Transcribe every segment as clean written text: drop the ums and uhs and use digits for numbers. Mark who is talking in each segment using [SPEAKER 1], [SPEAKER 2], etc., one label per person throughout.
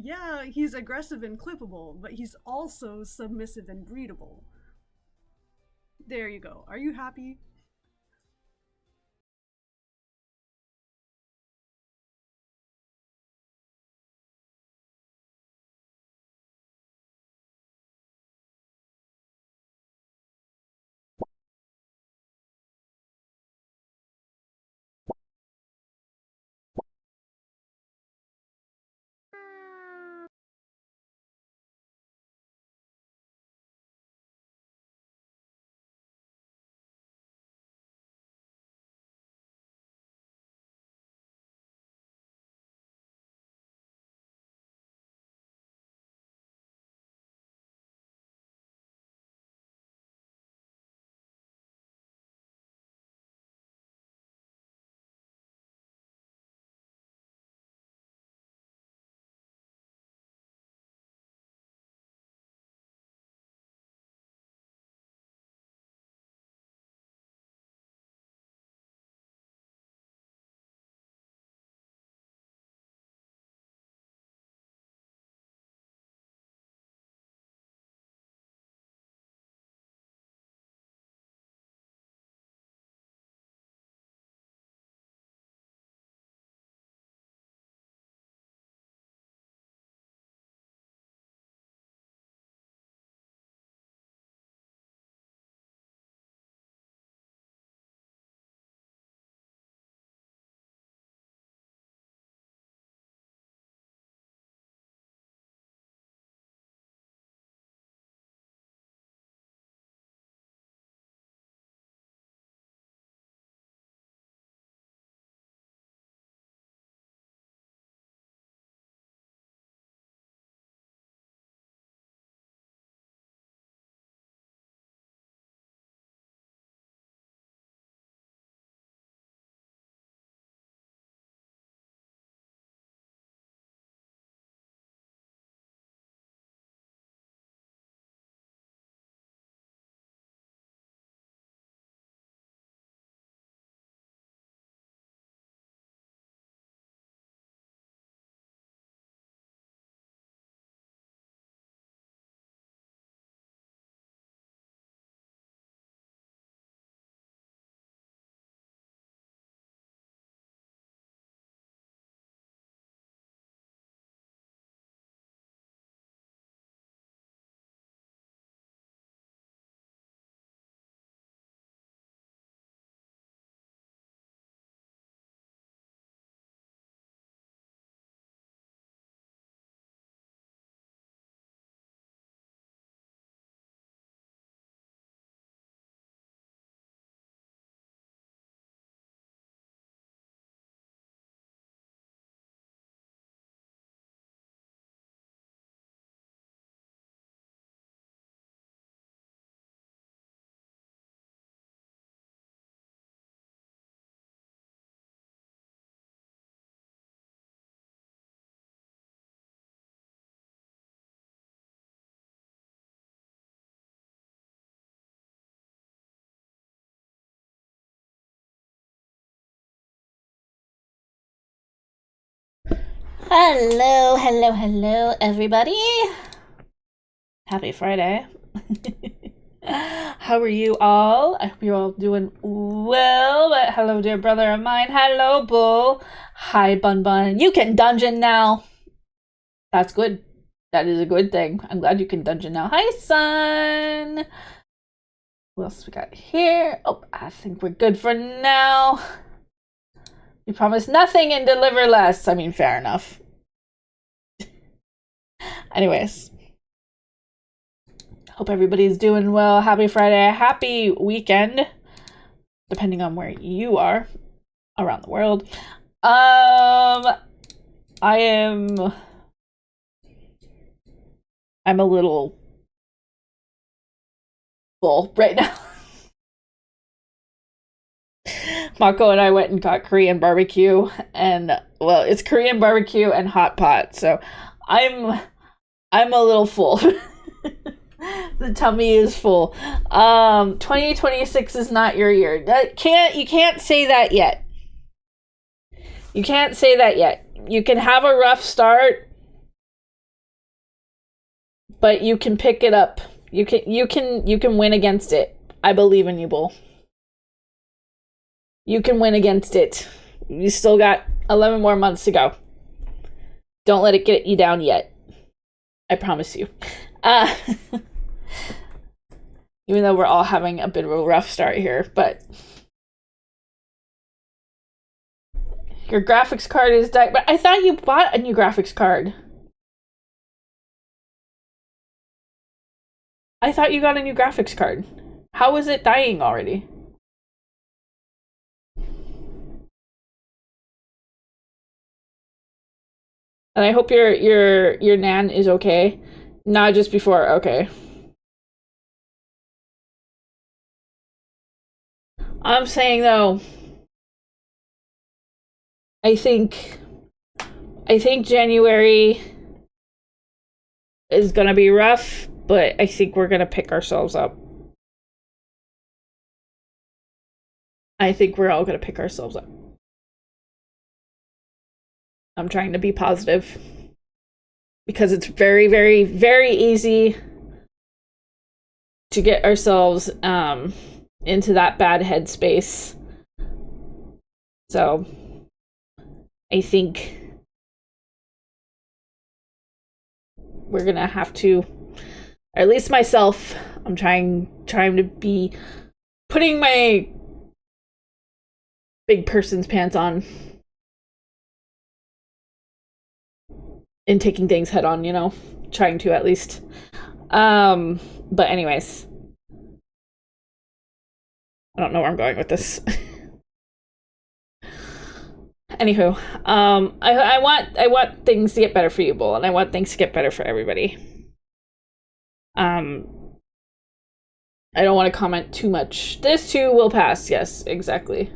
[SPEAKER 1] Yeah, he's aggressive and clippable, but he's also submissive and breedable. There you go. Are you happy?
[SPEAKER 2] Hello, hello, hello, everybody. Happy Friday. How are you all? I hope you're all doing well. But hello, dear brother of mine. Hello, Bull. Hi, Bun Bun. You can dungeon now. That's good. That is a good thing. I'm glad you can dungeon now. Hi, son. What else we got here? Oh, I think we're good for now. You promise nothing and deliver less. I mean, fair enough. Anyways, hope everybody's doing well. Happy Friday. Happy weekend, depending on where you are around the world. I am. I'm a little full right now. Mako and I went and got Korean barbecue, and well, it's Korean barbecue and hot pot. So I'm I'm a little full. The tummy is full. 2026 is not your year. You can't say that yet. You can't say that yet. You can have a rough start, but you can pick it up. You can win against it. I believe in you, Bull. You can win against it. You still got 11 more months to go. Don't let it get you down yet. I promise you. Even though we're all having a bit of a rough start here, but your graphics card is dying. But I thought you bought a new graphics card. I thought you got a new graphics card. How is it dying already? And I hope your Nan is okay. Not just before, okay. I'm saying though, I think January is gonna be rough, but I think we're gonna pick ourselves up. I think we're all gonna pick ourselves up. I'm trying to be positive because it's very, very, very easy to get ourselves into that bad headspace. So I think we're gonna have to, or at least myself, I'm trying to be putting my big person's pants on and taking things head on, you know, trying to at least. But anyways, I don't know where I'm going with this. Anywho, I want things to get better for you, Bull, and I want things to get better for everybody. I don't want to comment too much. This too will pass. Yes, exactly.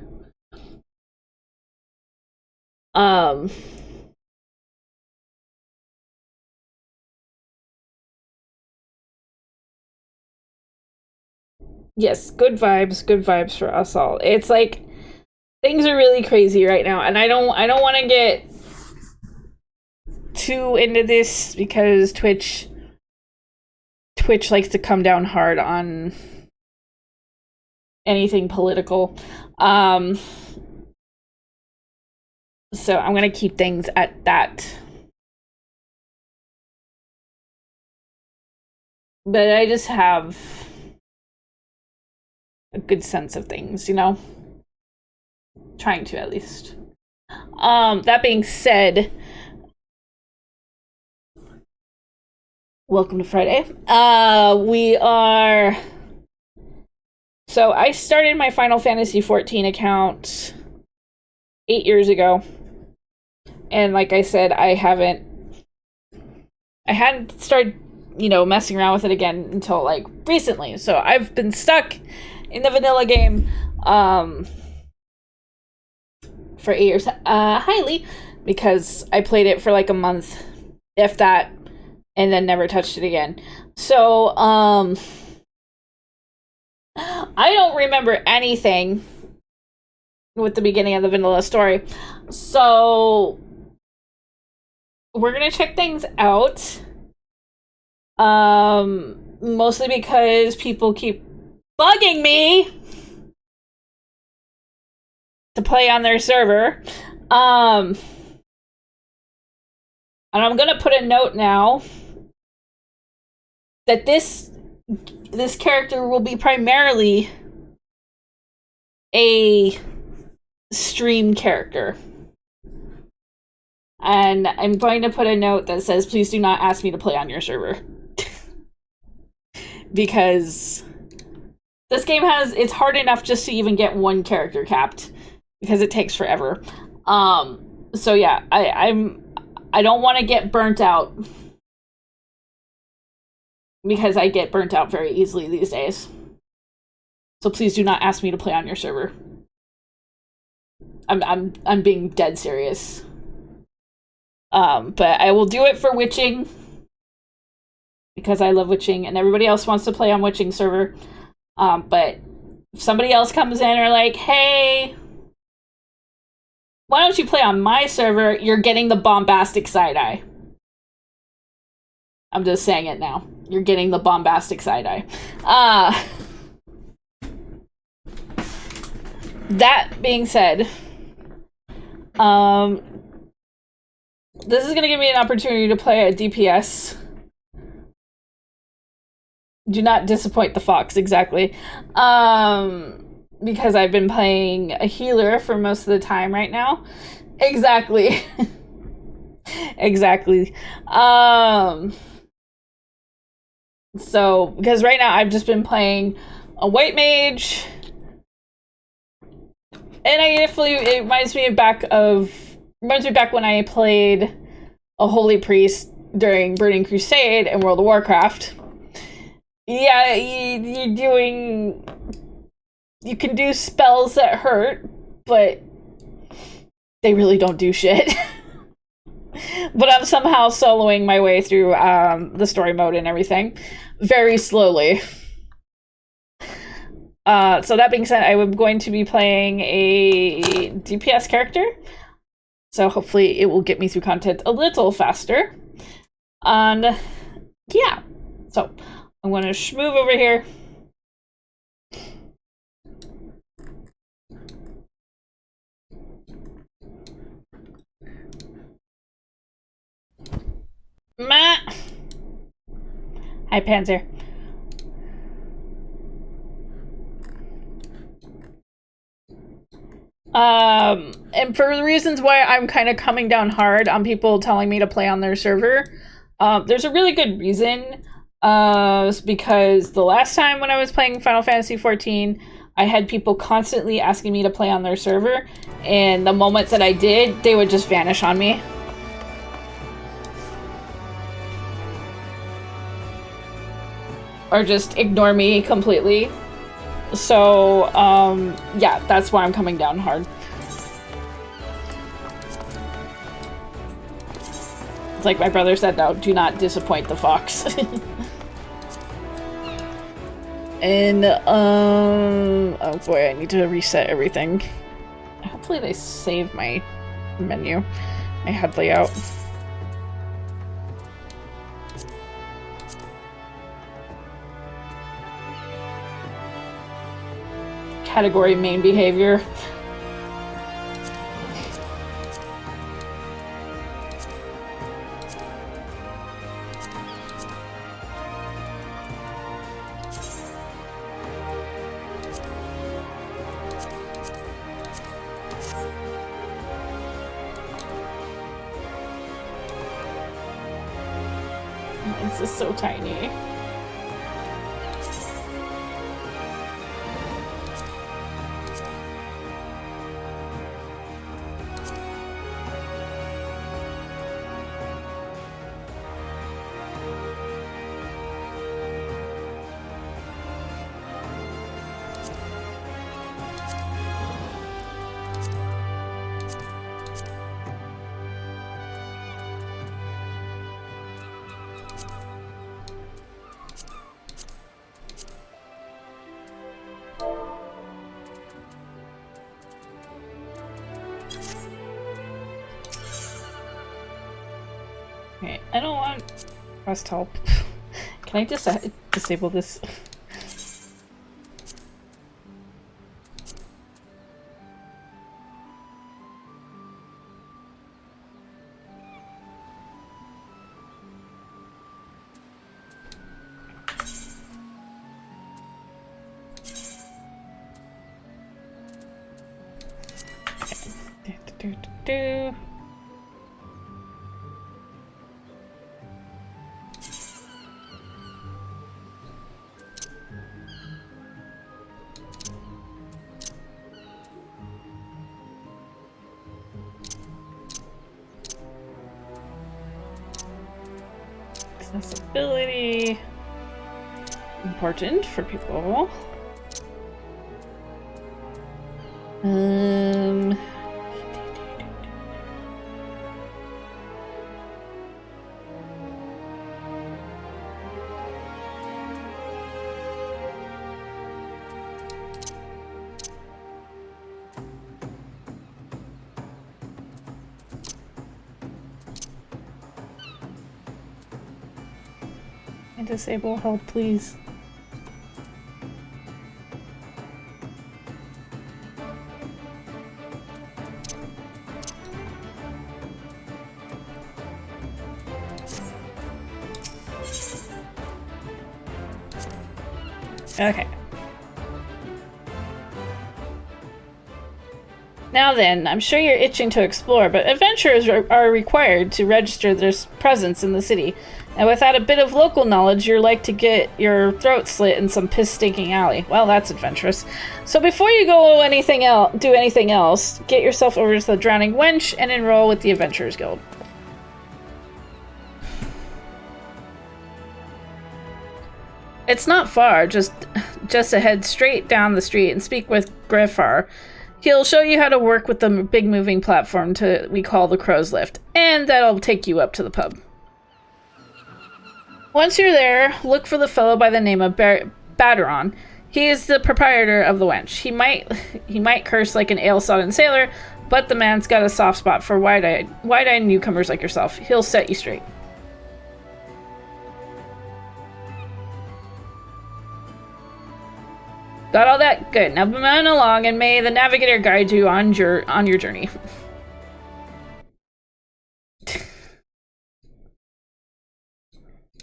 [SPEAKER 2] Yes, good vibes for us all. It's like things are really crazy right now, and I don't want to get too into this because Twitch likes to come down hard on anything political. So I'm gonna keep things at that. But I just have a good sense of things, you know? Trying to, at least. That being said, welcome to Friday. So I started my Final Fantasy XIV account 8 years ago. And like I said, I hadn't started, you know, messing around with it again until like recently. So I've been stuck in the vanilla game for 8 years. Highly, because I played it for like a month, if that, and then never touched it again. So I don't remember anything with the beginning of the vanilla story. So we're gonna check things out. Mostly because people keep bugging me to play on their server. And I'm gonna put a note now that this character will be primarily a stream character. And I'm going to put a note that says, please do not ask me to play on your server. Because this game it's hard enough just to even get one character capped. Because it takes forever. So yeah, I don't want to get burnt out. Because I get burnt out very easily these days. So please do not ask me to play on your server. I'm being dead serious. But I will do it for witching. Because I love witching and everybody else wants to play on witching server. But if somebody else comes in and are like, hey, why don't you play on my server? You're getting the bombastic side eye. I'm just saying it now. You're getting the bombastic side-eye. That being said, this is gonna give me an opportunity to play a DPS. Do not disappoint the fox, exactly. Because I've been playing a healer for most of the time right now. Exactly. Exactly. So, because right now I've just been playing a white mage, and it reminds me back when I played a holy priest during Burning Crusade and World of Warcraft. Yeah, you can do spells that hurt, but they really don't do shit. But I'm somehow soloing my way through the story mode and everything very slowly. So that being said, I am going to be playing a DPS character. So hopefully it will get me through content a little faster. And yeah. So I'm going to move over here. Matt. Hi, Panzer. And for the reasons why I'm kind of coming down hard on people telling me to play on their server, there's a really good reason. Because the last time when I was playing Final Fantasy XIV, I had people constantly asking me to play on their server, and the moments that I did, they would just vanish on me. Or just ignore me completely. So, yeah, that's why I'm coming down hard. It's like my brother said, though, do not disappoint the fox. And, oh boy, I need to reset everything. Hopefully they save my menu, my HUD layout. Category main behavior. This is so tiny. Okay, I don't want rest help. Can I just disable this? Do. Accessibility. Important for people. And disable hold, please. Okay. Now then, I'm sure you're itching to explore, but adventurers are required to register their presence in the city. And without a bit of local knowledge, you're like to get your throat slit in some piss-stinking alley. Well, that's adventurous. So before you go do anything else, get yourself over to the Drowning Wench and enroll with the Adventurers Guild. It's not far, just head straight down the street and speak with Grefar. He'll show you how to work with the big moving platform we call the Crow's Lift, and that'll take you up to the pub. Once you're there, look for the fellow by the name of Baderon. He is the proprietor of the Wench. He might curse like an ale-sodden sailor, but the man's got a soft spot for wide-eyed newcomers like yourself. He'll set you straight. Got all that? Good. Now move along, and may the navigator guide you on your journey.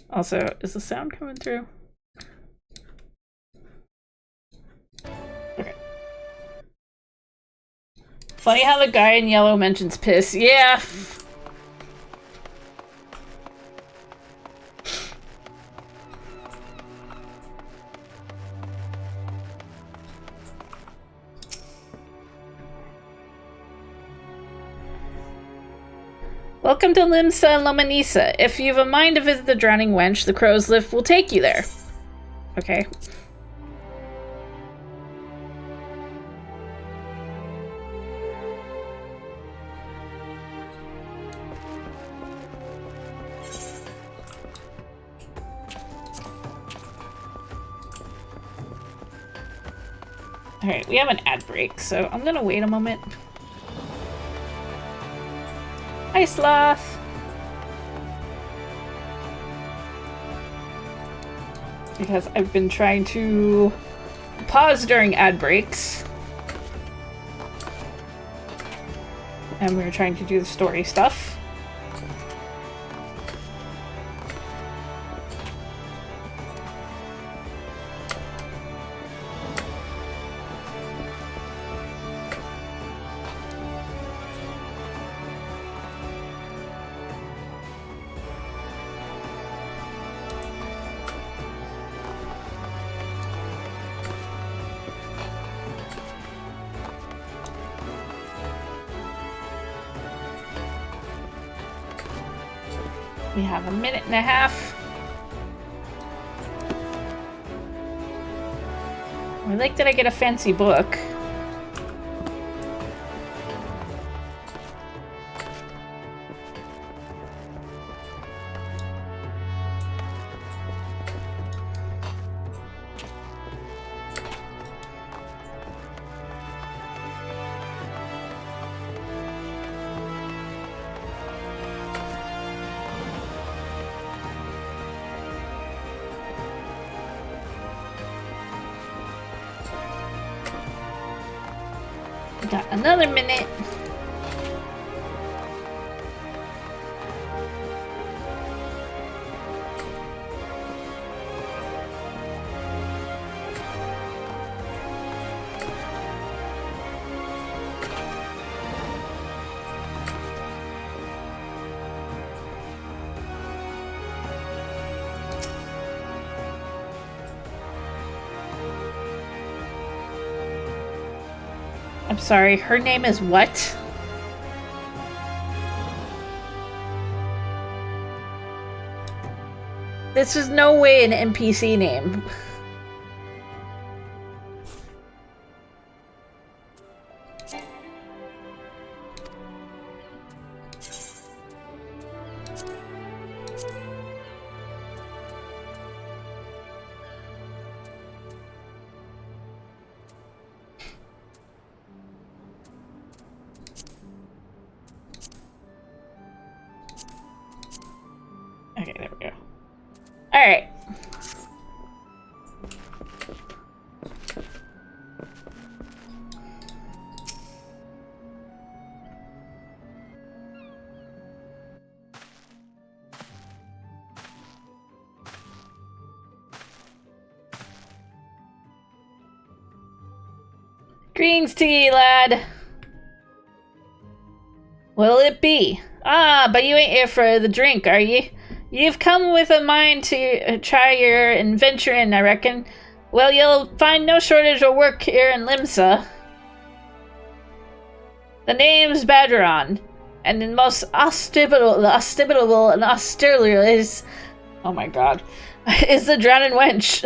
[SPEAKER 2] Also, is the sound coming through? Okay. Funny how the guy in yellow mentions piss. Yeah. Welcome to Limsa and Lomanisa. If you've a mind to visit the Drowning Wench, the Crow's Lift will take you there. Okay. Alright, we have an ad break, so I'm gonna wait a moment. Hi, Sloth! Because I've been trying to pause during ad breaks. And we were trying to do the story stuff. We have a minute and a half. I like that I get a fancy book. Got another minute. I'm sorry, her name is what? This is no way an NPC name. Alright. Greens to ye, lad. What'll it be? Ah, but you ain't here for the drink, are ye? You've come with a mind to try your adventure in, I reckon. Well, you'll find no shortage of work here in Limsa. The name's Badgeron, and the most hospitable and austere is... Oh my god. Is the drowning wench.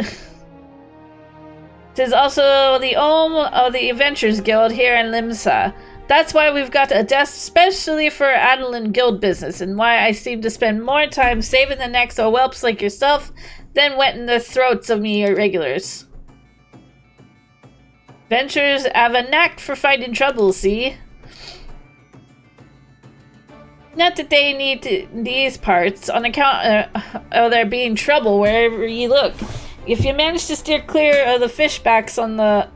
[SPEAKER 2] 'Tis also the Ohm of the Adventurers Guild here in Limsa. That's why we've got a desk specially for Adeline Guild business, and why I seem to spend more time saving the necks of whelps like yourself than wetting the throats of me irregulars. Adventurers have a knack for fighting trouble, see? Not that they need these parts, on account of there being trouble wherever you look. If you manage to steer clear of the fishbacks on the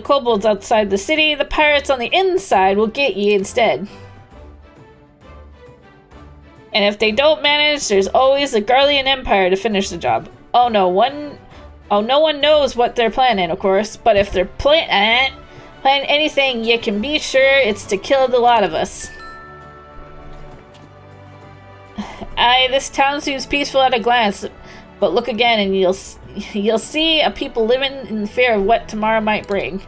[SPEAKER 2] kobolds outside the city, the pirates on the inside will get ye instead. And if they don't manage, there's always the Garlean Empire to finish the job. No one knows what they're planning, of course, but if they're planning anything, you can be sure it's to kill the lot of us. Aye, this town seems peaceful at a glance, but look again and you'll see a people living in fear of what tomorrow might bring.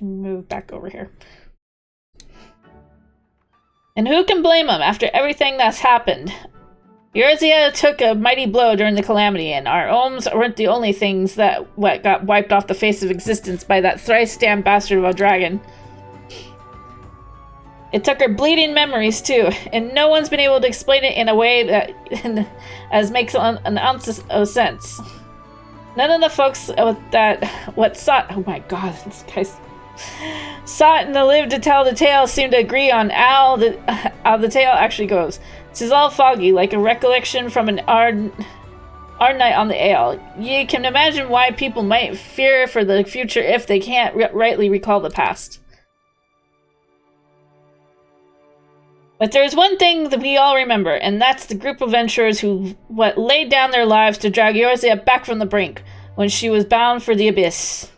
[SPEAKER 2] Move back over here. And who can blame them after everything that's happened? Eorzea took a mighty blow during the calamity, and our ohms weren't the only things that got wiped off the face of existence by that thrice-damned bastard of a dragon. It took her bleeding memories, too, and no one's been able to explain it in a way that as makes an ounce of sense. None of the folks what sought... Oh my god, this guy's... sought and lived to tell the tale seem to agree on how the tale actually goes. This all foggy, like a recollection from an our night on the ale. You can imagine why people might fear for the future if they can't rightly recall the past. But there's one thing that we all remember, and that's the group of adventurers who laid down their lives to drag Eorzea back from the brink when she was bound for the abyss.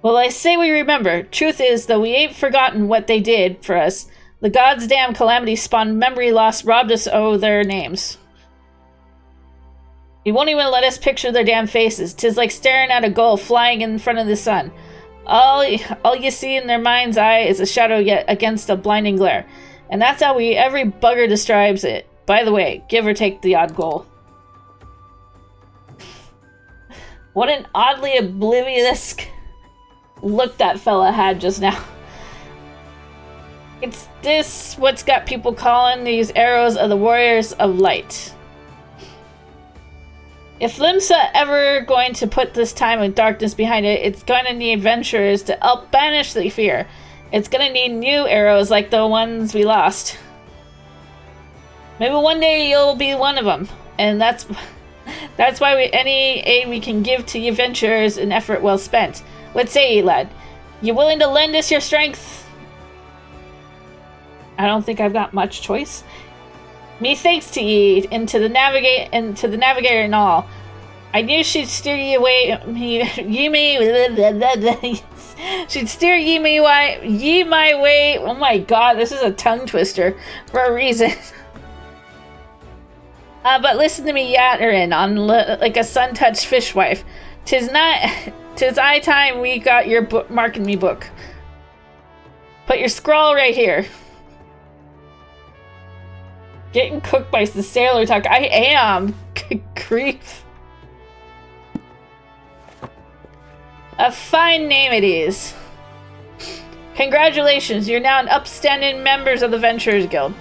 [SPEAKER 2] Well, I say we remember. Truth is, though we ain't forgotten what they did for us, the gods' damn calamity spawned memory loss robbed us of their names. He won't even let us picture their damn faces. 'Tis like staring at a gull flying in front of the sun. All you see in their mind's eye is a shadow yet against a blinding glare. And that's how every bugger describes it. By the way, give or take the odd goal. What an oddly oblivious look that fella had just now. It's this what's got people calling these arrows of the warriors of light. If Limsa ever going to put this time of darkness behind it, it's going to need adventurers to help banish the fear. It's going to need new arrows like the ones we lost. Maybe one day you'll be one of them, and that's why any aid we can give to adventurers an effort well spent. What say ye, lad? You willing to lend us your strength? I don't think I've got much choice. Methinks to ye, and to the navigator and all. I knew she'd steer ye away. She'd steer ye my way. Oh my god, this is a tongue twister for a reason. But listen to me yattering on like a sun-touched fishwife. 'Tis high time we got your marking me book. Put your scroll right here. Getting cooked by the sailor talk. I am. Good grief. A fine name it is. Congratulations, you're now an upstanding members of the Adventurers Guild.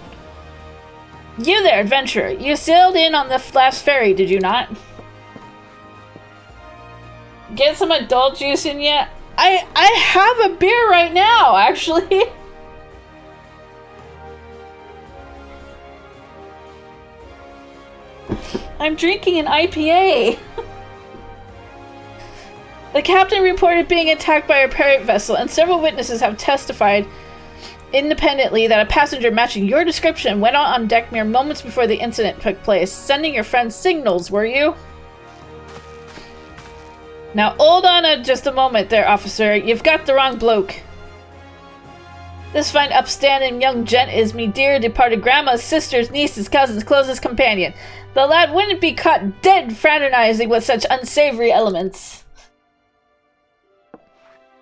[SPEAKER 2] You there, adventurer. You sailed in on the last ferry, did you not? Get some adult juice in yet? I have a beer right now, actually. I'm drinking an IPA. The captain reported being attacked by a pirate vessel, and several witnesses have testified independently that a passenger matching your description went out on deck mere moments before the incident took place. Sending your friends signals, were you? Now hold on just a moment there, officer. You've got the wrong bloke. This fine upstanding young gent is me dear departed grandma's sister's niece's cousin's closest companion. The lad wouldn't be caught dead fraternizing with such unsavory elements.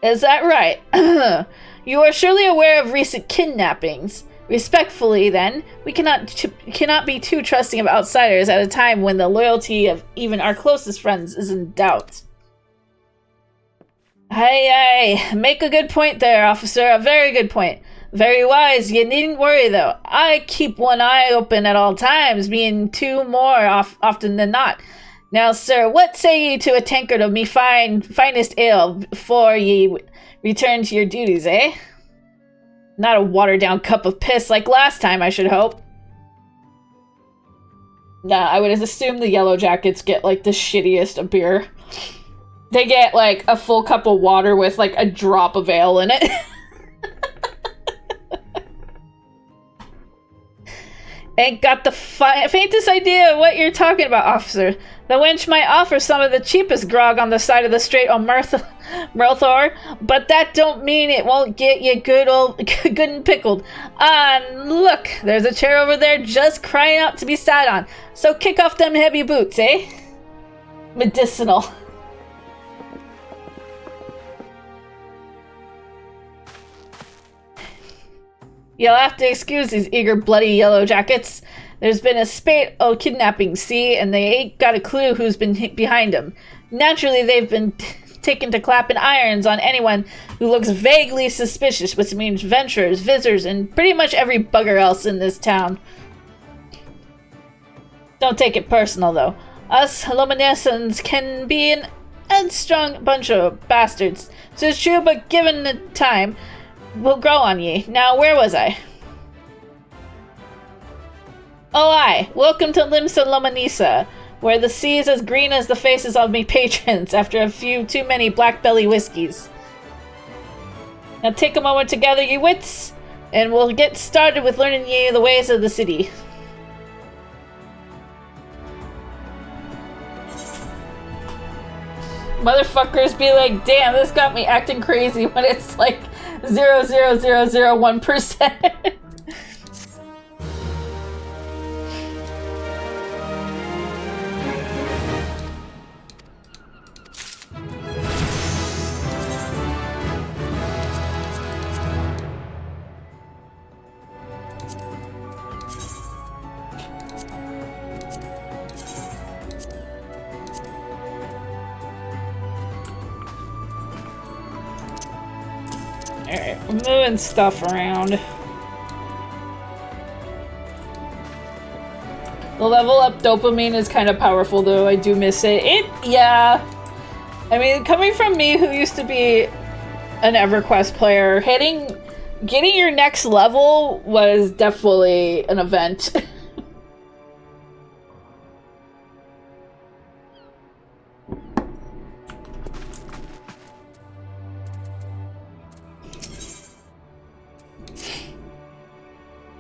[SPEAKER 2] Is that right? You are surely aware of recent kidnappings. Respectfully, then, we cannot be too trusting of outsiders at a time when the loyalty of even our closest friends is in doubt. Aye, make a good point there, officer. A very good point. Very wise. You needn't worry, though. I keep one eye open at all times, being two more often than not. Now, sir, what say ye to a tankard of me finest ale before ye return to your duties, eh? Not a watered-down cup of piss like last time, I should hope. Nah, I would assume the Yellow Jackets get, like, the shittiest of beer. They get, like, a full cup of water with, like, a drop of ale in it. Ain't got the faintest idea what you're talking about, officer. The wench might offer some of the cheapest grog on the side of the Strait on Murthor, but that don't mean it won't get you good and pickled. Ah, look, there's a chair over there just crying out to be sat on. So kick off them heavy boots, eh? Medicinal. You'll have to excuse these eager, bloody Yellow Jackets. There's been a spate of kidnappings, see, and they ain't got a clue who's been behind them. Naturally, they've been taken to clapping irons on anyone who looks vaguely suspicious, which means venturers, visitors, and pretty much every bugger else in this town. Don't take it personal, though. Us Luminescents can be an headstrong bunch of bastards. So it's true, but given the time, we'll grow on ye. Now, where was I? Oh, aye. Welcome to Limsa Lomanisa, where the sea is as green as the faces of me patrons after a few too many black belly whiskeys. Now take a moment to gather ye wits, and we'll get started with learning ye the ways of the city. Motherfuckers be like, damn, this got me acting crazy when it's like 0.00001%. Alright, I'm moving stuff around. The level up dopamine is kind of powerful, though. I do miss it. Yeah. I mean, coming from me, who used to be an EverQuest player, getting your next level was definitely an event.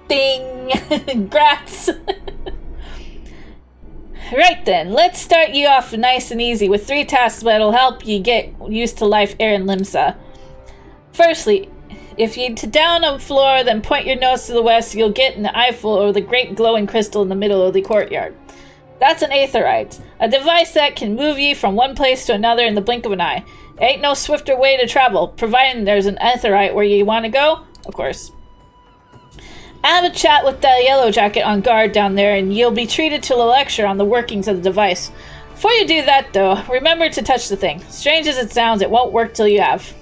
[SPEAKER 2] Ding! Grats! Right then, let's start you off nice and easy with 3 tasks that'll help you get used to life here in Limsa. Firstly, if you down a floor, then point your nose to the west, you'll get an eyeful or the great glowing crystal in the middle of the courtyard. That's an aetherite, a device that can move you from one place to another in the blink of an eye. Ain't no swifter way to travel, providing there's an aetherite where you want to go, of course. Have a chat with the Yellow Jacket on guard down there, and you'll be treated to a lecture on the workings of the device. Before you do that, though, remember to touch the thing. Strange as it sounds, it won't work till you have.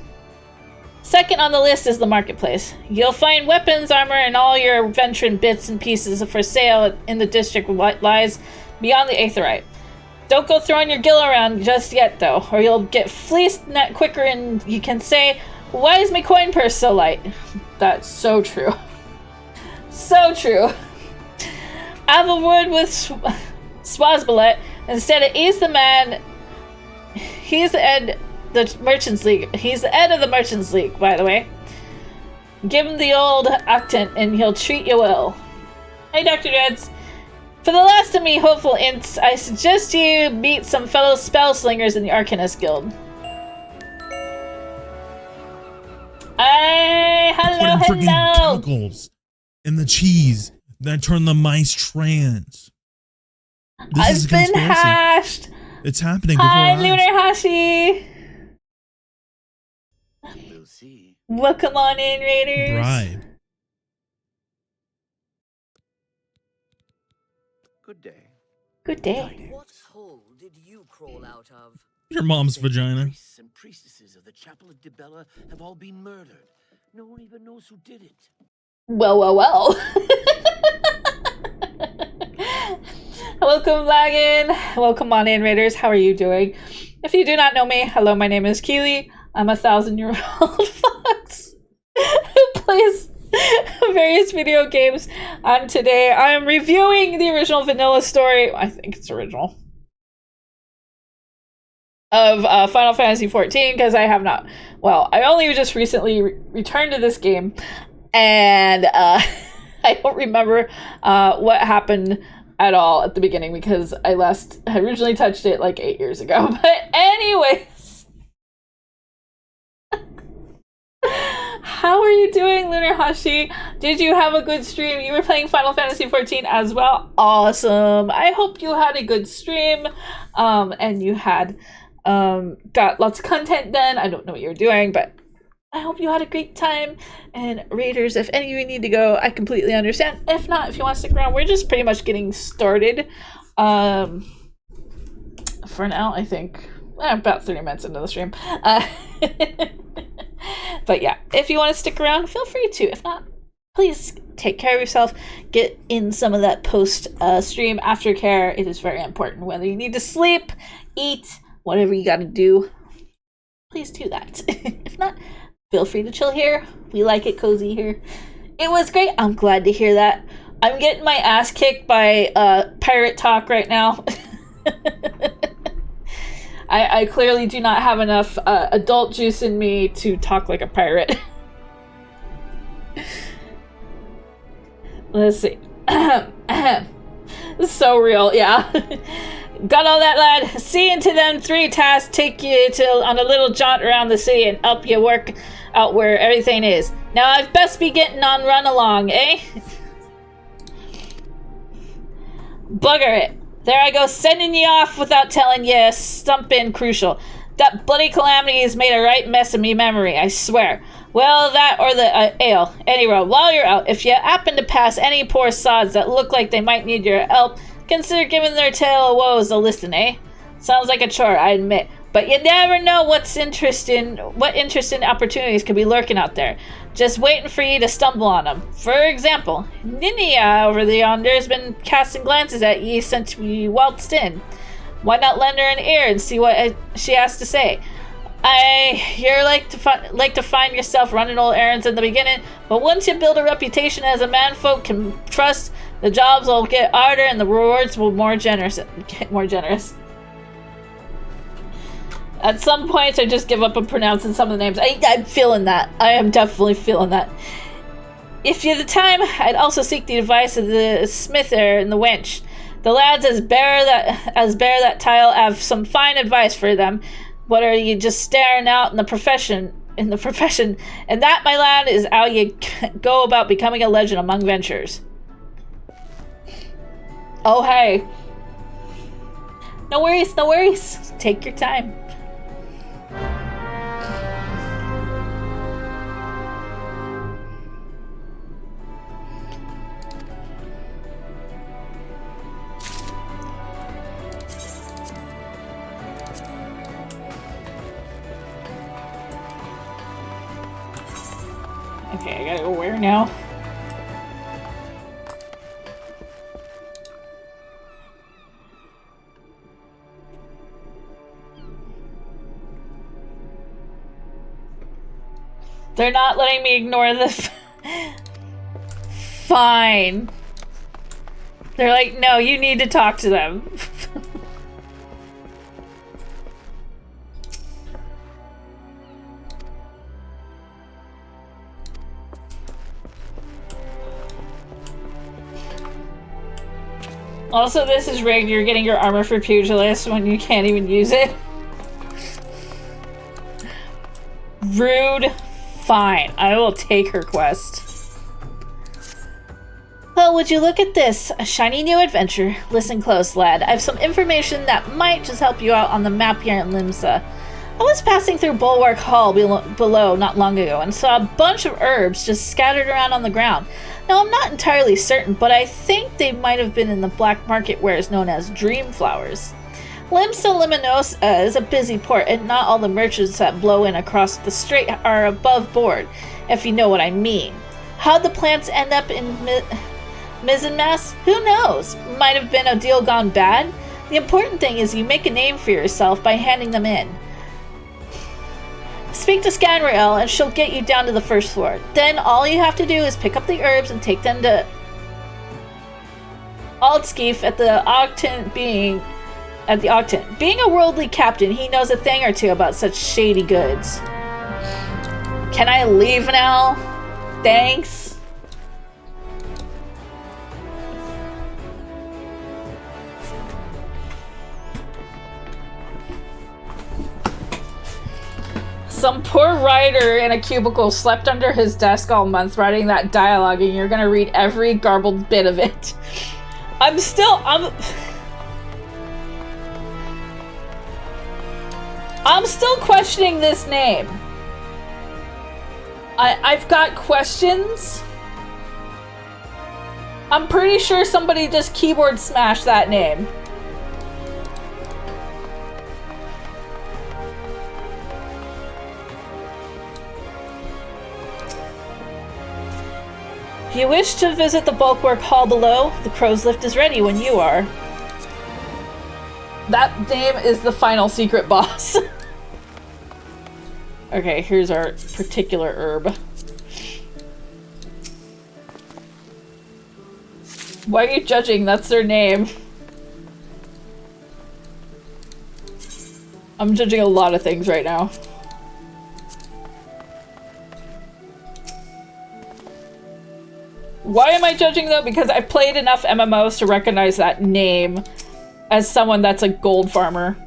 [SPEAKER 2] Second on the list is the marketplace. You'll find weapons, armor, and all your veteran bits and pieces for sale in the district what lies beyond the aetherite. Don't go throwing your gill around just yet, though, or you'll get fleeced quicker and you can say, "Why is my coin purse so light?" That's so true. So true. Have a word with Swazbalet. Instead, he's the man. He's the head the Merchants League. He's the head of the Merchants League, by the way. Give him the old accent and he'll treat you well. Hey, Dr. Dreads. For the last of me hopeful ints, I suggest you meet some fellow spell slingers in the Arcanist Guild. Hello.
[SPEAKER 3] Chemicals in the cheese that turn the mice trans.
[SPEAKER 2] I've been hashed.
[SPEAKER 3] It's happening before
[SPEAKER 2] Hi,
[SPEAKER 3] our eyes.
[SPEAKER 2] Lunar Hashi.
[SPEAKER 4] We'll see.
[SPEAKER 2] Welcome on in, Raiders.
[SPEAKER 3] Bride.
[SPEAKER 4] Good day.
[SPEAKER 2] Good day.
[SPEAKER 5] What hole did you crawl out of?
[SPEAKER 3] Your mom's vagina.
[SPEAKER 4] Priests and priestesses of the chapel of Dibella have all been murdered. No one even knows who did it.
[SPEAKER 2] Well. Welcome, Laggin. Welcome on in, Raiders. How are you doing? If you do not know me, hello, my name is Keelie. I'm a 1,000-year-old fox who plays various video games. And today I am reviewing the original vanilla story. I think it's original. Of Final Fantasy XIV, because I have not. Well, I only just recently returned to this game, and I don't remember what happened at all at the beginning because I originally touched it like 8 years ago. But anyways, how are you doing, Lunar Hashi? Did you have a good stream? You were playing Final Fantasy XIV as well. Awesome. I hope you had a good stream, and you had got lots of content done. I don't know what you were doing, but I hope you had a great time. And Raiders, if any of you need to go, I completely understand. If not, if you want to stick around, we're just pretty much getting started. For now, I think about 30 minutes into the stream. But yeah, if you want to stick around, feel free to. If not, please take care of yourself. Get in some of that post stream aftercare. It is very important. Whether you need to sleep, eat, whatever you got to do, please do that. If not, feel free to chill here. We like it cozy here. It was great. I'm glad to hear that. I'm getting my ass kicked by pirate talk right now. I clearly do not have enough adult juice in me to talk like a pirate. Let's see. This is so real, yeah. Got all that, lad? See into them 3 tasks take you on a little jaunt around the city and help you work out where everything is. Now I've best be getting on run along, eh? Bugger it. There I go, sending you off without telling you something crucial. That bloody calamity has made a right mess of me memory, I swear. Well, that or the ale. Anyway, while you're out, if you happen to pass any poor sods that look like they might need your help, consider giving their tale of woes a listen, eh? Sounds like a chore, I admit. But you never know what interesting opportunities could be lurking out there. Just waiting for you to stumble on them. For example, Ninia over yonder has been casting glances at ye since we waltzed in. Why not lend her an ear and see what she has to say? You're like to find yourself running old errands in the beginning, but once you build a reputation as a man folk can trust, the jobs will get harder and the rewards will get more generous. At some points, I just give up on pronouncing some of the names. I'm feeling that. I am definitely feeling that. If you have the time, I'd also seek the advice of the smither and the wench. The lads as bear that tile have some fine advice for them. What are you just staring out in the profession? And that, my lad, is how you go about becoming a legend among ventures. Oh, hey. No worries. Take your time. Okay, I gotta go where now? They're not letting me ignore the... Fine. They're like, no, you need to talk to them. Also, this is rigged. You're getting your armor for Pugilist when you can't even use it. Rude. Fine. I will take her quest. Well, would you look at this? A shiny new adventure. Listen close, lad. I have some information that might just help you out on the map here in Limsa. I was passing through Bulwark Hall below not long ago and saw a bunch of herbs just scattered around on the ground. Now, I'm not entirely certain, but I think they might have been in the black market wares known as dream flowers. Limsa Liminosa is a busy port, and not all the merchants that blow in across the strait are above board, if you know what I mean. How'd the plants end up in Mizzenmass? Who knows? Might have been a deal gone bad. The important thing is you make a name for yourself by handing them in. Speak to Scanrael and she'll get you down to the first floor. Then all you have to do is pick up the herbs and take them to Aldskeef at the Octant Being a worldly captain, he knows a thing or two about such shady goods. Can I leave now? Thanks. Some poor writer in a cubicle slept under his desk all month writing that dialogue, and you're gonna read every garbled bit of it. I'm still questioning this name. I've got questions. I'm pretty sure somebody just keyboard smashed that name. If you wish to visit the bulwark hall below, the crow's lift is ready when you are. That name is the final secret boss. Okay, here's our particular herb. Why are you judging? That's their name. I'm judging a lot of things right now. Why am I judging though? Because I played enough MMOs to recognize that name as someone that's a gold farmer.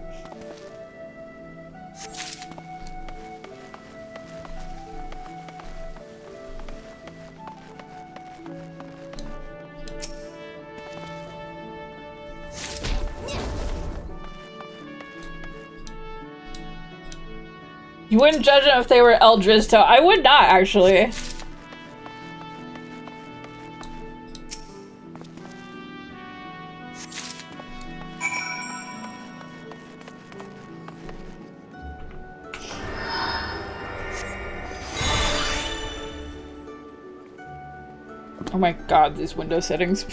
[SPEAKER 2] You wouldn't judge them if they were Eldrizto. I would not, actually. Oh my god, these window settings.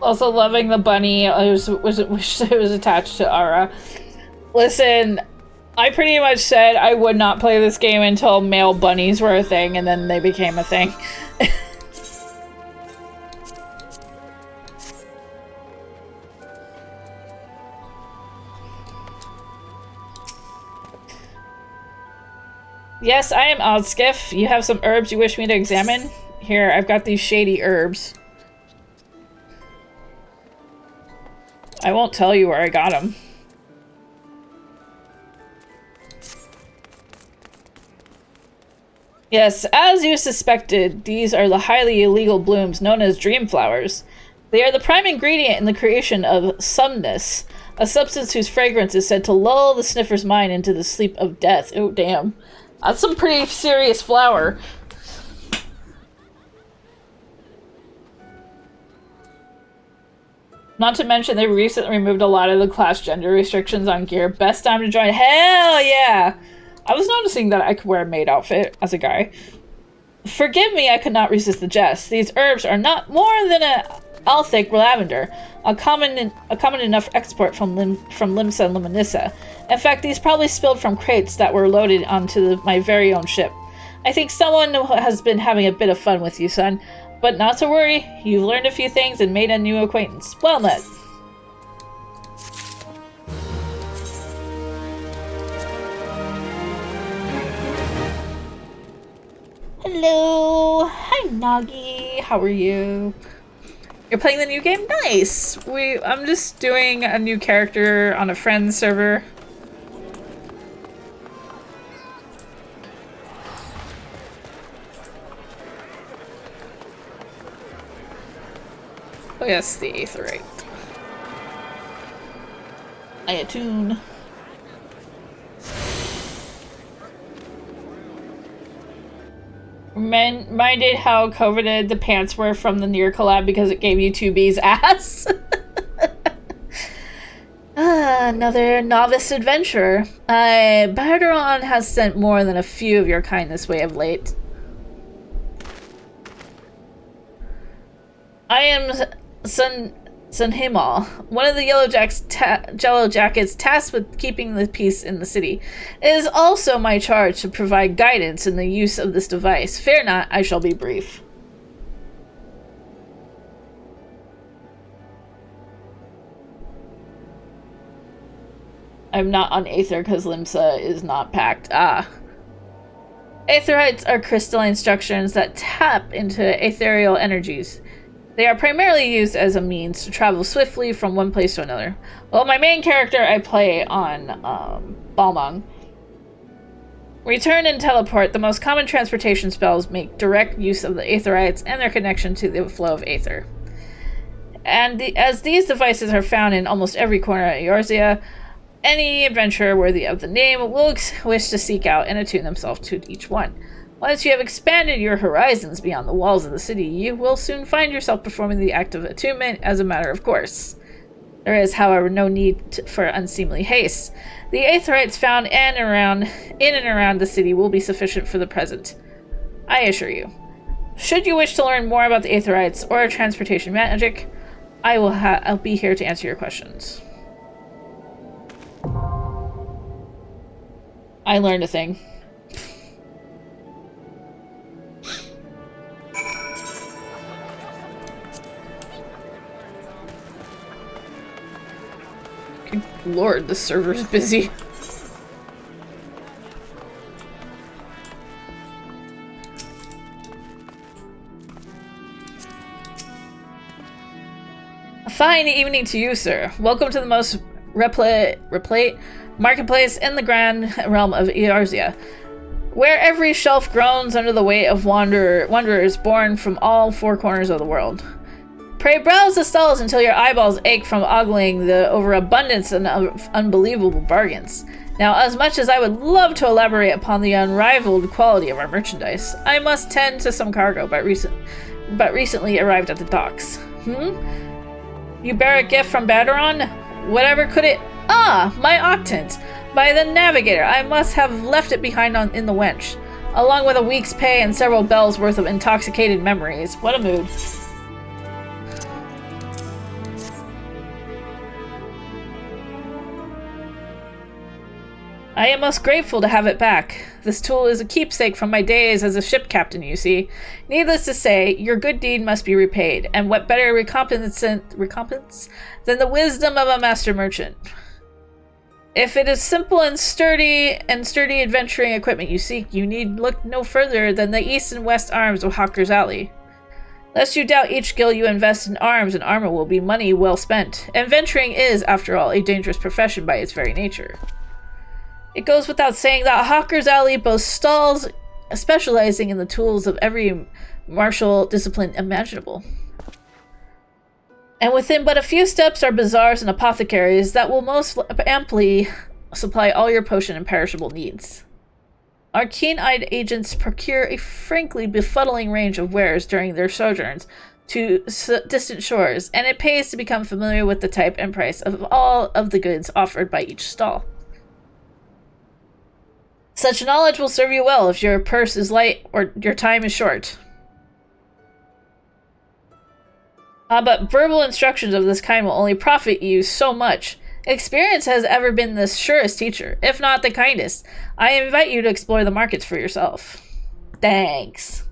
[SPEAKER 2] Also loving the bunny. I wish it was attached to Ara. Listen, I pretty much said I would not play this game until male bunnies were a thing, and then they became a thing. Yes, I am Aldskiff. You have some herbs you wish me to examine? Here, I've got these shady herbs. I won't tell you where I got them. Yes, as you suspected, these are the highly illegal blooms known as dream flowers. They are the prime ingredient in the creation of sumnus, a substance whose fragrance is said to lull the sniffer's mind into the sleep of death. Oh, damn. That's some pretty serious flower. Not to mention, they recently removed a lot of the class gender restrictions on gear. Best time to join. Hell yeah! I was noticing that I could wear a maid outfit as a guy. Forgive me, I could not resist the jest. These herbs are not more than a althic lavender, a common enough export from Limsa and Luminissa. In fact, these probably spilled from crates that were loaded onto my very own ship. I think someone has been having a bit of fun with you, son. But not to worry, you've learned a few things and made a new acquaintance. Well met. Hello! Hi, Nagi. How are you? You're playing the new game? Nice! I'm just doing a new character on a friend's server. Oh yes, the Aetherite. I attune. Reminded how coveted the pants were from the Nier collab because it gave you 2B's ass. Another novice adventurer. Barderon has sent more than a few of your kind this way of late. I am Sunhimal, one of the Yellow Jackets tasked with keeping the peace in the city. It is also my charge to provide guidance in the use of this device. Fear not, I shall be brief. I'm not on Aether because Limsa is not packed. Aetherites are crystalline structures that tap into ethereal energies. They are primarily used as a means to travel swiftly from one place to another. Well, my main character I play on Balmung. Return and teleport, the most common transportation spells, make direct use of the Aetherites and their connection to the flow of Aether. And as these devices are found in almost every corner of Eorzea, any adventurer worthy of the name will wish to seek out and attune themselves to each one. Once you have expanded your horizons beyond the walls of the city, you will soon find yourself performing the act of attunement as a matter of course. There is, however, no need for unseemly haste. The Aetherites found in and around the city will be sufficient for the present, I assure you. Should you wish to learn more about the Aetherites or transportation magic, I'll be here to answer your questions. I learned a thing. Good lord, this server's busy. A fine evening to you, sir. Welcome to the most replete marketplace in the grand realm of Eorzea, where every shelf groans under the weight of wanderers born from all four corners of the world. Pray browse the stalls until your eyeballs ache from ogling the overabundance and unbelievable bargains. Now, as much as I would love to elaborate upon the unrivaled quality of our merchandise, I must tend to some cargo but recently arrived at the docks. You bear a gift from Barderon? Whatever could it— Ah! My octant! By the Navigator, I must have left it behind in the wench, along with a week's pay and several bells worth of intoxicated memories. What a mood. I am most grateful to have it back. This tool is a keepsake from my days as a ship captain, you see. Needless to say, your good deed must be repaid, and what better recompense than the wisdom of a master merchant? If it is simple and sturdy adventuring equipment you seek, you need look no further than the east and west arms of Hawker's Alley. Lest you doubt each gil you invest in arms and armor will be money well spent. Adventuring is, after all, a dangerous profession by its very nature. It goes without saying that Hawker's Alley boasts stalls specializing in the tools of every martial discipline imaginable. And within but a few steps are bazaars and apothecaries that will most amply supply all your potion and perishable needs. Our keen-eyed agents procure a frankly befuddling range of wares during their sojourns to distant shores, and it pays to become familiar with the type and price of all of the goods offered by each stall. Such knowledge will serve you well if your purse is light or your time is short. But verbal instructions of this kind will only profit you so much. Experience has ever been the surest teacher, if not the kindest. I invite you to explore the markets for yourself. Thanks.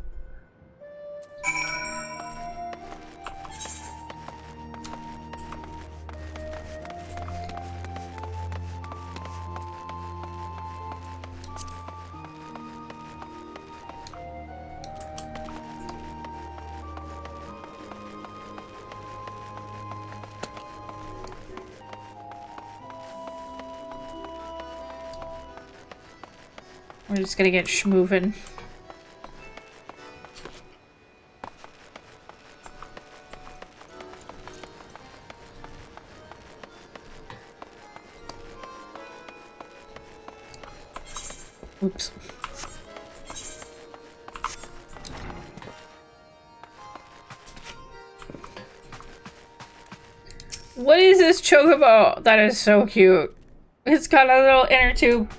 [SPEAKER 2] We're just gonna get schmovin'. Oops. What is this chocobo? That is so cute. It's got a little inner tube.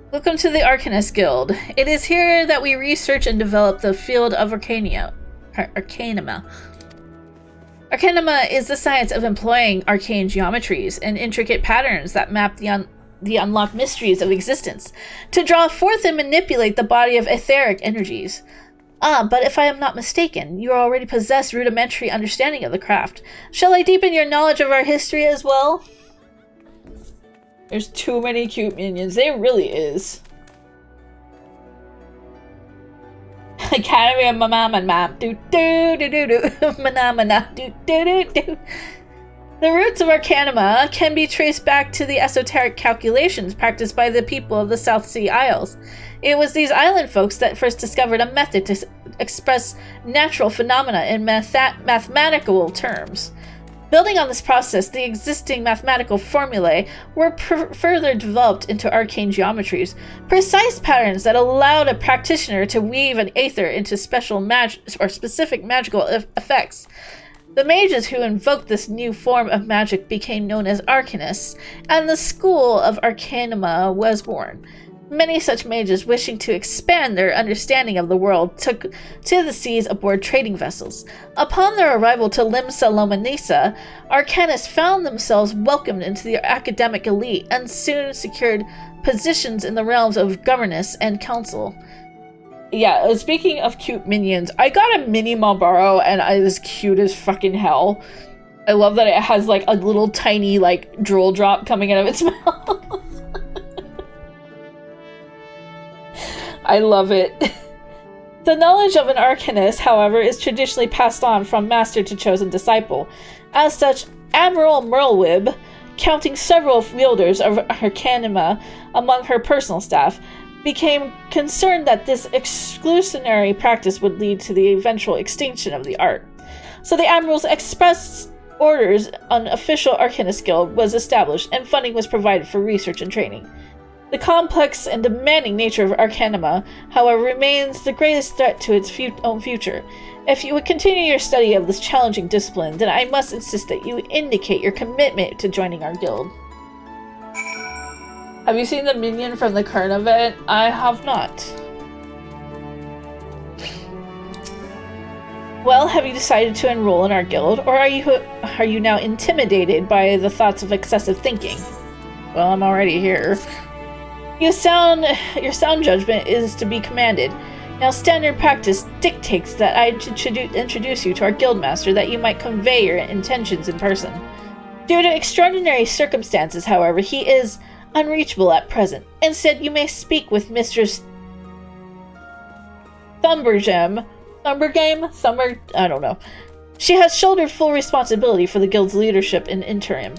[SPEAKER 2] Welcome to the Arcanist Guild. It is here that we research and develop the field of Arcanima. Arcanima is the science of employing arcane geometries and intricate patterns that map the unlocked mysteries of existence to draw forth and manipulate the body of etheric energies. But if I am not mistaken, you already possess rudimentary understanding of the craft. Shall I deepen your knowledge of our history as well? There's too many cute minions. There really is. Academy of Mamamam. Do do do do do. Manamana. Do do do do. The roots of Arcanima can be traced back to the esoteric calculations practiced by the people of the South Sea Isles. It was these island folks that first discovered a method to express natural phenomena in mathematical terms. Building on this process, the existing mathematical formulae were further developed into arcane geometries, precise patterns that allowed a practitioner to weave an aether into specific magical effects. The mages who invoked this new form of magic became known as arcanists, and the school of Arcanima was born. Many such mages wishing to expand their understanding of the world took to the seas aboard trading vessels. Upon their arrival to Limsa Lomanisa, arcanists found themselves welcomed into the academic elite and soon secured positions in the realms of governess and council. Yeah, speaking of cute minions, I got a mini Malboro and it is cute as fucking hell. I love that it has like a little tiny like drool drop coming out of its mouth. I love it. The knowledge of an arcanist, however, is traditionally passed on from master to chosen disciple. As such, Admiral Merlwib, counting several wielders of Arcanima among her personal staff, became concerned that this exclusionary practice would lead to the eventual extinction of the art. So the Admiral's express orders on official Arcanist Guild was established, and funding was provided for research and training. The complex and demanding nature of Arcanima, however, remains the greatest threat to its own future. If you would continue your study of this challenging discipline, then I must insist that you indicate your commitment to joining our guild. Have you seen the minion from the current event? I have not. Well, have you decided to enroll in our guild, or are you now intimidated by the thoughts of excessive thinking? Well, I'm already here. Your sound judgment is to be commanded. Now, standard practice dictates that I should introduce you to our guildmaster that you might convey your intentions in person. Due to extraordinary circumstances, however, he is unreachable at present. Instead, you may speak with Mistress Thumbergame, I don't know. She has shouldered full responsibility for the guild's leadership in interim.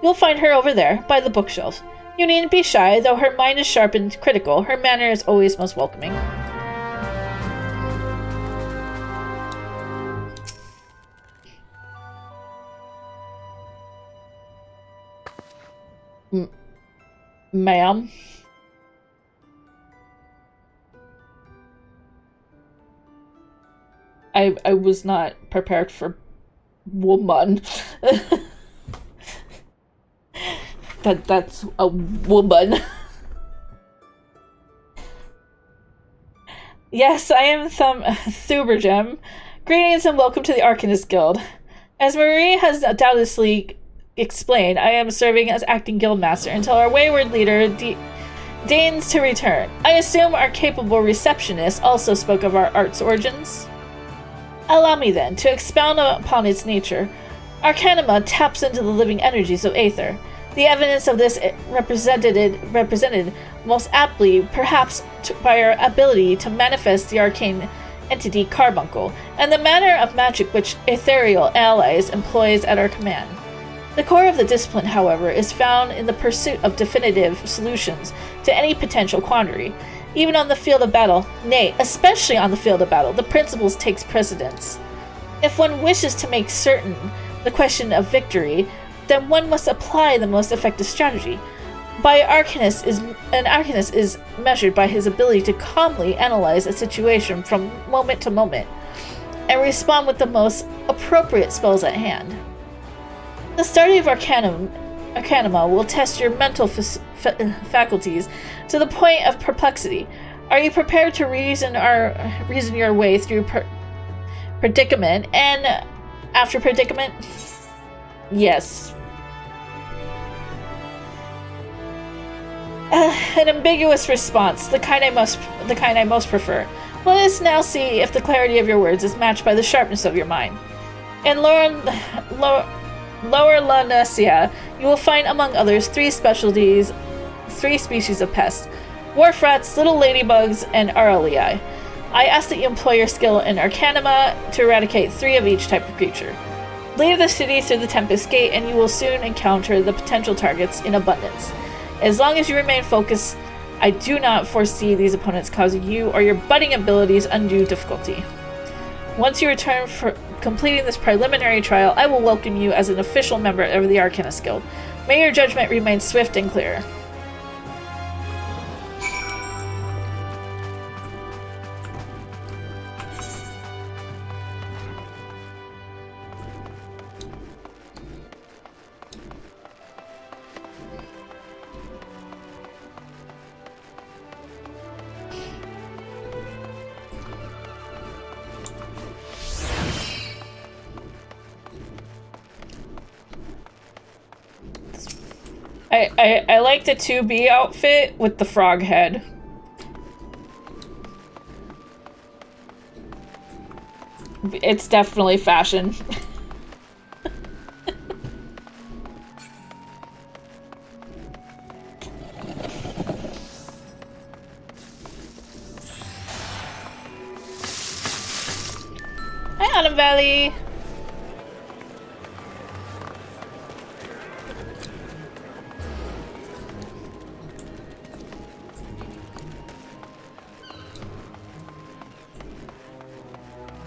[SPEAKER 2] You'll find her over there, by the bookshelf. You needn't be shy, though her mind is sharp and critical. Her manner is always most welcoming. Ma'am? I was not prepared for woman. That's a woman. Yes, I am Thubergem. Greetings and welcome to the Arcanist Guild. As Marie has doubtlessly explained, I am serving as acting guildmaster until our wayward leader deigns to return. I assume our capable receptionist also spoke of our art's origins? Allow me then to expound upon its nature. Arcanima taps into the living energies of Aether. The evidence of this represented most aptly, perhaps by our ability to manifest the arcane entity Carbuncle, and the manner of magic which ethereal allies employs at our command. The core of the discipline, however, is found in the pursuit of definitive solutions to any potential quandary. Even on the field of battle, nay, especially on the field of battle, the principles takes precedence. If one wishes to make certain the question of victory, then one must apply the most effective strategy. An arcanist is measured by his ability to calmly analyze a situation from moment to moment, and respond with the most appropriate spells at hand. The study of Arcanima will test your mental faculties to the point of perplexity. Are you prepared to reason your way through predicament and after predicament? Yes. An ambiguous response, the kind I most prefer. Let us now see if the clarity of your words is matched by the sharpness of your mind. In Lower Lanesia, you will find, among others, three species of pests: wharf rats, little ladybugs, and Aralii. I ask that you employ your skill in Arcanima to eradicate 3 of each type of creature. Leave the city through the Tempest Gate, and you will soon encounter the potential targets in abundance. As long as you remain focused, I do not foresee these opponents causing you or your budding abilities undue difficulty. Once you return for completing this preliminary trial, I will welcome you as an official member of the Arcanist Guild. May your judgment remain swift and clear. I like the 2B outfit with the frog head. It's definitely fashion. Hi, Autumn Valley.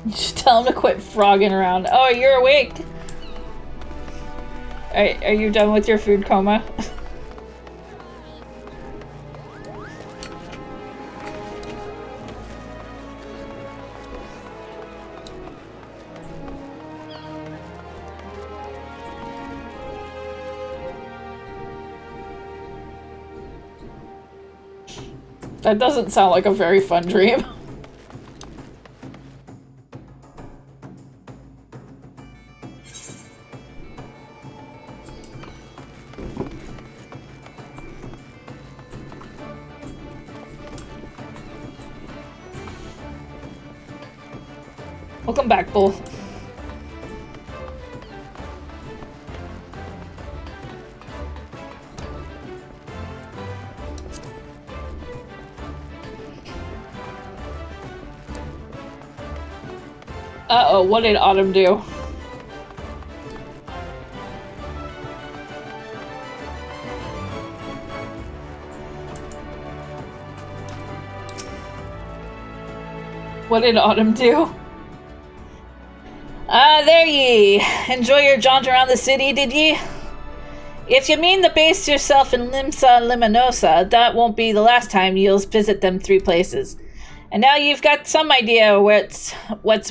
[SPEAKER 2] Just tell him to quit frogging around. Oh, you're awake. Are you done with your food coma? That doesn't sound like a very fun dream. Welcome back, Bull. Uh-oh, what did Autumn do? What did Autumn do? Ah, there ye! Enjoy your jaunt around the city, did ye? If you mean to base yourself in Limsa Liminosa, that won't be the last time you'll visit them 3 places. And now you've got some idea what's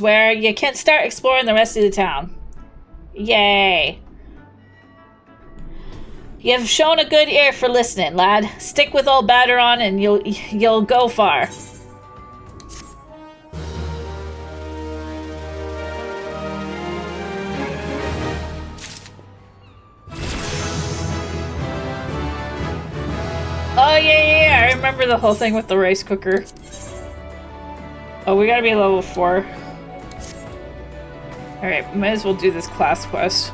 [SPEAKER 2] where, you can start exploring the rest of the town. Yay. You've shown a good ear for listening, lad. Stick with old Batteron and you'll go far. Oh yeah, I remember the whole thing with the rice cooker. Oh, we gotta be level 4. Alright, might as well do this class quest.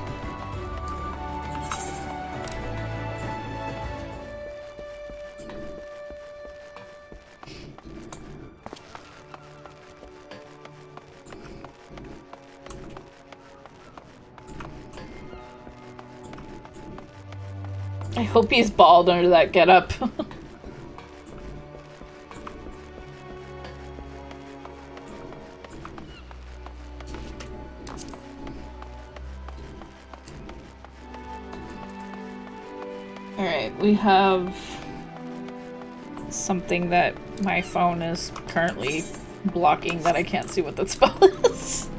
[SPEAKER 2] I hope he's bald under that getup. Alright, we have something that my phone is currently blocking that I can't see what that spell is.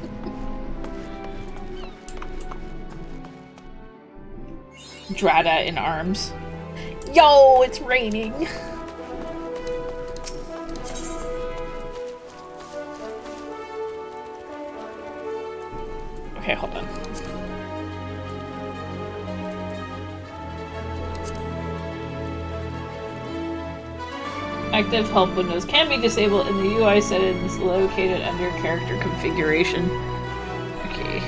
[SPEAKER 2] Drada in arms. Yo, it's raining! Okay, hold on. Active help windows can be disabled in the UI settings located under character configuration. Okay.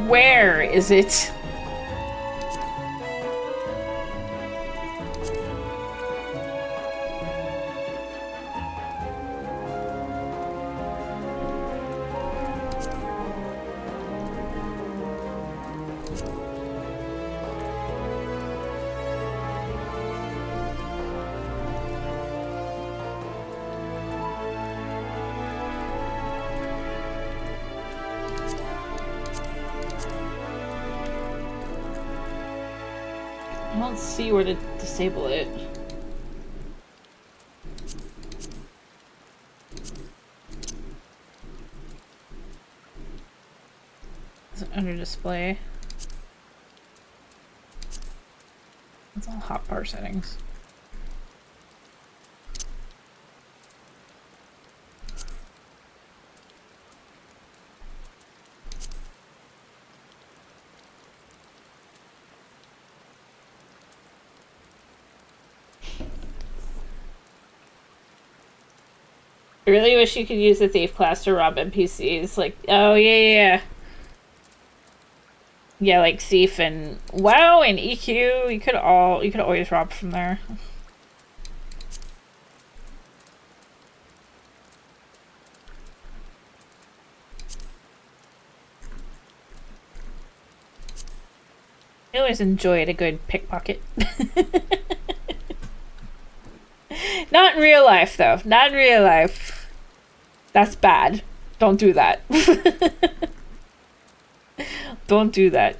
[SPEAKER 2] Where is it? I don't see where to disable it. Is it under display? It's all hotbar settings. I really wish you could use the thief class to rob NPCs. Like, oh yeah. Yeah, like thief and WoW and EQ. You could always rob from there. I always enjoyed a good pickpocket. Not in real life, though. Not in real life. That's bad. Don't do that. Don't do that.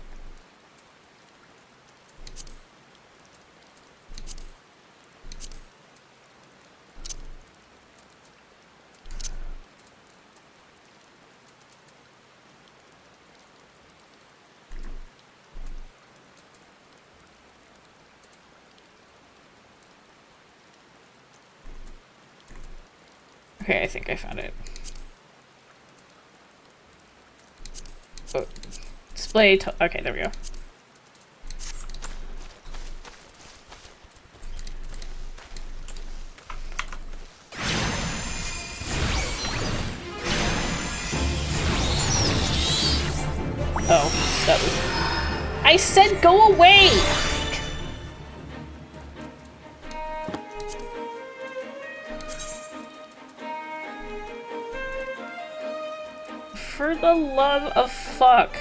[SPEAKER 2] Okay, I think I found it. Oh, display. Okay, there we go. Oh, that was. I said go away! For the love of fuck.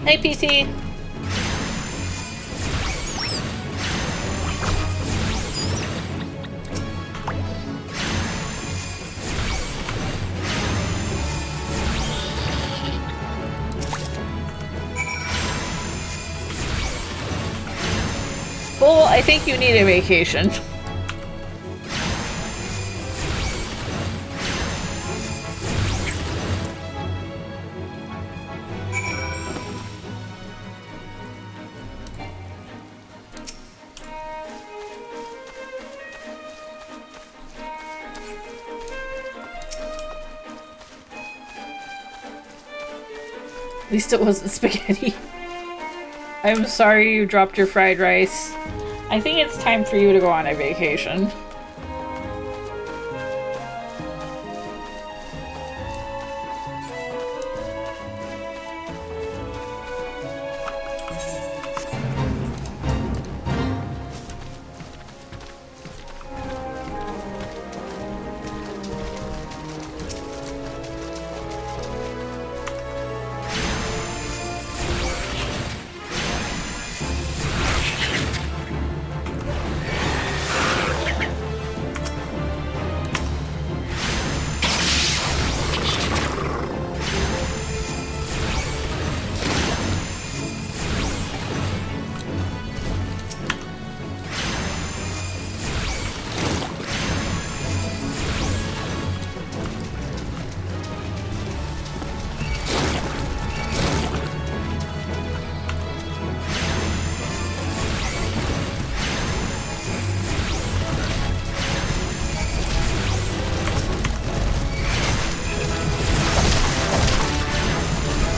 [SPEAKER 2] Hey, PC. Bull, I think you need a vacation. At least it wasn't spaghetti. I'm sorry you dropped your fried rice. I think it's time for you to go on a vacation.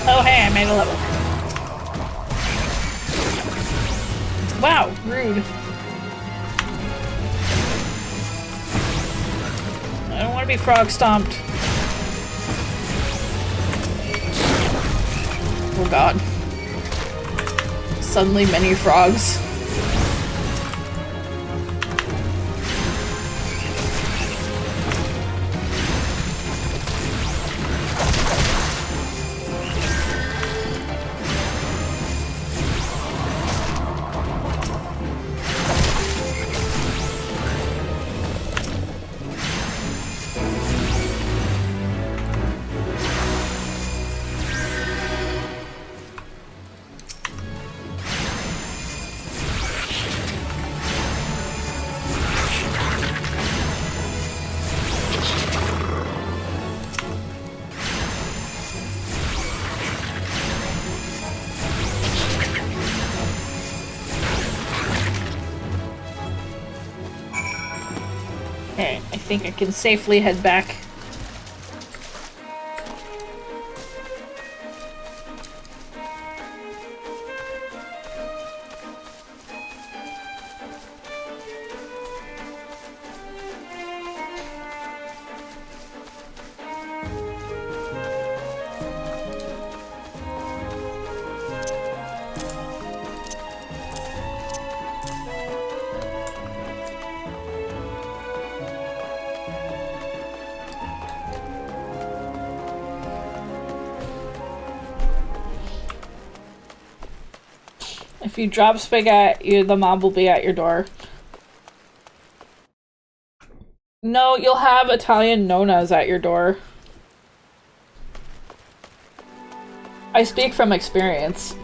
[SPEAKER 2] Oh hey, I made a level. Wow, rude. I don't want to be frog stomped. Oh god. Suddenly many frogs. Okay, I think I can safely head back. If you drop spaghetti, the mob will be at your door. No, you'll have Italian nonas at your door. I speak from experience.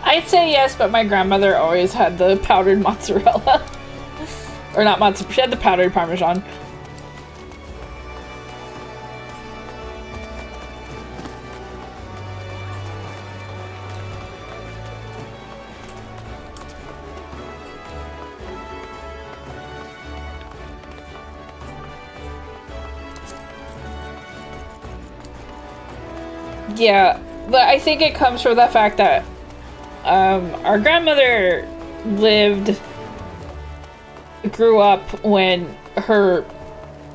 [SPEAKER 2] I'd say yes, but my grandmother always had the powdered mozzarella. Or not mozzarella, she had the powdered Parmesan. Yeah, but I think it comes from the fact that our grandmother grew up when her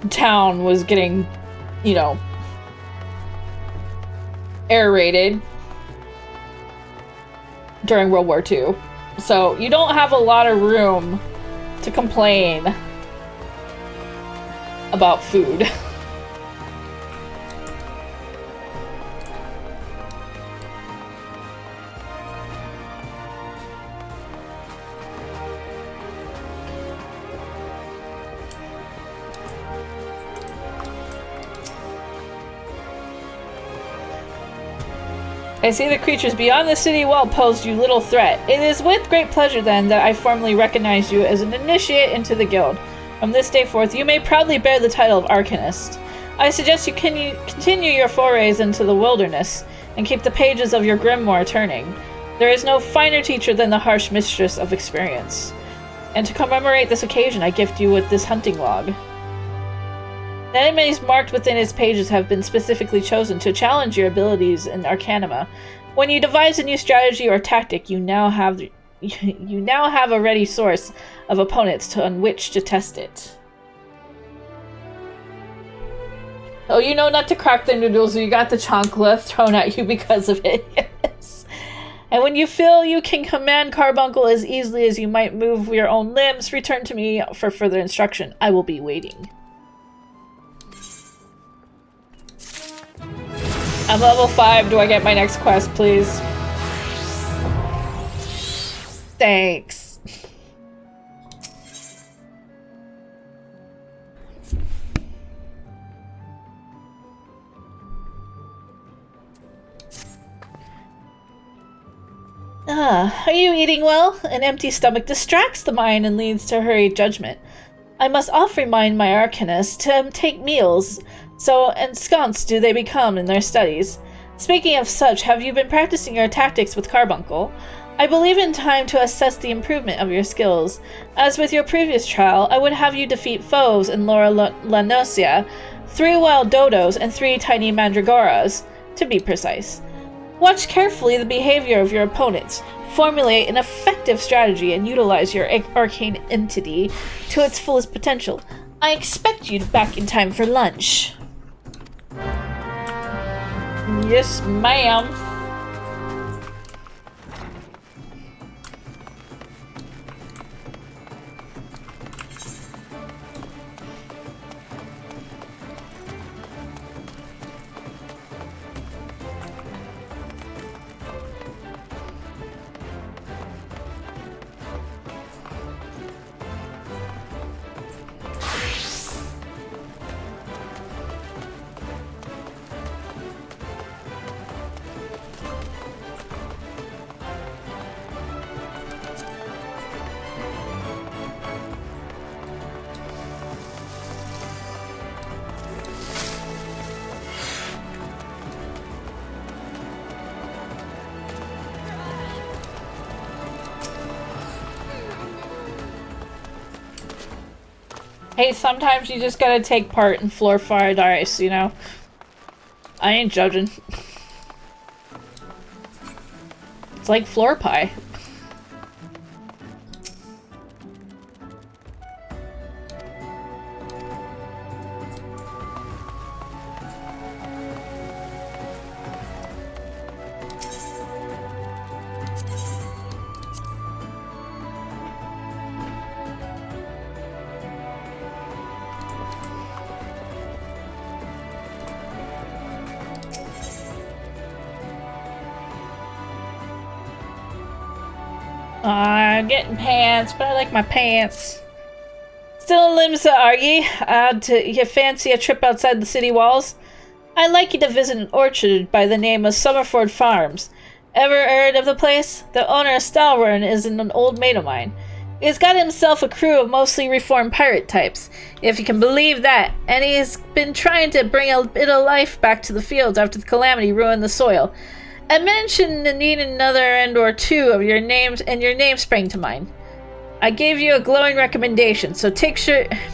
[SPEAKER 2] town was getting, you know, air raided during World War II. So you don't have a lot of room to complain about food. I see the creatures beyond the city wall pose you little threat. It is with great pleasure, then, that I formally recognize you as an initiate into the guild. From this day forth, you may proudly bear the title of Arcanist. I suggest you continue your forays into the wilderness, and keep the pages of your grimoire turning. There is no finer teacher than the harsh mistress of experience. And to commemorate this occasion, I gift you with this hunting log. The enemies marked within its pages have been specifically chosen to challenge your abilities in Arcanima. When you devise a new strategy or tactic, you now have a ready source of opponents on which to test it. Oh, you know not to crack the noodles, you got the chancla thrown at you because of it. Yes. And when you feel you can command Carbuncle as easily as you might move your own limbs, return to me for further instruction. I will be waiting. I'm level 5. Do I get my next quest, please? Thanks. Are you eating well? An empty stomach distracts the mind and leads to hurried judgment. I must often remind my arcanists to take meals, so ensconced do they become in their studies. Speaking of such, have you been practicing your tactics with Carbuncle? I believe in time to assess the improvement of your skills. As with your previous trial, I would have you defeat foes in Laura Lanosia, 3 wild dodos and 3 tiny mandragoras, to be precise. Watch carefully the behavior of your opponents, formulate an effective strategy, and utilize your arcane entity to its fullest potential. I expect you back in time for lunch. Yes, ma'am. Hey, sometimes you just gotta take part in floor fire dice, you know? I ain't judging. It's like floor pie. I'm getting pants, but I like my pants. Still in Limsa, are ye? You fancy a trip outside the city walls? I'd like you to visit an orchard by the name of Summerford Farms. Ever heard of the place? The owner of Stalrun is an old mate of mine. He's got himself a crew of mostly reformed pirate types, if you can believe that, and he's been trying to bring a bit of life back to the fields after the calamity ruined the soil. I mentioned the need another end or two of your names, and your name sprang to mind. I gave you a glowing recommendation, so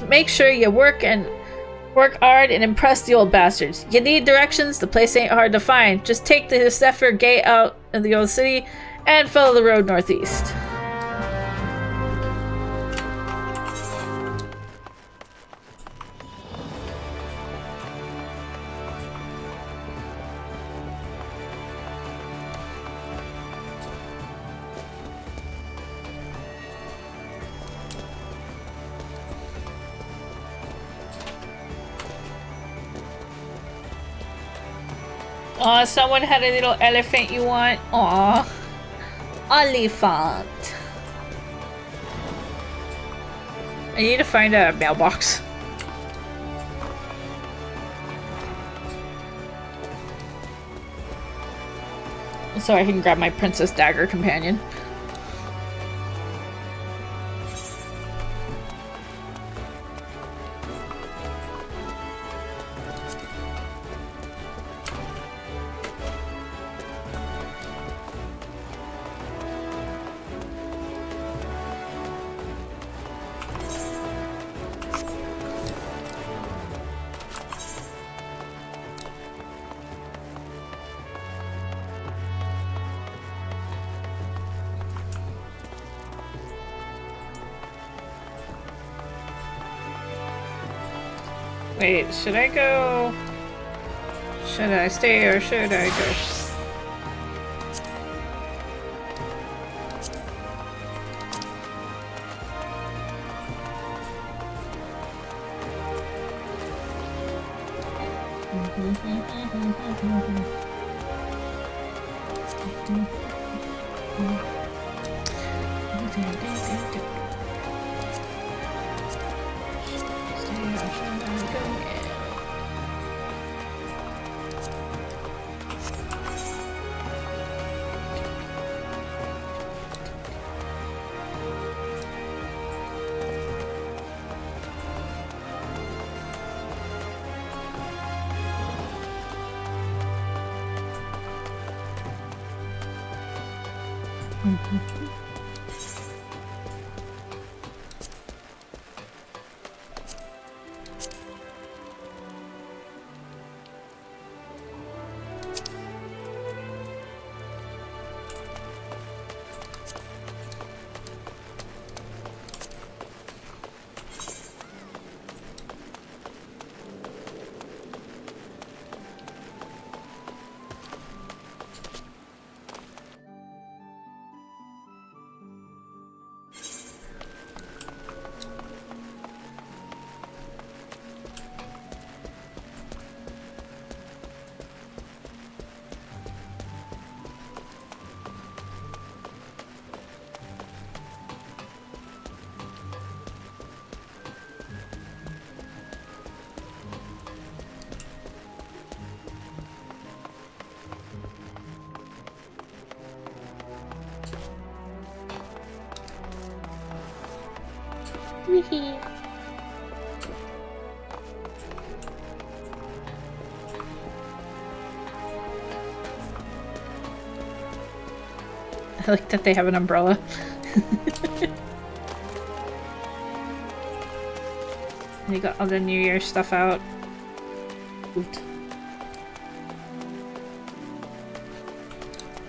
[SPEAKER 2] make sure you work hard and impress the old bastards. You need directions? The place ain't hard to find. Just take the Zephyr Gate out of the old city and follow the road northeast. Aw, someone had a little elephant you want? Aw. Elephant. I need to find a mailbox. So I can grab my Princess Dagger companion. Wait, should I go? Should I stay or should I go? I like that they have an umbrella. They got all the New Year stuff out. Oot.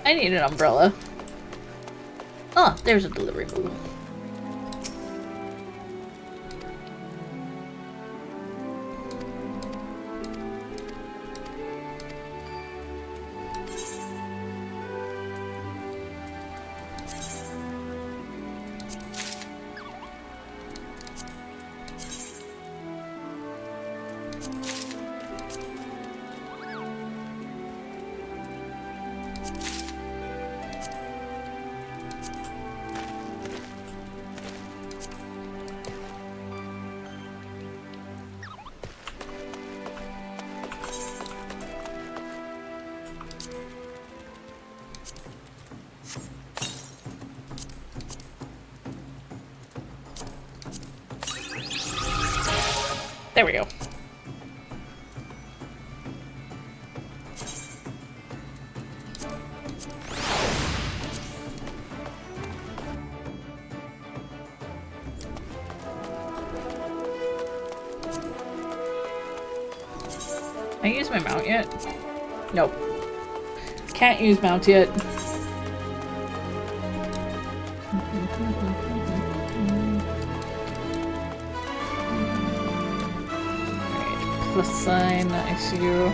[SPEAKER 2] I need an umbrella. Oh, there's a delivery move. There we go. Can I use my mount yet? Nope. Can't use mount yet. Alright, plus sign, nice you.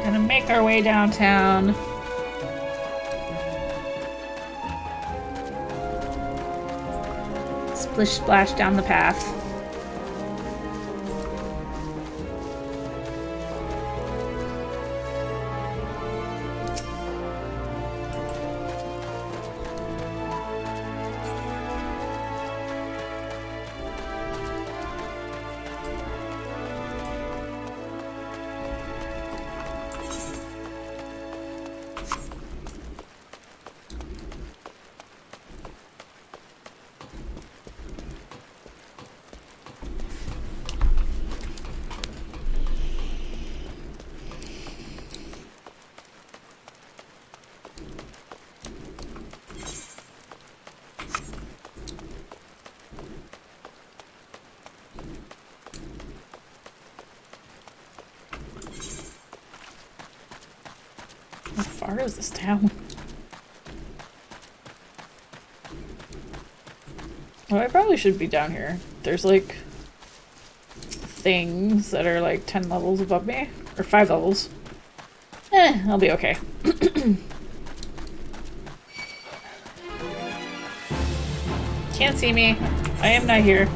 [SPEAKER 2] Gonna make our way downtown. Splish splash down the path. How far is this town? Well, I probably should be down here. There's like things that are like 10 levels above me. Or 5 levels. I'll be okay. Can't see me. I am not here.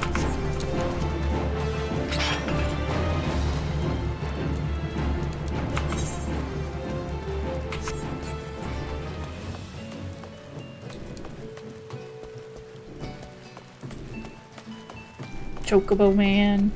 [SPEAKER 2] Chocobo man.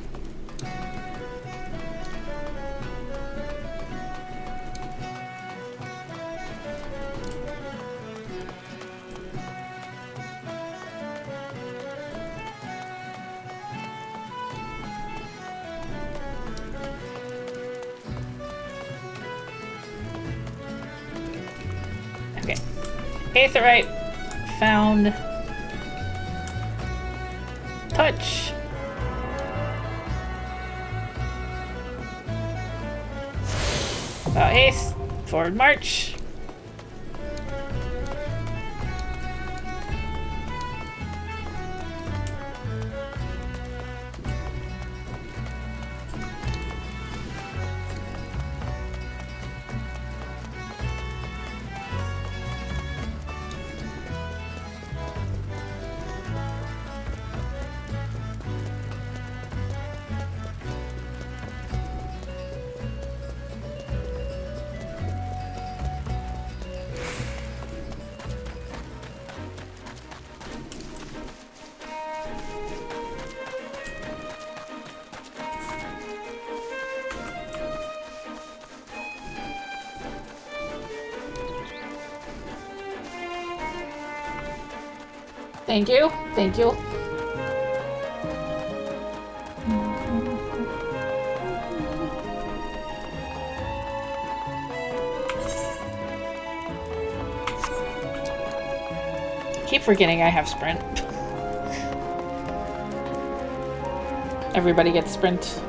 [SPEAKER 2] Okay. Aetherite found. Touch. About haste. Forward march. Thank you. Thank you. Keep forgetting I have sprint. Everybody gets sprint.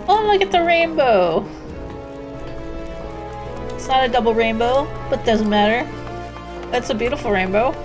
[SPEAKER 2] Oh, look at the rainbow. It's not a double rainbow, but doesn't matter. That's a beautiful rainbow.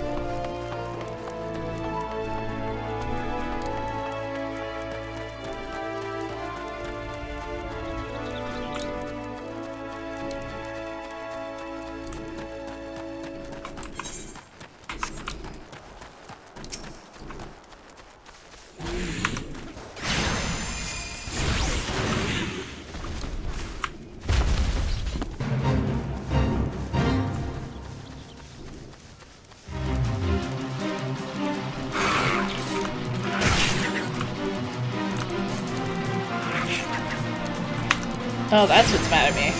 [SPEAKER 2] Oh, that's what's mad at me.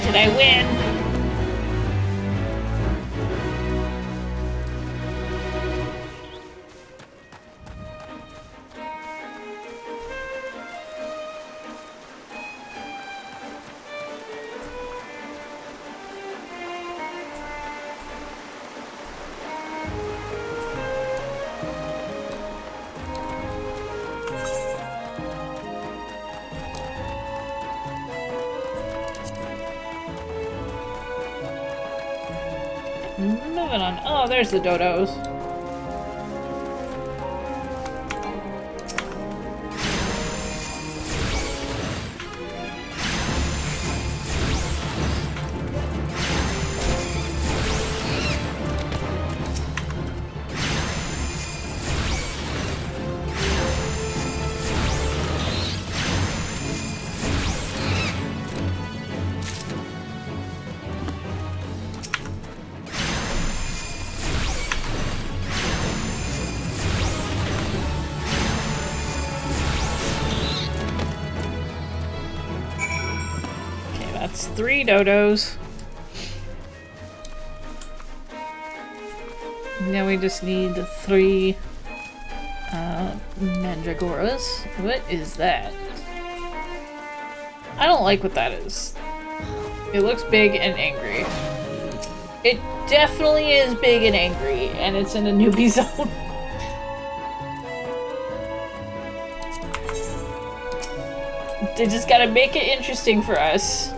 [SPEAKER 2] Did I win? Moving on. Oh, there's the dodos. That's 3 dodos. Now we just need 3 mandragoras. What is that? I don't like what that is. It looks big and angry. It definitely is big and angry, and it's in a newbie zone. They just gotta make it interesting for us.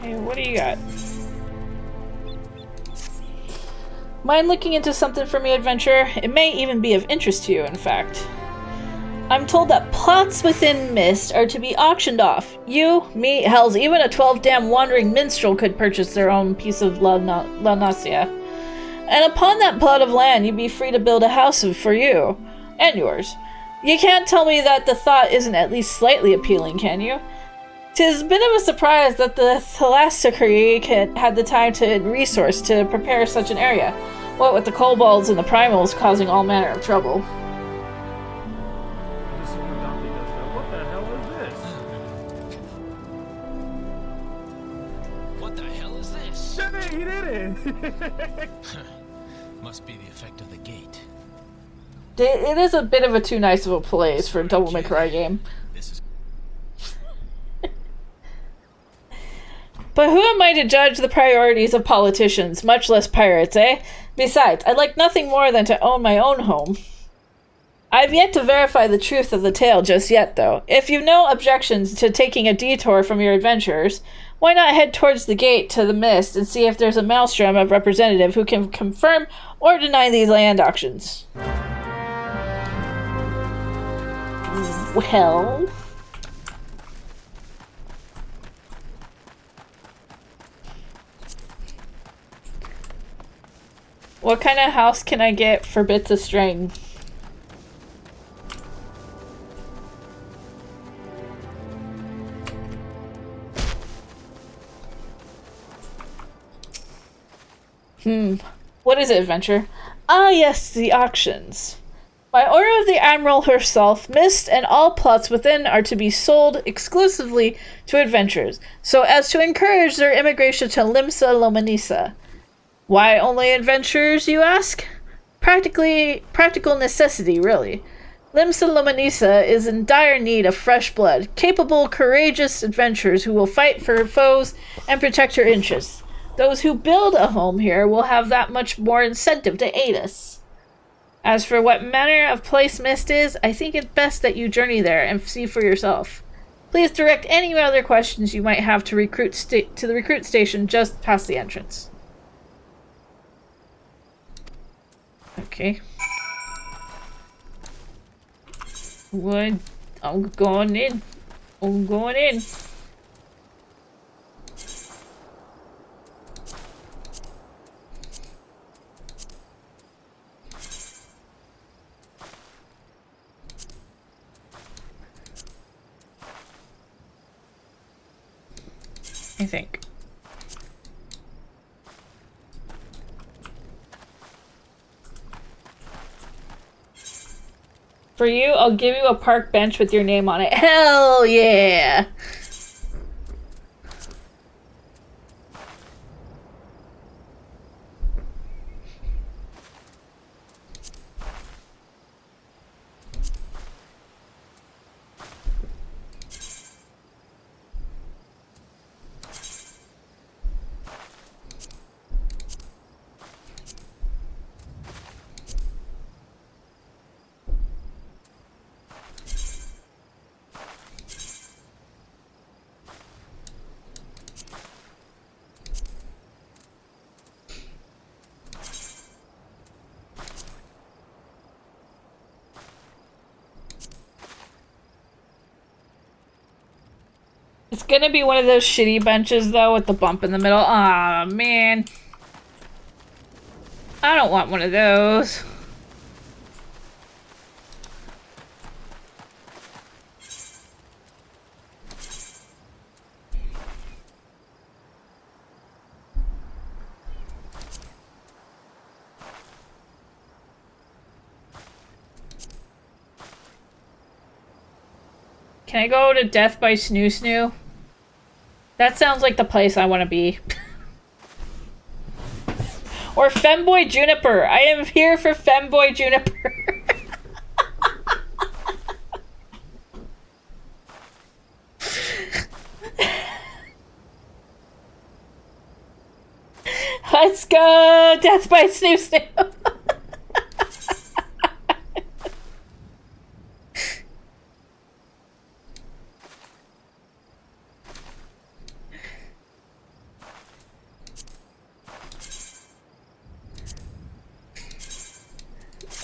[SPEAKER 2] Okay, what do you got? Mind looking into something for me, adventure? It may even be of interest to you, in fact. I'm told that plots within Mist are to be auctioned off. You, me, hells, even a 12-dam wandering minstrel could purchase their own piece of La Nausea. And upon that plot of land, you'd be free to build a house for you. And yours. You can't tell me that the thought isn't at least slightly appealing, can you? 'Tis a bit of a surprise that the Thalassocracy had the time to resource to prepare such an area. What with the kobolds and the primals causing all manner of trouble.
[SPEAKER 6] What the hell is this?
[SPEAKER 7] What the hell is this?
[SPEAKER 6] Hey, he did it!
[SPEAKER 7] Must be the effect of the gate.
[SPEAKER 2] It is a bit of a too nice of a place for a Devil May Cry game. But who am I to judge the priorities of politicians, much less pirates, eh? Besides, I'd like nothing more than to own my own home. I've yet to verify the truth of the tale just yet, though. If you've no objections to taking a detour from your adventures, why not head towards the gate to the mist and see if there's a maelstrom of representative who can confirm or deny these land auctions? Well... What kind of house can I get for bits of string? What is it, adventure? Ah, yes, the auctions. By order of the Admiral herself, Mist and all plots within are to be sold exclusively to adventurers, so as to encourage their immigration to Limsa Lomanisa. Why only adventurers, you ask? Practical necessity, really. Limsa Lomanisa is in dire need of fresh blood, capable, courageous adventurers who will fight for her foes and protect her interests. Those who build a home here will have that much more incentive to aid us. As for what manner of place Mist is, I think it best that you journey there and see for yourself. Please direct any other questions you might have to the recruit station just past the entrance. Okay. What? I'm going in. I'm going in. I think. For you, I'll give you a park bench with your name on it. Hell yeah! It's gonna be one of those shitty benches, though, with the bump in the middle. Aw, man. I don't want one of those. Can I go to Death by Snoo Snoo? That sounds like the place I want to be. Or Femboy Juniper. I am here for Femboy Juniper. Let's go! Death by Snoo Snoo.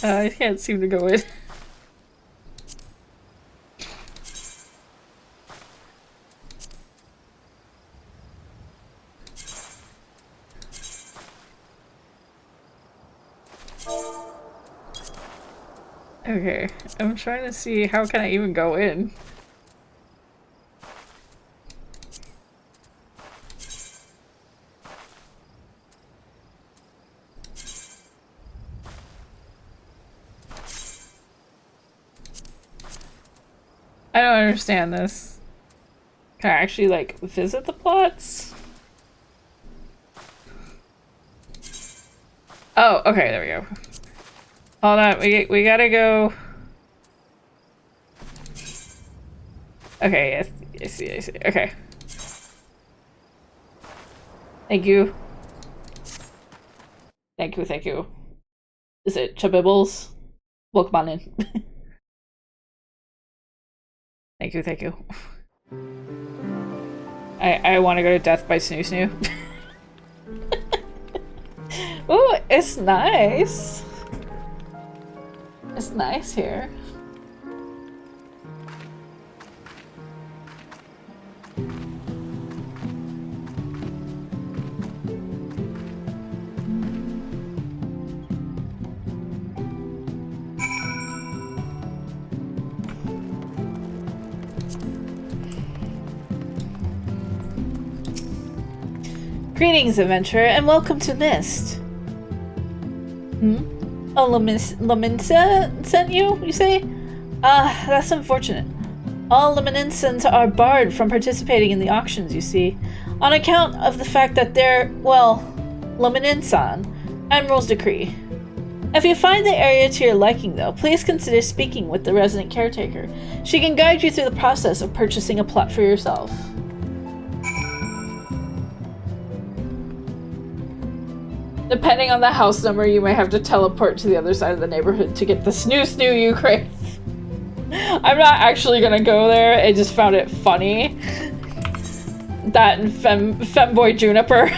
[SPEAKER 2] I can't seem to go in. Okay, I'm trying to see how can I even go in. I don't understand this. Can I actually, like, visit the plots? Oh, okay, there we go. Hold on, we gotta go. Okay, I see. Okay. Thank you. Thank you. Is it Chabibbles? Welcome on in. Thank you. I want to go to death by Snoo Snoo. Ooh, it's nice. It's nice here. Greetings, adventurer, and welcome to Mist. Oh, Laminsa sent you say? Ah, that's unfortunate. All Laminsans are barred from participating in the auctions, you see, on account of the fact that they're, well, Lamininsan, Admiral's decree. If you find the area to your liking, though, please consider speaking with the resident caretaker. She can guide you through the process of purchasing a plot for yourself. Depending on the house number, you may have to teleport to the other side of the neighborhood to get the snoo you crave. I'm not actually gonna go there, I just found it funny. That and Femboy Juniper.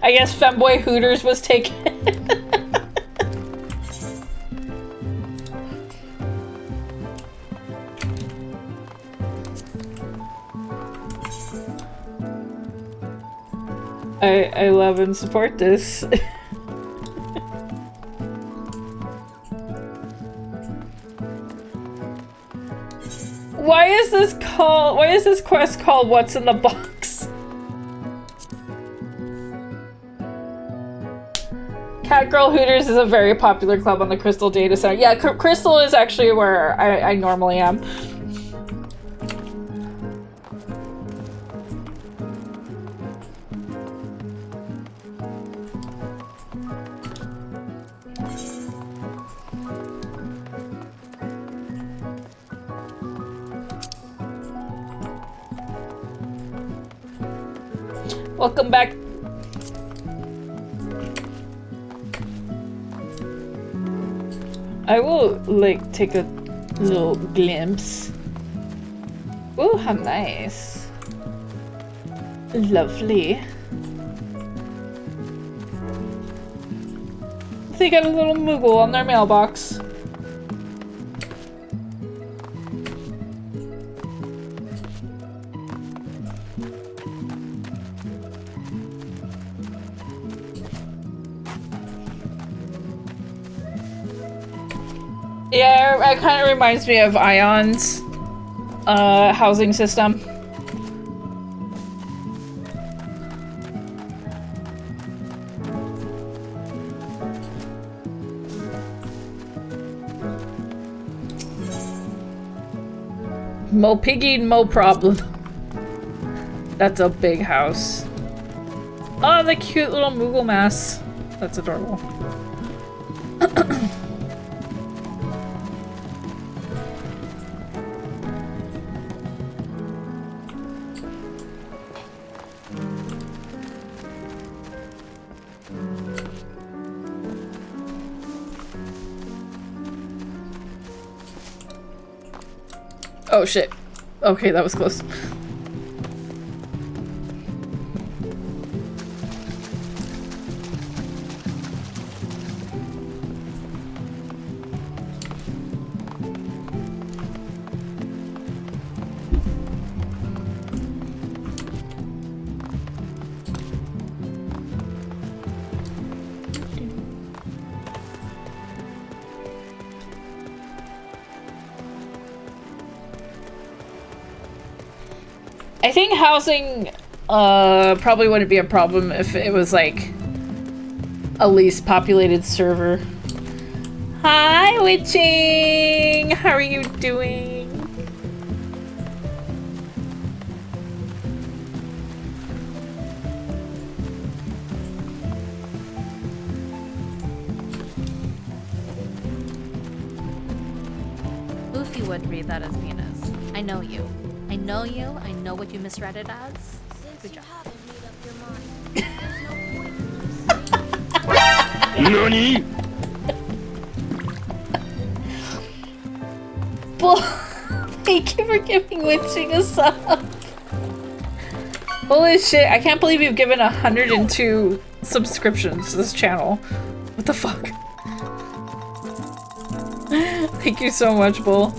[SPEAKER 2] I guess Femboy Hooters was taken. I love and support this. Why is this quest called What's in the Box? Catgirl Hooters is a very popular club on the Crystal Data Center. Yeah, Crystal is actually where I normally am. Welcome back. I will, like, take a little glimpse. Oh, how nice. Lovely. They got a little Moogle on their mailbox. Yeah, it kind of reminds me of Ion's housing system. Mo piggy, mo problem. That's a big house. Oh, the cute little Moogle mass. That's adorable. Oh shit. Okay, that was close. I think housing probably wouldn't be a problem if it was like a least populated server. Hi, Witching! How are you doing? would read that as Venus. I know you. I know you. I know what you misread it as. Good job.
[SPEAKER 4] NANI?!
[SPEAKER 2] Bull. Thank you for giving Witching a sub. Holy shit, I can't believe you've given 102 subscriptions to this channel. What the fuck? Thank you so much, Bull.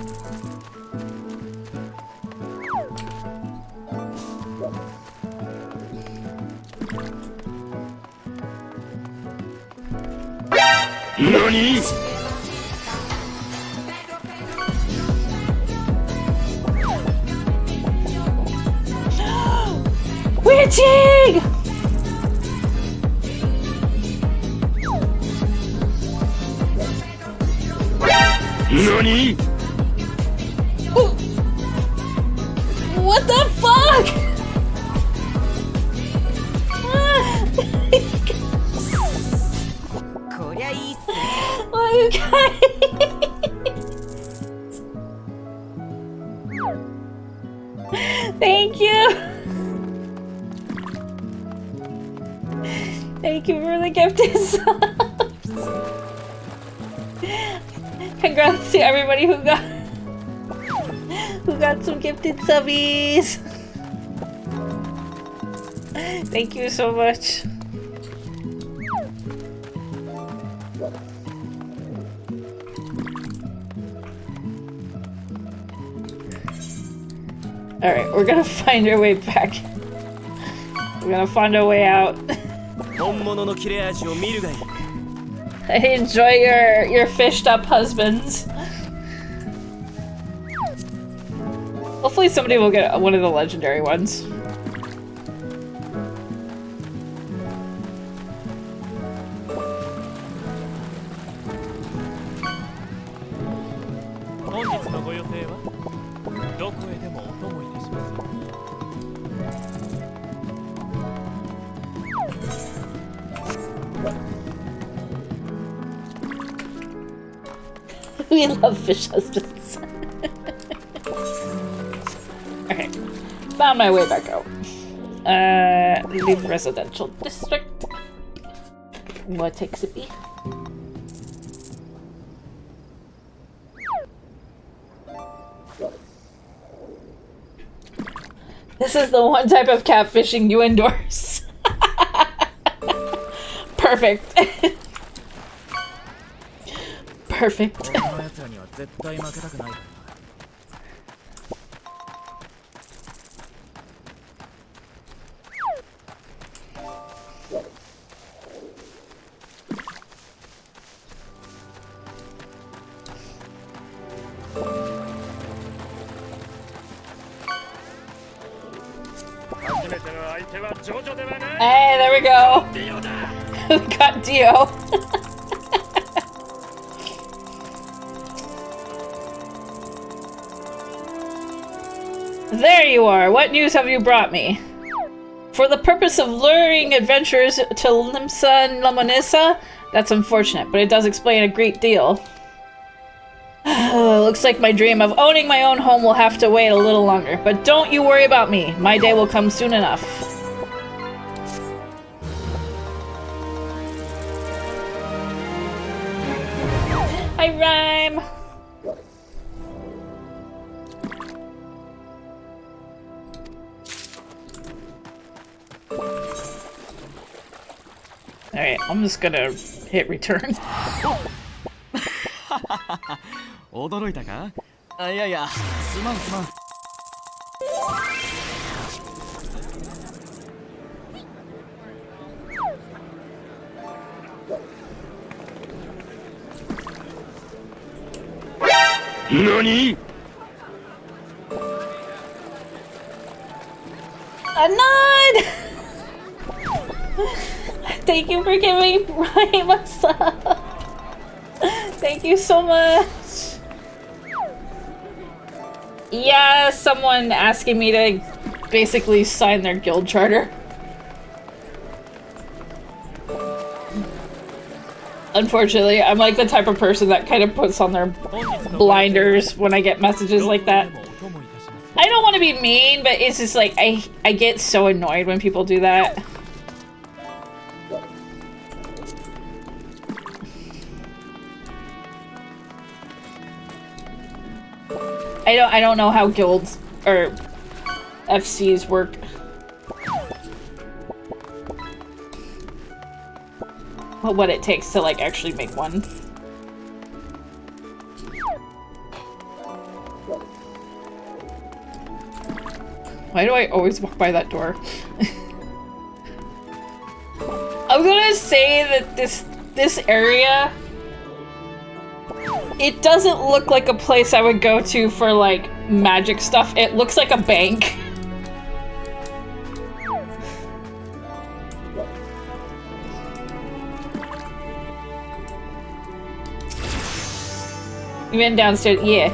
[SPEAKER 4] NANI?!
[SPEAKER 2] Witching!
[SPEAKER 4] NANI?!
[SPEAKER 2] What the fuck? Why you guys? Thank you. Thank you for the gifted subs. Congrats to everybody who got some gifted subbies. Thank you so much. Alright, we're gonna find our way back. We're gonna find our way out. I enjoy your fished up husbands. Hopefully somebody will get one of the legendary ones. We love fish husbands. Okay, found my way back out. Leave residential district. What takes it be? This is the one type of catfishing you endorse. Perfect. Perfect. Hey, there we go. We got Dio. There you are. What news have you brought me? For the purpose of luring adventurers to Limsa and Lamonissa? That's unfortunate, but it does explain a great deal. Looks like my dream of owning my own home will have to wait a little longer, but don't you worry about me. My day will come soon enough. Hi, Rhyme! Alright, I'm just gonna hit return.
[SPEAKER 8] 驚いたか？いやいや、すまんすまん。
[SPEAKER 4] NANI?!
[SPEAKER 2] A nod! Thank you for giving Ryan a sub. Thank you so much. Yeah, someone asking me to basically sign their guild charter. Unfortunately, I'm like the type of person that kind of puts on their blinders when I get messages like that. I don't want to be mean, but it's just like, I get so annoyed when people do that. I don't know how guilds or FCs work. What it takes to like actually make one. Why do I always walk by that door? I'm gonna say that this area, it doesn't look like a place I would go to for like magic stuff. It looks like a bank. Even downstairs, yeah.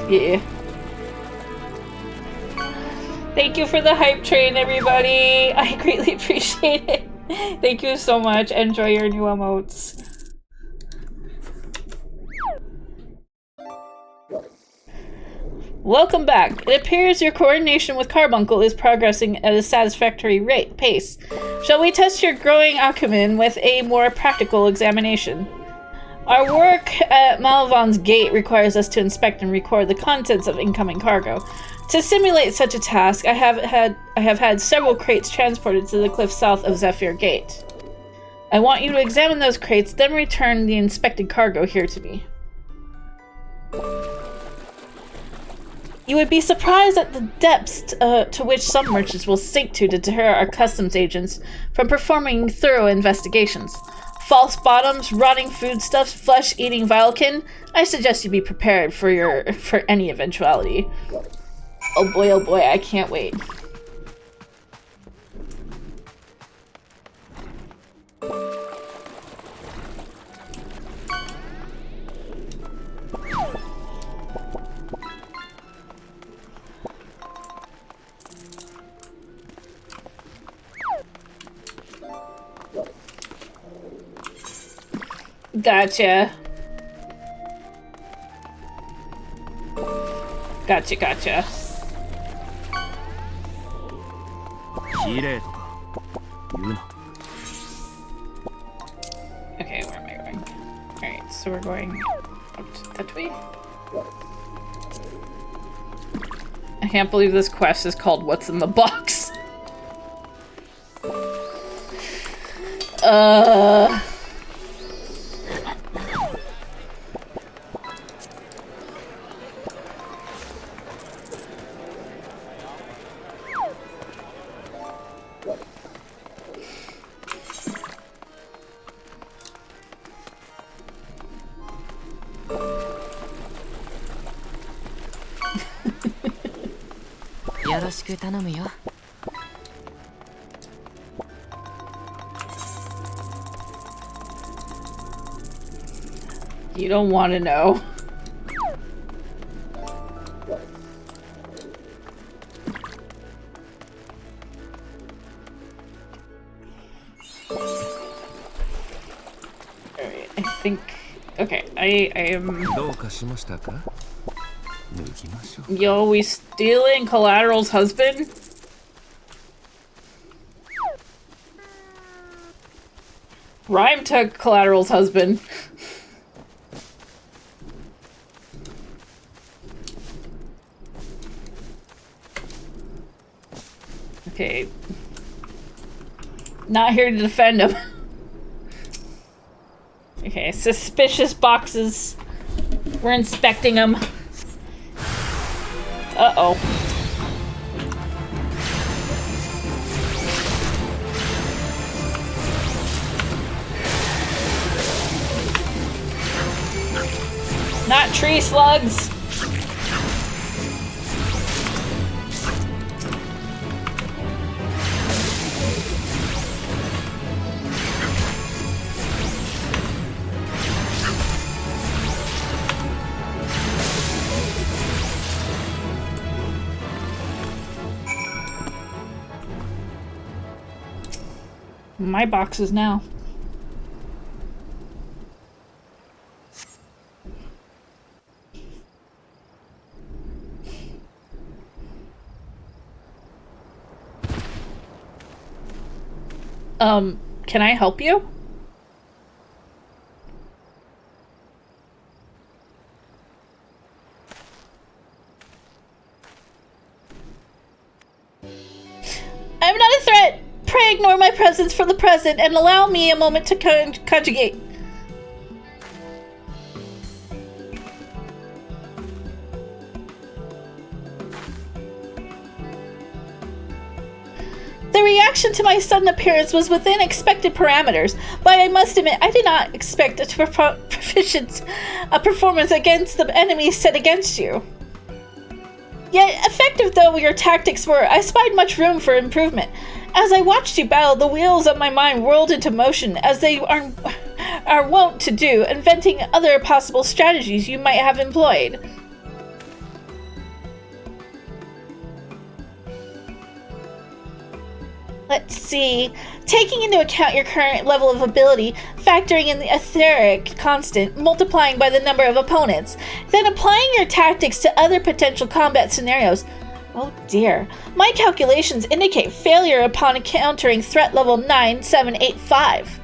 [SPEAKER 2] Thank you for the hype train, everybody. I greatly appreciate it. Thank you so much. Enjoy your new emotes. Welcome back. It appears your coordination with Carbuncle is progressing at a satisfactory pace. Shall we test your growing acumen with a more practical examination? Our work at Malvan's Gate requires us to inspect and record the contents of incoming cargo. To simulate such a task, I have had several crates transported to the cliff south of Zephyr Gate. I want you to examine those crates, then return the inspected cargo here to me. You would be surprised at the depths to which some merchants will sink to deter our customs agents from performing thorough investigations. False bottoms, rotting foodstuffs, flesh-eating vilekin. I suggest you be prepared for any eventuality. Oh boy, I can't wait. Gotcha. Gotcha. Okay, where am I going? Alright, so we're going up that way. I can't believe this quest is called What's in the Box. You don't want to know. Alright, I think... Okay, I am... Yo, we stealing Collateral's husband? Rhyme took Collateral's husband. Okay. Not here to defend him. Okay, suspicious boxes. We're inspecting them. Uh-oh. Not tree slugs. My boxes now. Can I help you? I'm not a threat! Pray ignore my presence for the present and allow me a moment to conjugate. The reaction to my sudden appearance was within expected parameters, but I must admit I did not expect a performance against the enemy set against you. Yet, effective though your tactics were, I spied much room for improvement. As I watched you battle, the wheels of my mind whirled into motion, as they are wont to do, inventing other possible strategies you might have employed. Let's see. Taking into account your current level of ability, factoring in the etheric constant, multiplying by the number of opponents, then applying your tactics to other potential combat scenarios. Oh dear. My calculations indicate failure upon encountering threat level 9785.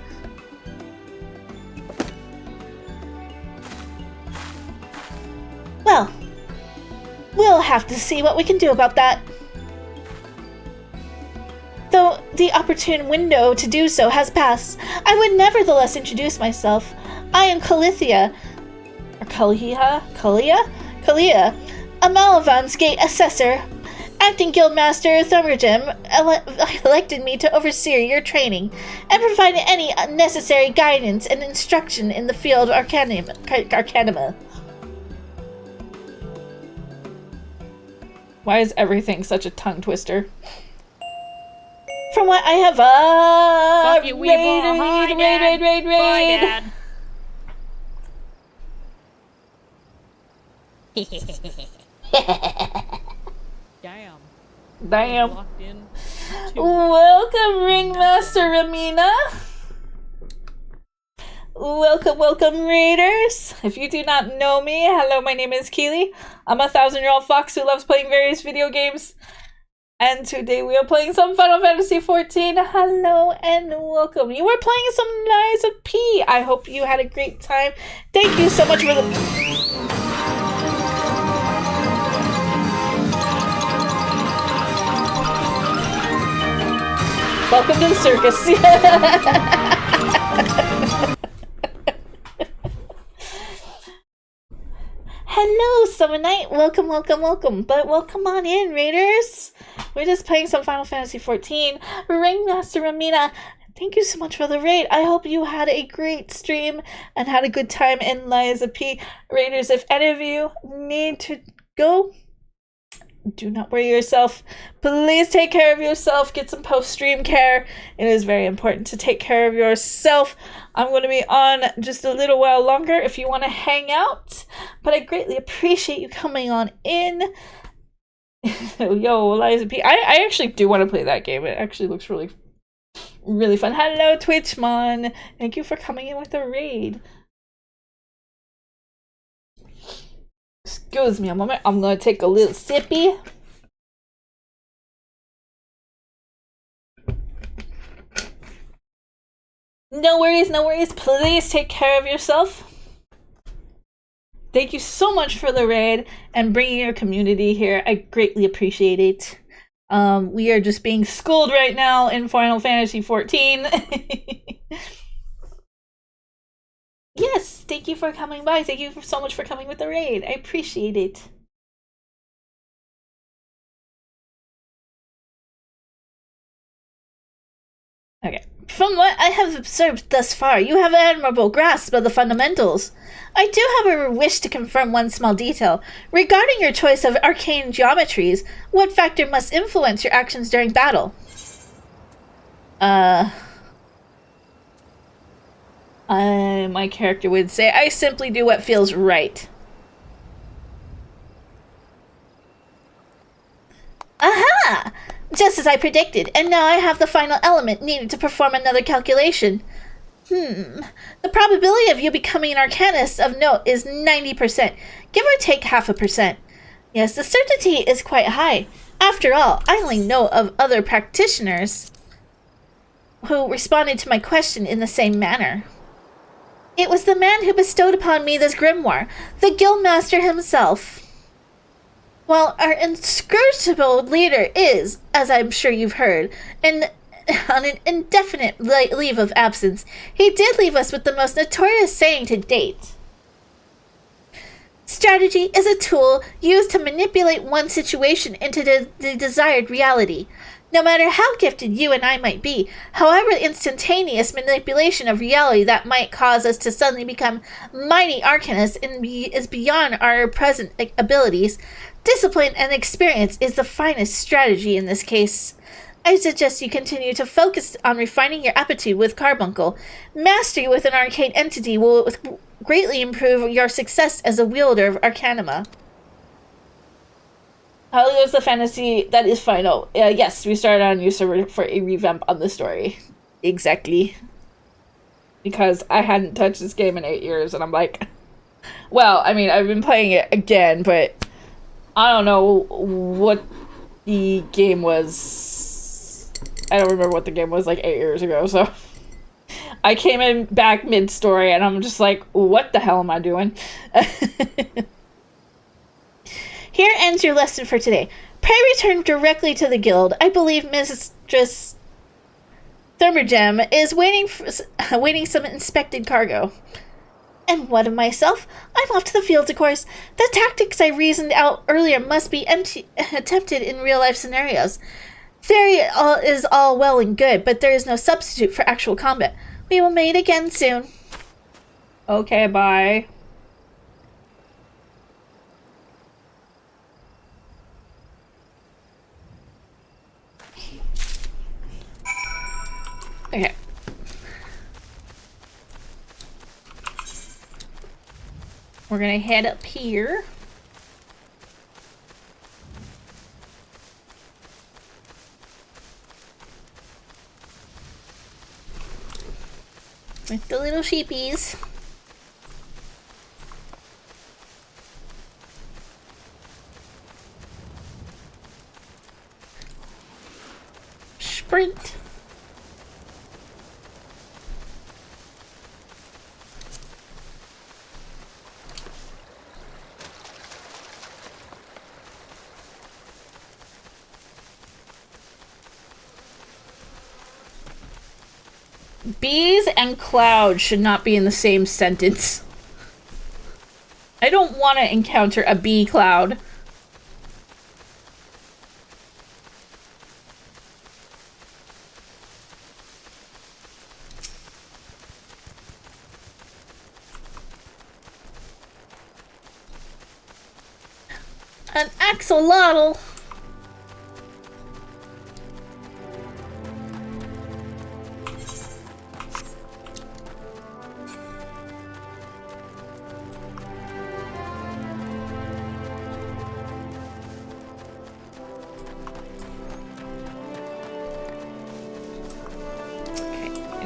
[SPEAKER 2] Well, we'll have to see what we can do about that. Though the opportune window to do so has passed, I would nevertheless introduce myself. I am Kalia, a Malavan's Gate Assessor. Acting Guildmaster Thumbergem elected me to oversee your training and provide any necessary guidance and instruction in the field of Arcanima. Why is everything such a tongue twister? From what I have,
[SPEAKER 9] Fuck you, Weeble. Hi, Dad. Bye, Dad.
[SPEAKER 2] Damn.
[SPEAKER 9] Locked in.
[SPEAKER 2] Welcome, Ringmaster Ramina. Welcome, Raiders. If you do not know me, hello, my name is Keelie. I'm a 1,000-year-old fox who loves playing various video games. And today we are playing some Final Fantasy XIV. Hello and welcome. You were playing some Lies of P. I hope you had a great time. Thank you so much for the... Welcome to the circus. Hello, Summer Knight. Welcome. But welcome on in, Raiders. We're just playing some Final Fantasy XIV. Ringmaster Ramina, thank you so much for the raid. I hope you had a great stream and had a good time in Lies of P. Raiders, if any of you need to go, do not worry yourself. Please take care of yourself. Get some post-stream care. It is very important to take care of yourself. I'm going to be on just a little while longer if you want to hang out. But I greatly appreciate you coming on in. Yo, Liza P. I actually do want to play that game. It actually looks really fun. Hello, Twitchmon. Thank you for coming in with the raid. Excuse me a moment. I'm going to take a little sippy. No worries. Please take care of yourself. Thank you so much for the raid and bringing your community here. I greatly appreciate it. We are just being schooled right now in Final Fantasy XIV. Yes, thank you for coming by. Thank you so much for coming with the raid. I appreciate it. Okay. From what I have observed thus far, you have an admirable grasp of the fundamentals. I do, however, wish to confirm one small detail. Regarding your choice of arcane geometries, what factor must influence your actions during battle? My character would say, I simply do what feels right. Aha! Just as I predicted, and now I have the final element needed to perform another calculation. The probability of you becoming an arcanist of note is 90%, give or take 0.5%. Yes, the certainty is quite high. After all, I only know of other practitioners. who responded to my question in the same manner. It was the man who bestowed upon me this grimoire, the Guildmaster himself. While our inscrutable leader is, as I'm sure you've heard, on an indefinite leave of absence, he did leave us with the most notorious saying to date. Strategy is a tool used to manipulate one situation into the desired reality. No matter how gifted you and I might be, however instantaneous manipulation of reality that might cause us to suddenly become mighty arcanists is beyond our present abilities, discipline and experience is the finest strategy in this case. I suggest you continue to focus on refining your aptitude with Carbuncle. Mastery with an arcane entity will greatly improve your success as a wielder of Arcanima. How goes the fantasy that is final? Yes, we started on a new server for a revamp on the story. Exactly. Because I hadn't touched this game in 8 years, and I'm like... Well, I mean, I've been playing it again, but... I don't know what the game was... I don't remember what the game was like 8 years ago, so... I came in back mid-story, and I'm just like, what the hell am I doing? Here ends your lesson for today. Pray return directly to the guild. I believe Mistress Thermogem is waiting some inspected cargo. And what of myself? I'm off to the fields, of course. The tactics I reasoned out earlier must be attempted in real-life scenarios. Theory is all well and good, but there is no substitute for actual combat. We will meet again soon. Okay, bye. Okay. We're gonna head up here. With the little sheepies. Sprint. Bees and clouds should not be in the same sentence. I don't want to encounter a bee cloud. An axolotl.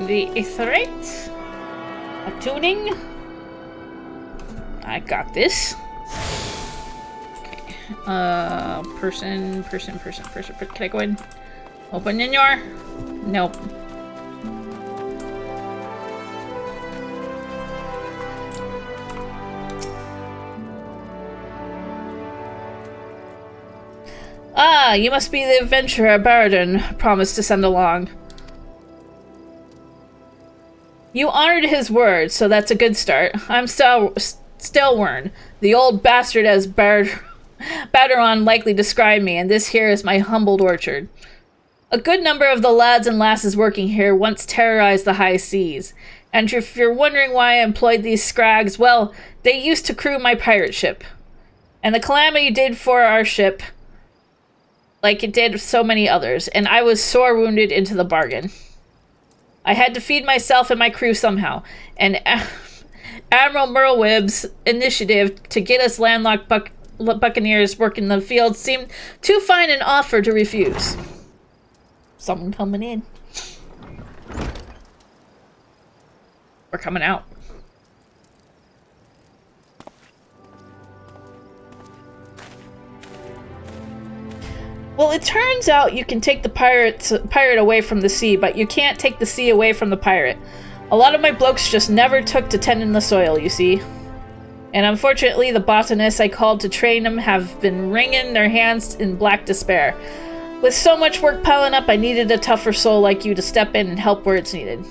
[SPEAKER 2] The Aetherite. Attuning. I got this. Okay. Person. Can I go in? Open in your? Nope. Ah, you must be the adventurer Baradin promised to send along. You honored his word, so that's a good start. I'm Stelwern, the old bastard as Baderon likely described me, and this here is my humbled orchard. A good number of the lads and lasses working here once terrorized the high seas, and if you're wondering why I employed these scrags, well, they used to crew my pirate ship. And the calamity did for our ship, like it did so many others, and I was sore wounded into the bargain. I had to feed myself and my crew somehow, and Admiral Merlwyb's initiative to get us landlocked buccaneers working the fields seemed too fine an offer to refuse. Someone coming in. We're coming out. Well, it turns out you can take the pirate away from the sea, but you can't take the sea away from the pirate. A lot of my blokes just never took to tending the soil, you see. And unfortunately, the botanists I called to train them have been wringing their hands in black despair. With so much work piling up, I needed a tougher soul like you to step in and help where it's needed.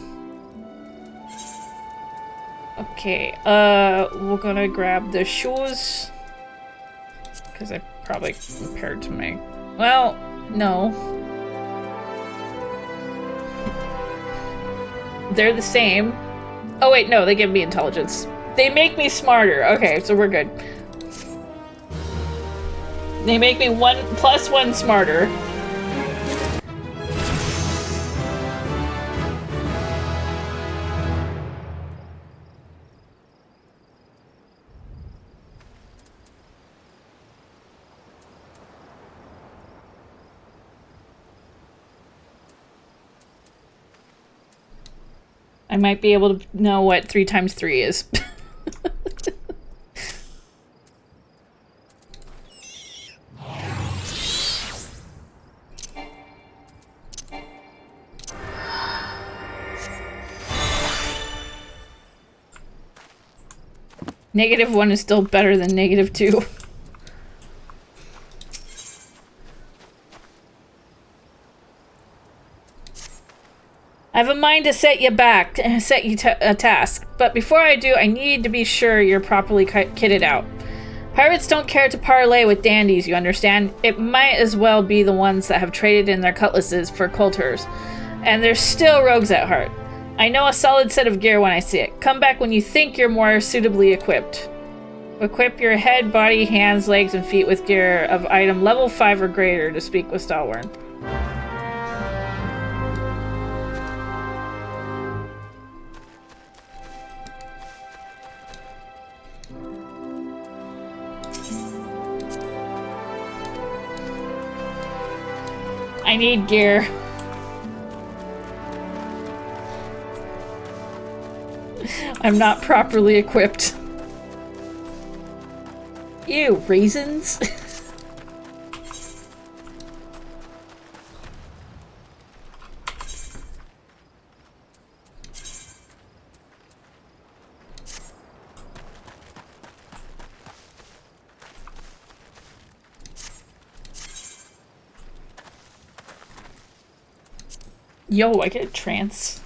[SPEAKER 2] Okay, we're gonna grab the shoes. Because I probably compared to my... Well, no. They're the same. Oh wait, no, they give me intelligence. They make me smarter. Okay, so we're good. They make me +1 smarter. I might be able to know what 3 times 3 is. -1 is still better than -2. I have a mind to set you a task, but before I do, I need to be sure you're properly kitted out. Pirates don't care to parley with dandies, you understand? It might as well be the ones that have traded in their cutlasses for coulters, and they're still rogues at heart. I know a solid set of gear when I see it. Come back when you think you're more suitably equipped. Equip your head, body, hands, legs, and feet with gear of item level 5 or greater to speak with Stalwern. I need gear. I'm not properly equipped. Ew, raisins? Yo, I get a trance.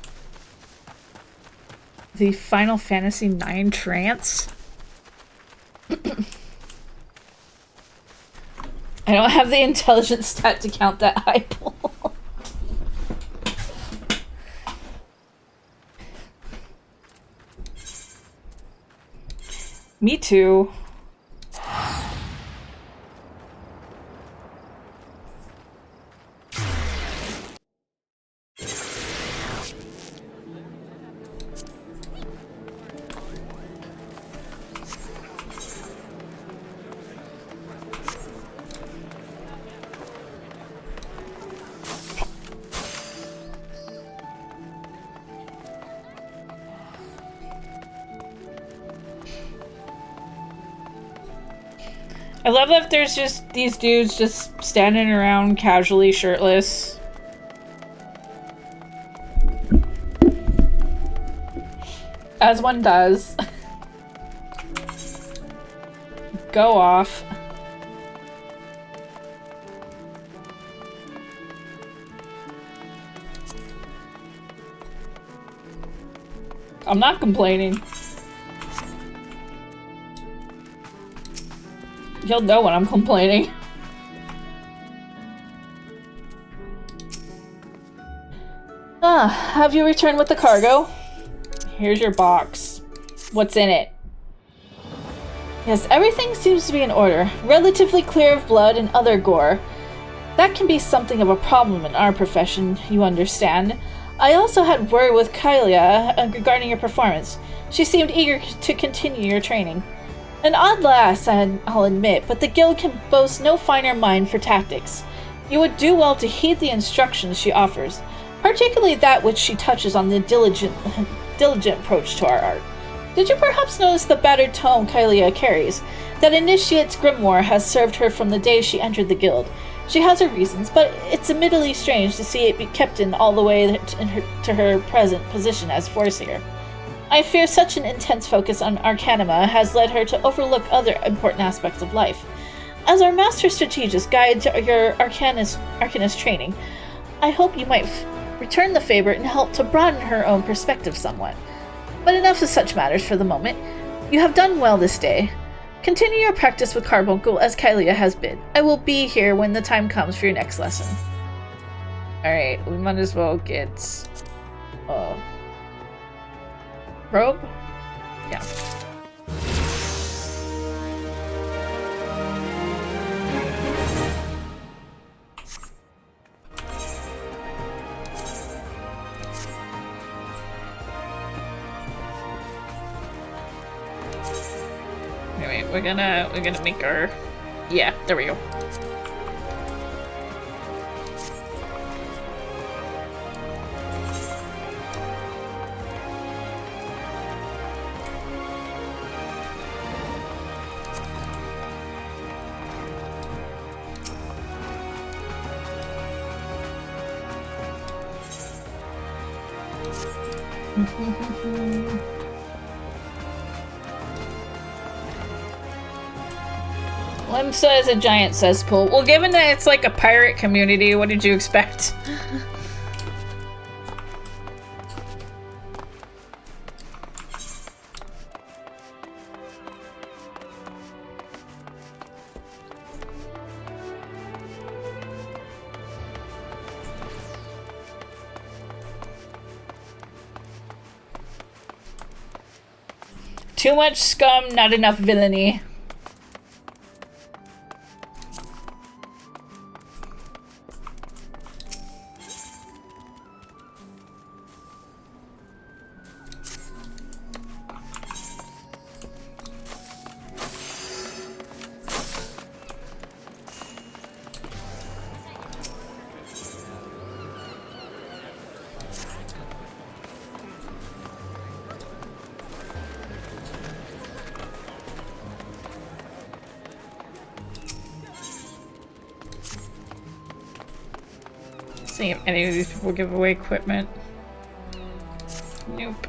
[SPEAKER 2] The Final Fantasy IX trance? I don't have the intelligence stat to count that high pull. Me too. I love that there's just these dudes just standing around casually shirtless. As one does. Go off. I'm not complaining. You'll know when I'm complaining. Have you returned with the cargo? Here's your box. What's in it? Yes, everything seems to be in order. Relatively clear of blood and other gore. That can be something of a problem in our profession, you understand. I also had word with Keelie regarding your performance. She seemed eager to continue your training. An odd lass, I'll admit, but the guild can boast no finer mind for tactics. You would do well to heed the instructions she offers, particularly that which she touches on the diligent approach to our art. Did you perhaps notice the battered tome Keelie carries? That initiate's grimoire has served her from the day she entered the guild. She has her reasons, but it's admittedly strange to see it be kept in all the way to her present position as Forseer. I fear such an intense focus on Arcanima has led her to overlook other important aspects of life. As our master strategist guide to your Arcanist training, I hope you might return the favor and help to broaden her own perspective somewhat. But enough of such matters for the moment. You have done well this day. Continue your practice with Carbuncle as Keelie has bid. I will be here when the time comes for your next lesson. Alright, we might as well get... robe? Yeah. Anyway, we're gonna make our... Yeah, there we go. Limsa is a giant cesspool. Well, given that it's like a pirate community, what did you expect? Too much scum, not enough villainy. See if any of these people give away equipment. Nope.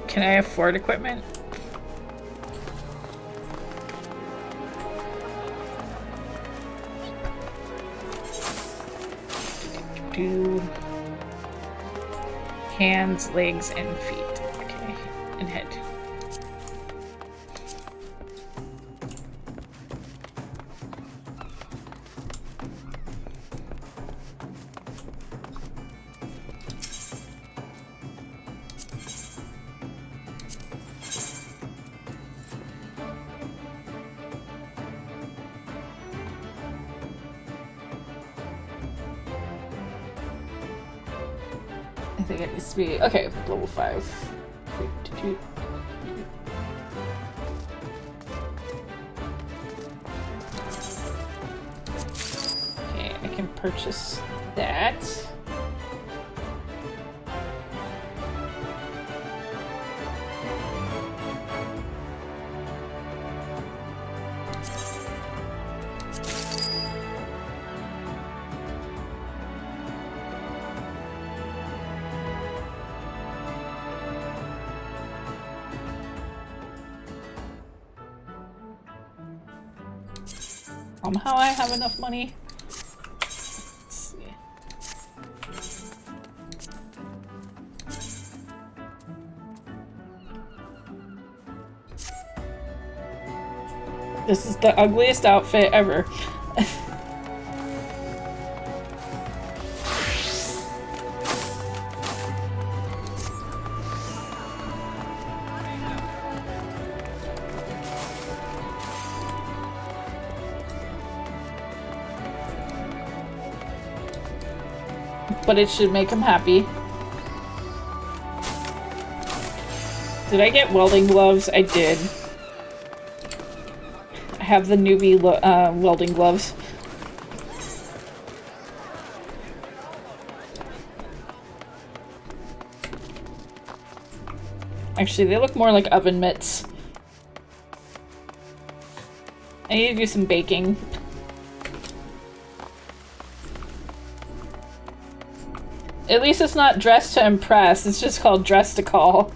[SPEAKER 2] Can I afford equipment? Hands, legs, and feet. Okay, and head. I think it needs to be okay. Level 5. Okay, I can purchase that. Somehow I have enough money. Let's see. This is the ugliest outfit ever. But it should make him happy. Did I get welding gloves? I did. I have the newbie welding gloves. Actually, they look more like oven mitts. I need to do some baking. At least it's not dress to impress, it's just called dress to call.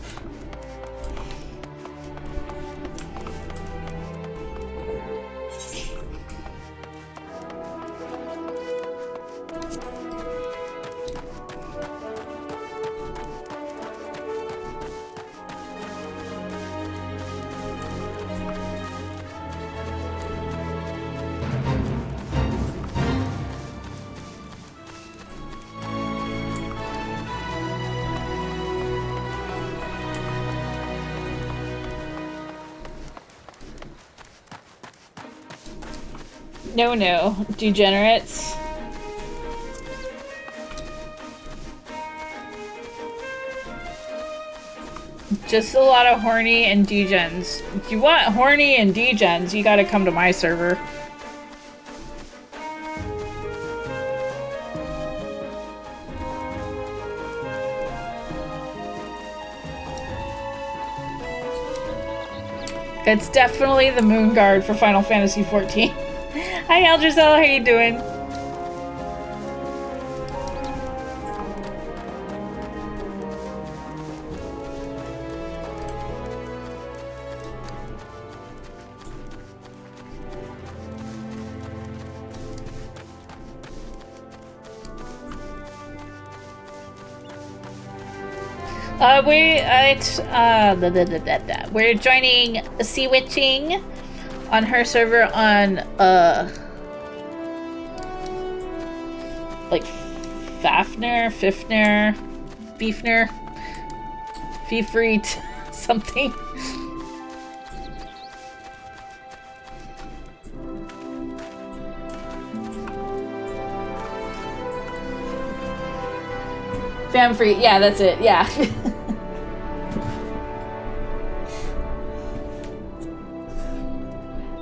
[SPEAKER 2] No, no, degenerates. Just a lot of horny and degens. If you want horny and degens, you gotta come to my server. It's definitely the Moon Guard for Final Fantasy XIV. Hi Aldrazel, how you doing? We're joining Sea Witching on her server on like Fifner, Beefner, Beefreet, something. Famfree, yeah, that's it, yeah.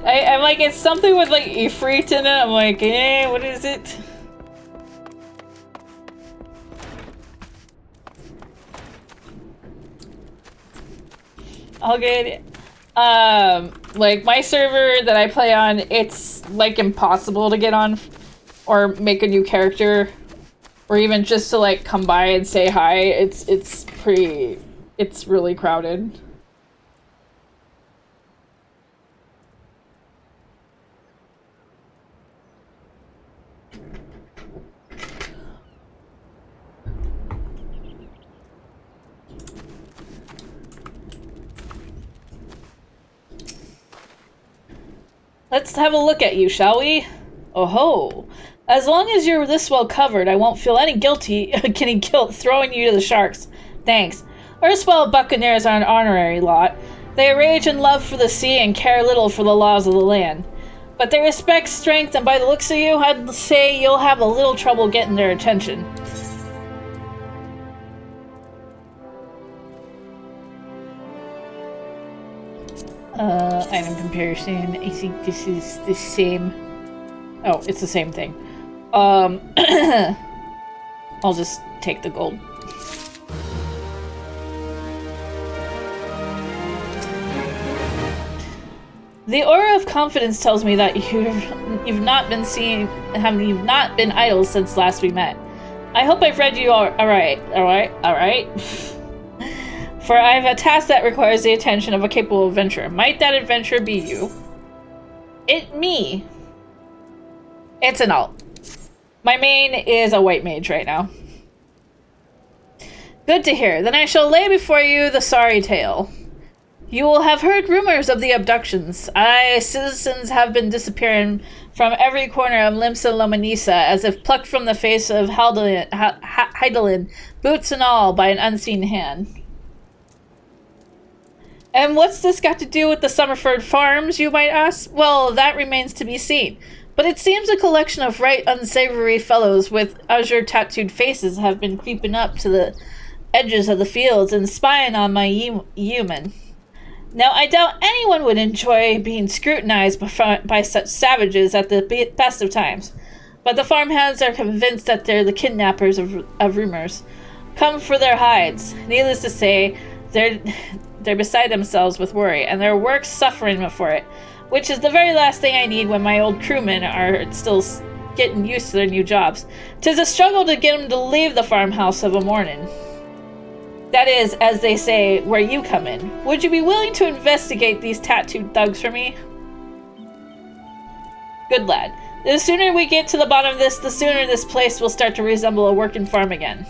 [SPEAKER 2] I'm like, it's something with like Ifrit in it. I'm like, what is it? All good. Like my server that I play on, it's like impossible to get on or make a new character or even just to like come by and say hi. It's really crowded. Let's have a look at you, shall we? Oh ho! As long as you're this well covered, I won't feel any guilt throwing you to the sharks. Thanks. Erstwhile buccaneers are an honorary lot. They rage in love for the sea and care little for the laws of the land. But they respect strength, and by the looks of you, I'd say you'll have a little trouble getting their attention. Item comparison. I think this is the same. Oh, it's the same thing. I'll just take the gold. The aura of confidence tells me that you've not been idle since last we met. I hope I've read you all right. For I have a task that requires the attention of a capable adventurer. Might that adventurer be you? Me. It's an alt. My main is a white mage right now. Good to hear. Then I shall lay before you the sorry tale. You will have heard rumors of the abductions. Citizens have been disappearing from every corner of Limsa Lomanisa as if plucked from the face of Heidelin, boots and all, by an unseen hand. And what's this got to do with the Summerford Farms, you might ask? Well, that remains to be seen. But it seems a collection of right unsavory fellows with azure-tattooed faces have been creeping up to the edges of the fields and spying on my human. Now, I doubt anyone would enjoy being scrutinized by such savages at the best of times. But the farmhands are convinced that they're the kidnappers of rumors. Come for their hides. Needless to say, they're beside themselves with worry, and their work's suffering for it, which is the very last thing I need when my old crewmen are still getting used to their new jobs. 'Tis a struggle to get them to leave the farmhouse of a morning. That is, as they say, where you come in. Would you be willing to investigate these tattooed thugs for me? Good lad. The sooner we get to the bottom of this, the sooner this place will start to resemble a working farm again.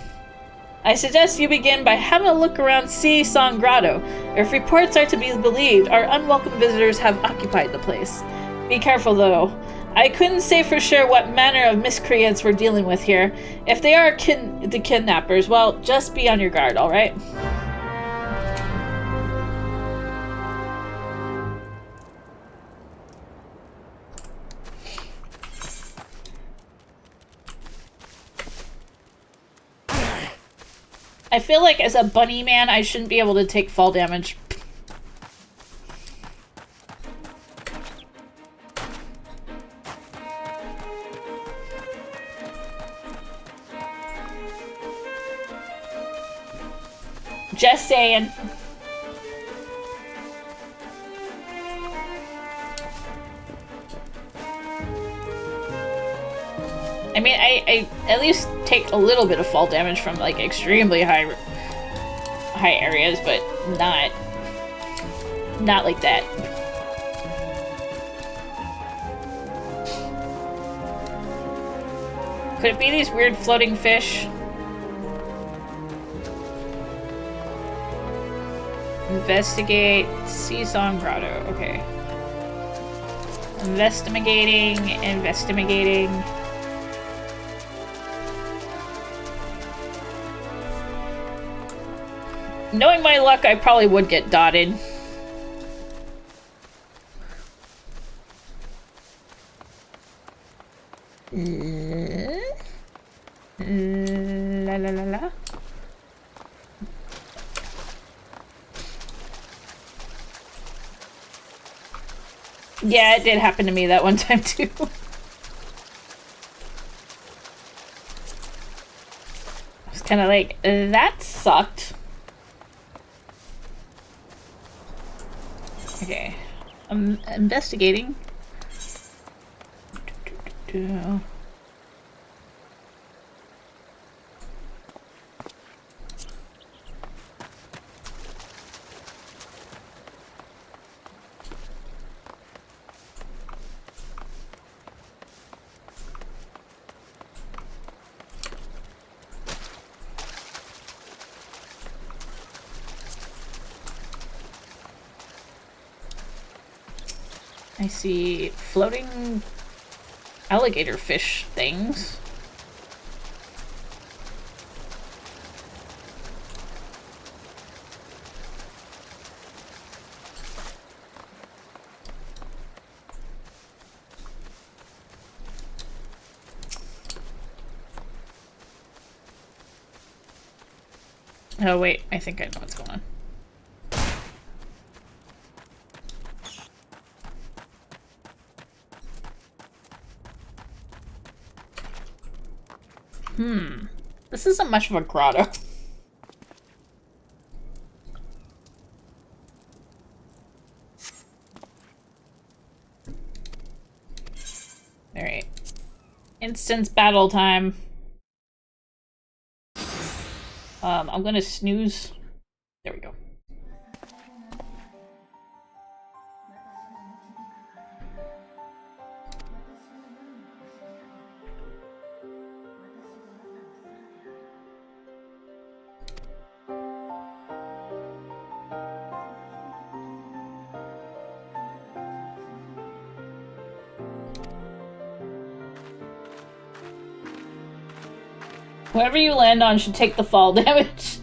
[SPEAKER 2] I suggest you begin by having a look around Song Grotto. If reports are to be believed, our unwelcome visitors have occupied the place. Be careful, though. I couldn't say for sure what manner of miscreants we're dealing with here. If they are the kidnappers, well, just be on your guard, alright? I feel like as a bunny man, I shouldn't be able to take fall damage. Just saying. I mean, I at least take a little bit of fall damage from like extremely high areas, but not like that. Could it be these weird floating fish? Investigate Song Grotto. Okay. Investigating. Knowing my luck, I probably would get dotted. La la la la. Yeah, it did happen to me that one time too. I was kind of like, that sucked. Okay, I'm investigating. I see floating alligator fish things. Oh wait, I think I know what's going on. This isn't much of a grotto. Alright. Instance battle time. I'm gonna snooze. There we go. Whoever you land on should take the fall damage.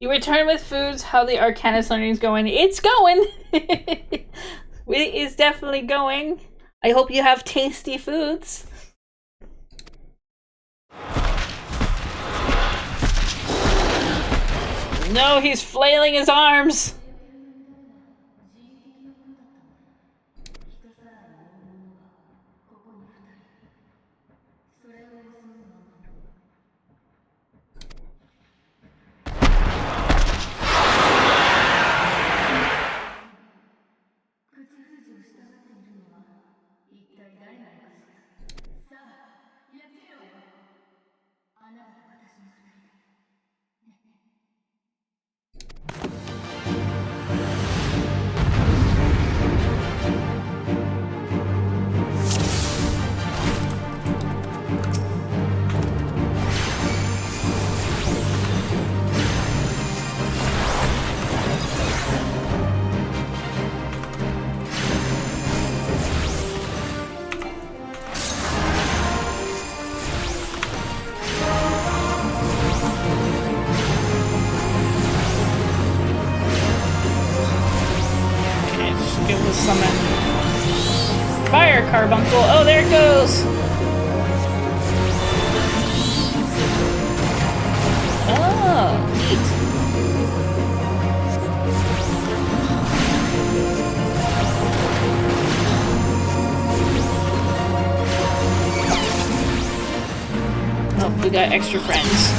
[SPEAKER 2] You return with foods. How the Arcanus learning is going? It's going. It is definitely going. I hope you have tasty foods. No, he's flailing his arms. Fire carbuncle. Oh, there it goes. Oh, neat. Oh, we got extra friends.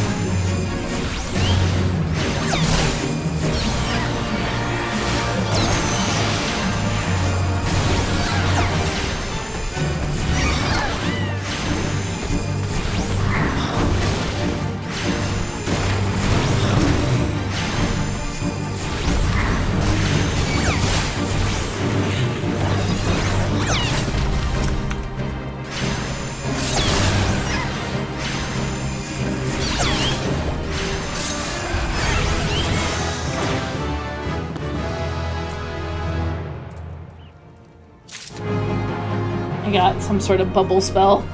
[SPEAKER 2] I got some sort of bubble spell.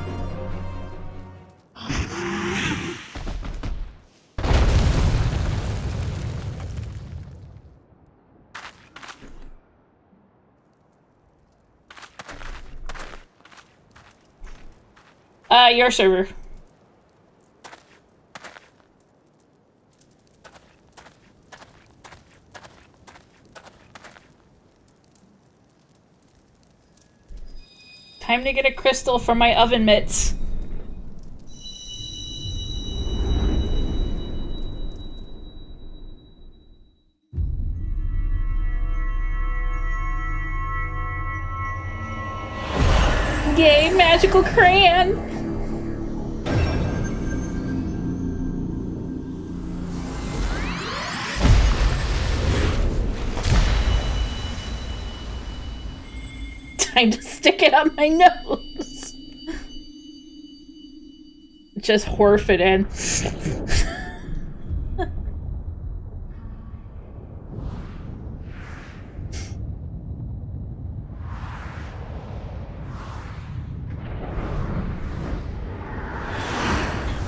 [SPEAKER 2] Your server. Time to get a crystal for my oven mitts. Yay, magical crayon! Time to stick it up my nose. Just horf it in.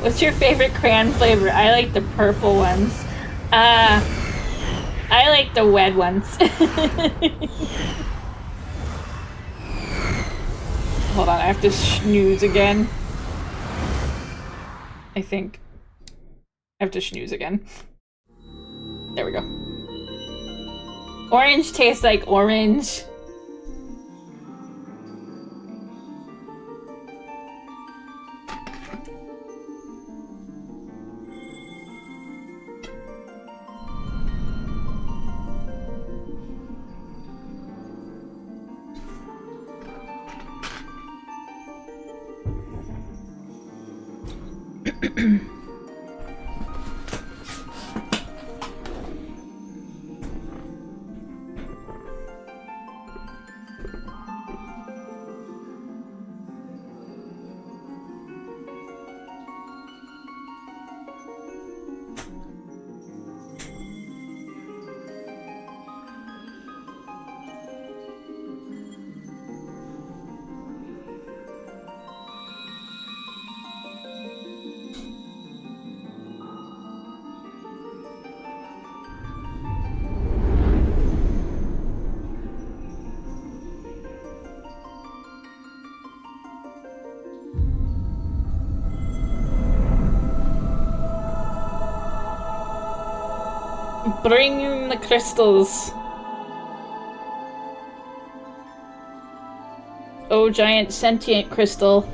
[SPEAKER 2] What's your favorite crayon flavor? I like the purple ones. I like the red ones. Hold on, I have to snooze again. I think. I have to snooze again. There we go. Orange tastes like orange. Bring the crystals. Oh, giant sentient crystal.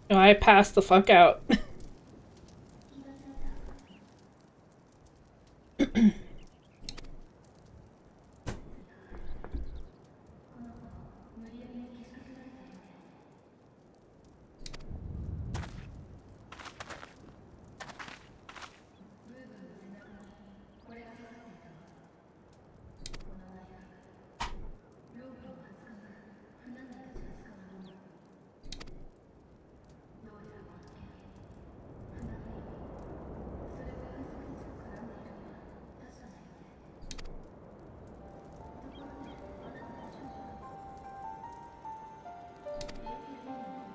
[SPEAKER 2] Oh, I passed the fuck out.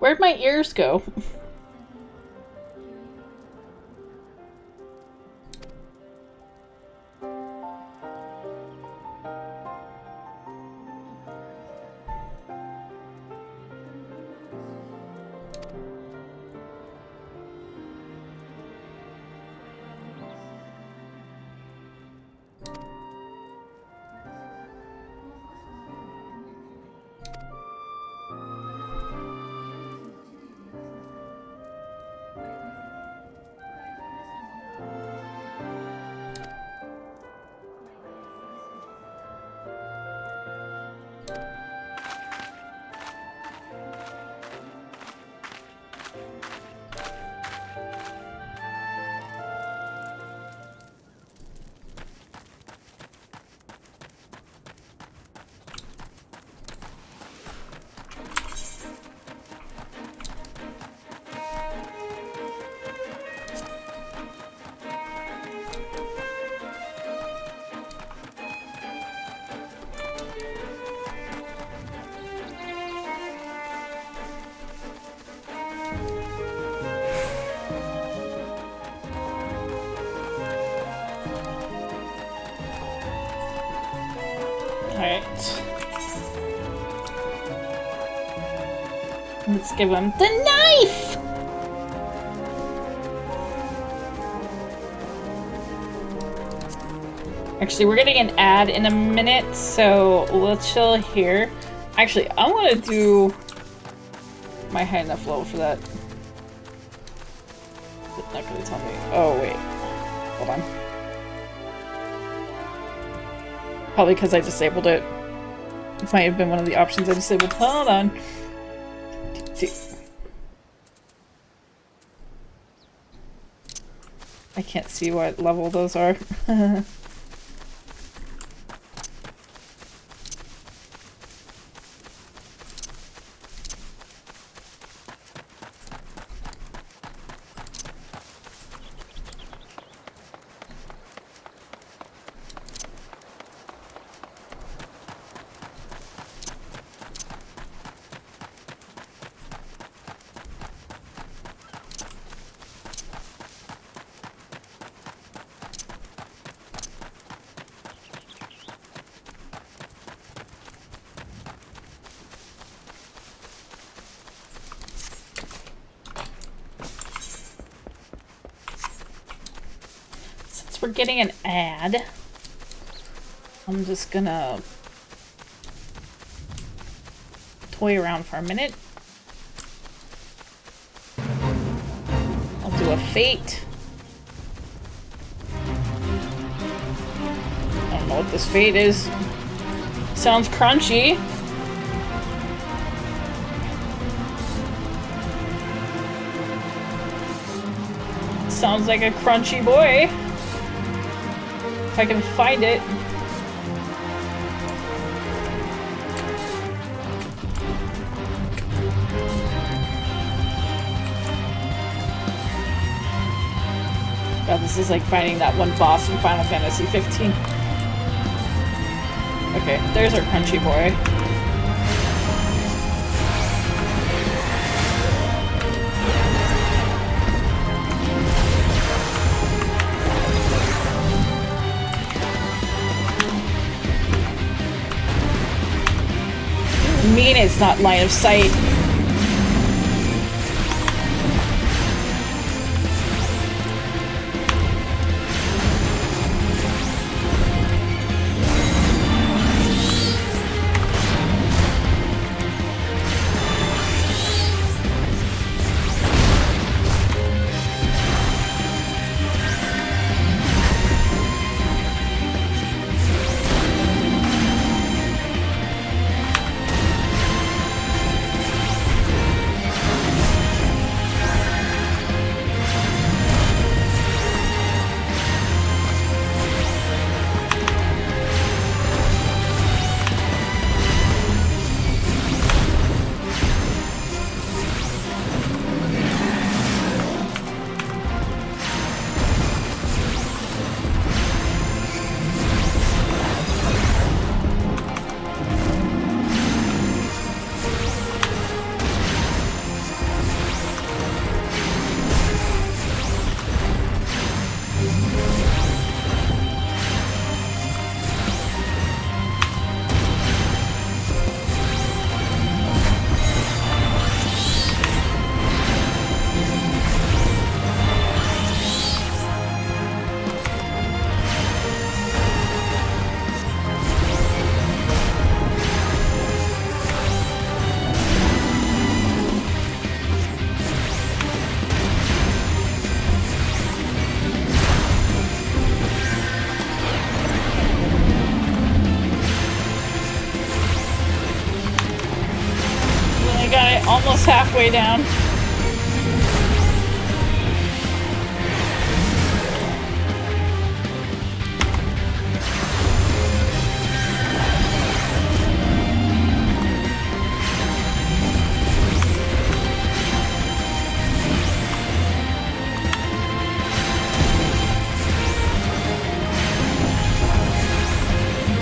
[SPEAKER 2] Where'd my ears go? Let's give him the knife! Actually, we're getting an ad in a minute, so we'll chill here. Actually, I want to do my high enough level for that. It's not going to tell me. Oh, wait. Hold on. Probably because I disabled it. It might have been one of the options I disabled. Hold on. I can't see what level those are. We're getting an ad. I'm just gonna toy around for a minute. I'll do a fate. I don't know what this fate is. Sounds crunchy. Sounds like a crunchy boy. If I can find it. God, this is like finding that one boss in Final Fantasy 15. Okay, there's our crunchy boy. Mean it's not line of sight. Almost halfway down.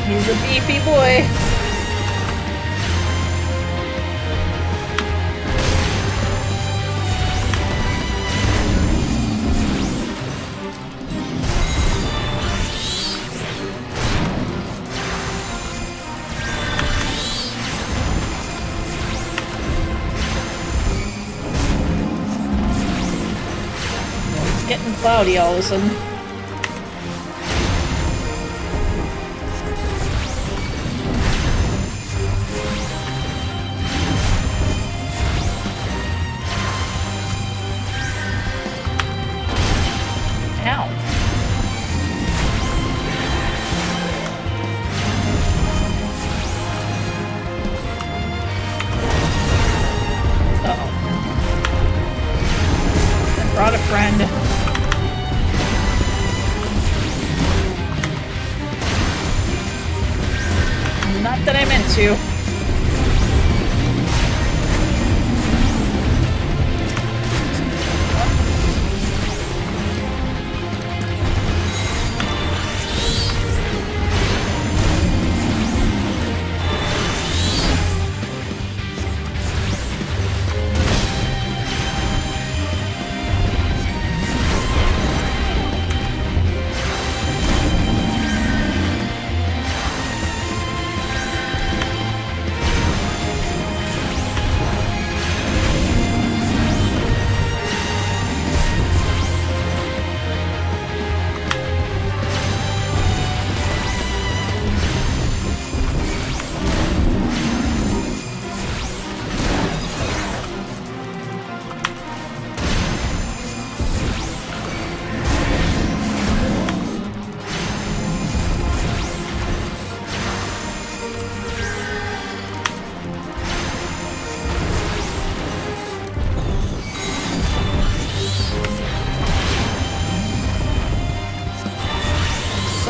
[SPEAKER 2] He's a beefy boy. Getting cloudy all of a sudden. Ow. Uh-oh. I brought a friend. Not that I meant to.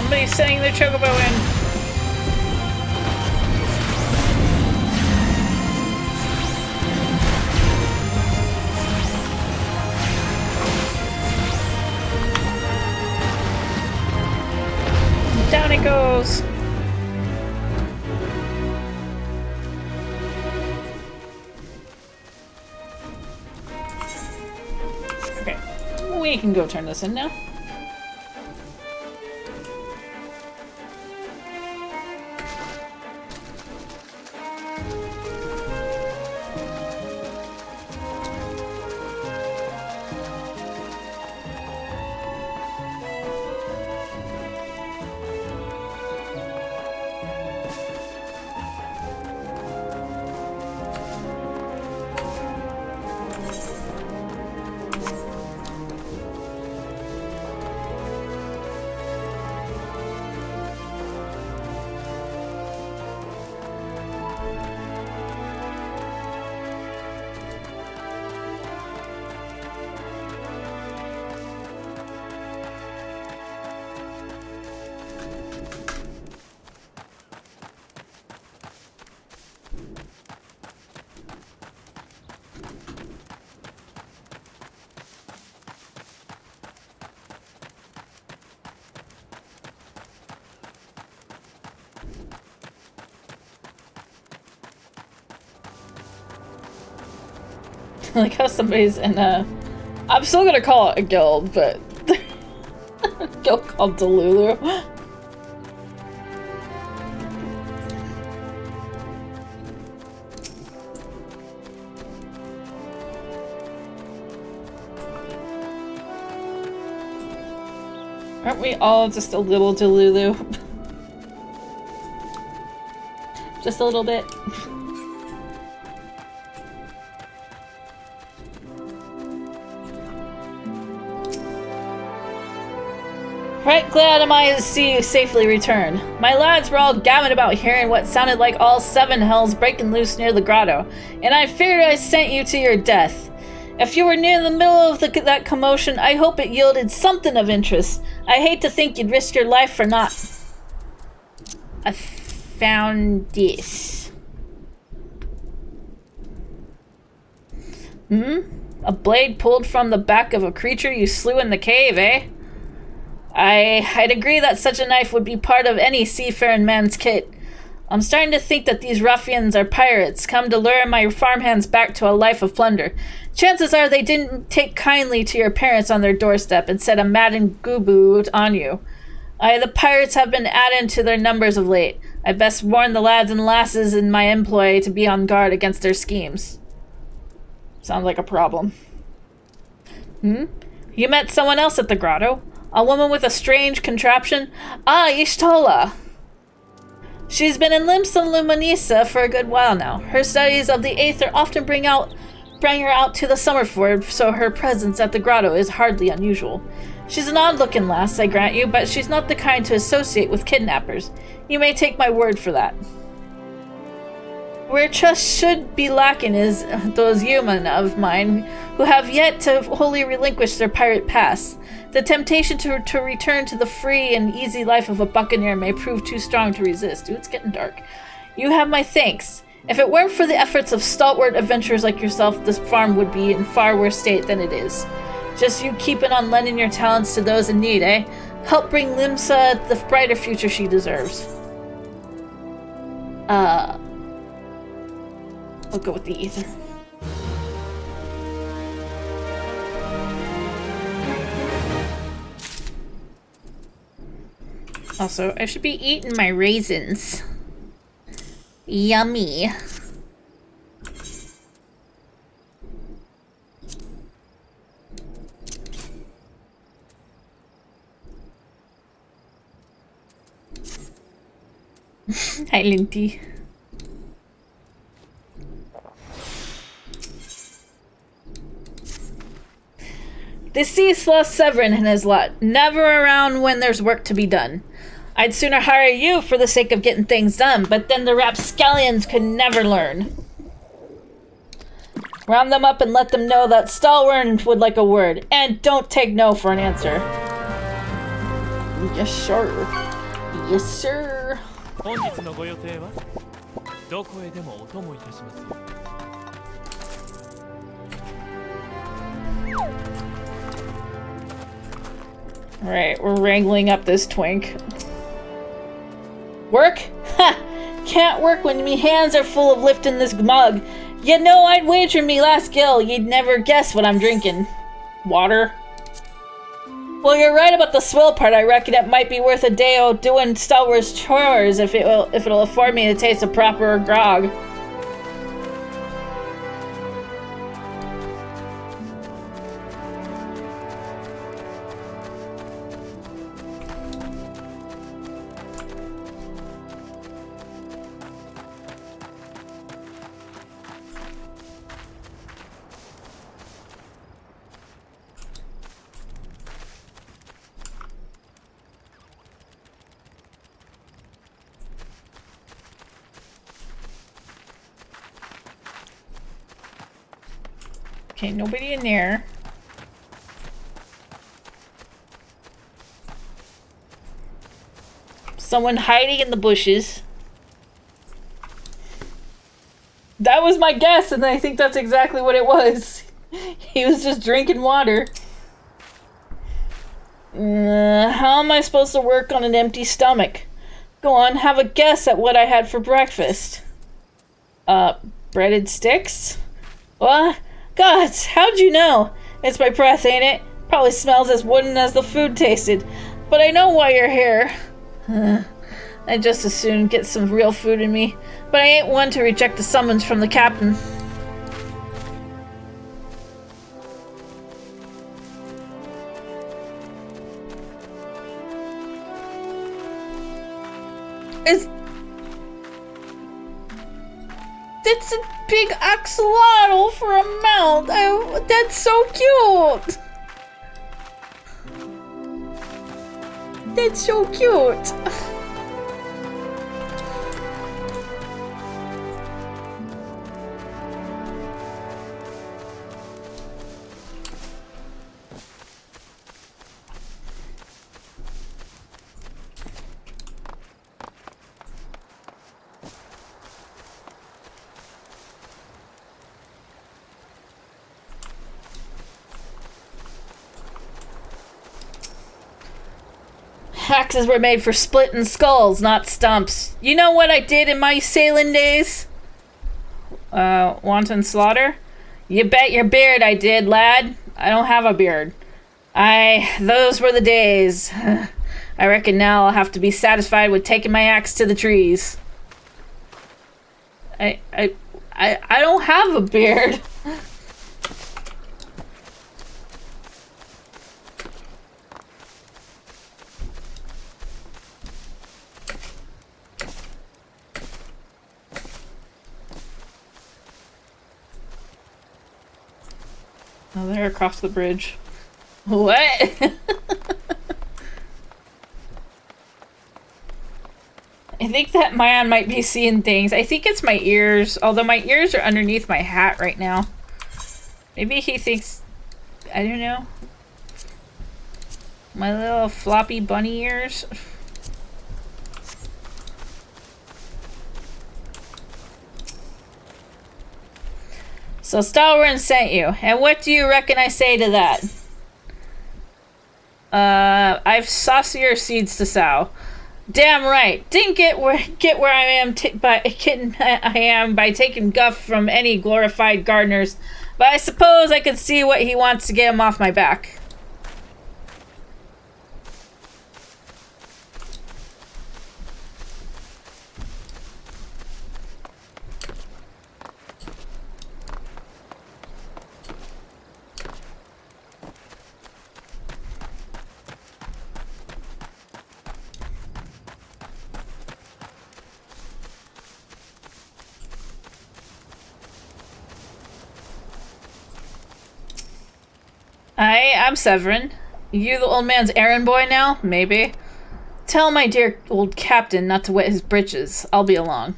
[SPEAKER 2] Somebody's sending their chocobo in. Down it goes. Okay, we can go turn this in now. Like how somebody's in a... I'm still gonna call it a guild, but... a guild called Delulu. Aren't we all just a little Delulu? Just a little bit. Right glad am I to see you safely return. My lads were all gammon about hearing what sounded like all 7 hells breaking loose near the grotto, and I feared I sent you to your death. If you were near the middle of that commotion, I hope it yielded something of interest. I hate to think you'd risk your life for not. I found this. A blade pulled from the back of a creature you slew in the cave, eh? I'd agree that such a knife would be part of any seafaring man's kit. I'm starting to think that these ruffians are pirates, come to lure my farmhands back to a life of plunder. Chances are they didn't take kindly to your parents on their doorstep and set a maddened gooboo on you. The pirates have been adding to their numbers of late. I best warn the lads and lasses in my employ to be on guard against their schemes. Sounds like a problem. You met someone else at the grotto? A woman with a strange contraption? Ah, Y'shtola. She's been in Limsa Luminisa for a good while now. Her studies of the Aether often bring her out to the Summerford, so her presence at the grotto is hardly unusual. She's an odd-looking lass, I grant you, but she's not the kind to associate with kidnappers. You may take my word for that. Where trust should be lacking is those human of mine who have yet to wholly relinquish their pirate past. The temptation to return to the free and easy life of a buccaneer may prove too strong to resist. Ooh, it's getting dark. You have my thanks. If it weren't for the efforts of stalwart adventurers like yourself, this farm would be in far worse state than it is. Just you keeping on lending your talents to those in need, eh? Help bring Limsa the brighter future she deserves. I'll go with the ether. Also, I should be eating my raisins. Yummy. Hi, Linty. Deceased lost Severin and his lot. Never around when there's work to be done. I'd sooner hire you for the sake of getting things done, but then the rapscallions could never learn. Round them up and let them know that Stalwern would like a word, and don't take no for an answer. Yes, sure. Yes, sir.
[SPEAKER 6] 本日のご予定はどこへでもお供いたしますよ。
[SPEAKER 2] Alright, we're wrangling up this twink. Work? Ha! Can't work when me hands are full of lifting this mug. You know, I'd wager me last gill you'd never guess what I'm drinking. Water? Well, you're right about the swill part. I reckon it might be worth a day o' doing Star Wars chores if it'll afford me to taste a proper grog. Okay, nobody in there. Someone hiding in the bushes. That was my guess, and I think that's exactly what it was. He was just drinking water. How am I supposed to work on an empty stomach? Go on, have a guess at what I had for breakfast. Breaded sticks? What? Gods, how'd you know? It's my breath, ain't it? Probably smells as wooden as the food tasted. But I know why you're here. I'd just as soon get some real food in me. But I ain't one to reject the summons from the captain. It's a big axolotl for a mount. That's so cute. That's so cute. Axes were made for splitting skulls, not stumps. You know what I did in my sailing days? Wanton slaughter? You bet your beard I did, lad. I don't have a beard. Those were the days. I reckon now I'll have to be satisfied with taking my axe to the trees. I don't have a beard. Oh, they're across the bridge. What? I think that man might be seeing things. I think it's my ears, although my ears are underneath my hat right now. Maybe he thinks... I don't know. My little floppy bunny ears. So Stalwern sent you, and what do you reckon I say to that? I've saucier seeds to sow. Damn right. Didn't get where I am by taking guff from any glorified gardeners, but I suppose I can see what he wants to get him off my back. I'm Severin. You the old man's errand boy now? Maybe. Tell my dear old captain not to wet his britches. I'll be along.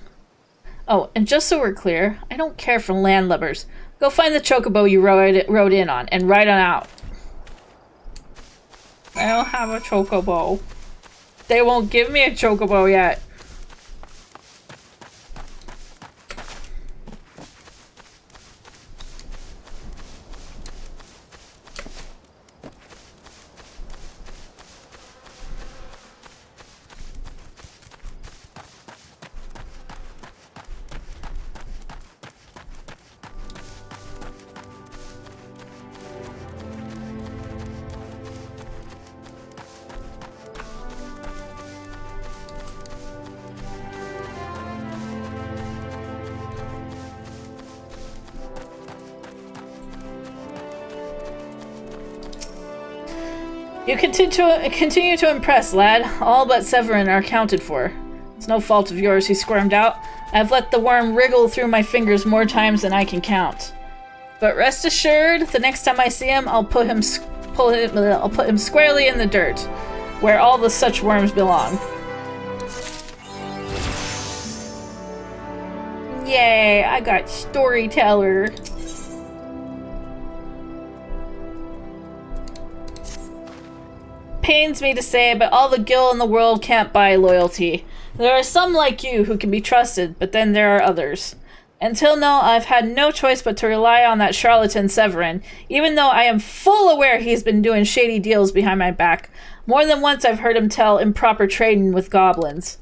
[SPEAKER 2] Oh, and just so we're clear, I don't care for landlubbers. Go find the chocobo you rode in on, and ride on out. I don't have a chocobo. They won't give me a chocobo yet. You continue to impress, lad. All but Severin are accounted for. It's no fault of yours, he squirmed out. I've let the worm wriggle through my fingers more times than I can count. But rest assured, the next time I see him, I'll put him squarely in the dirt, where all the such worms belong. Yay, I got storyteller. Pains me to say, but all the gil in the world can't buy loyalty. There are some like you who can be trusted, but then there are others. Until now, I've had no choice but to rely on that charlatan Severin, even though I am full aware he's been doing shady deals behind my back. More than once I've heard him tell improper trading with goblins.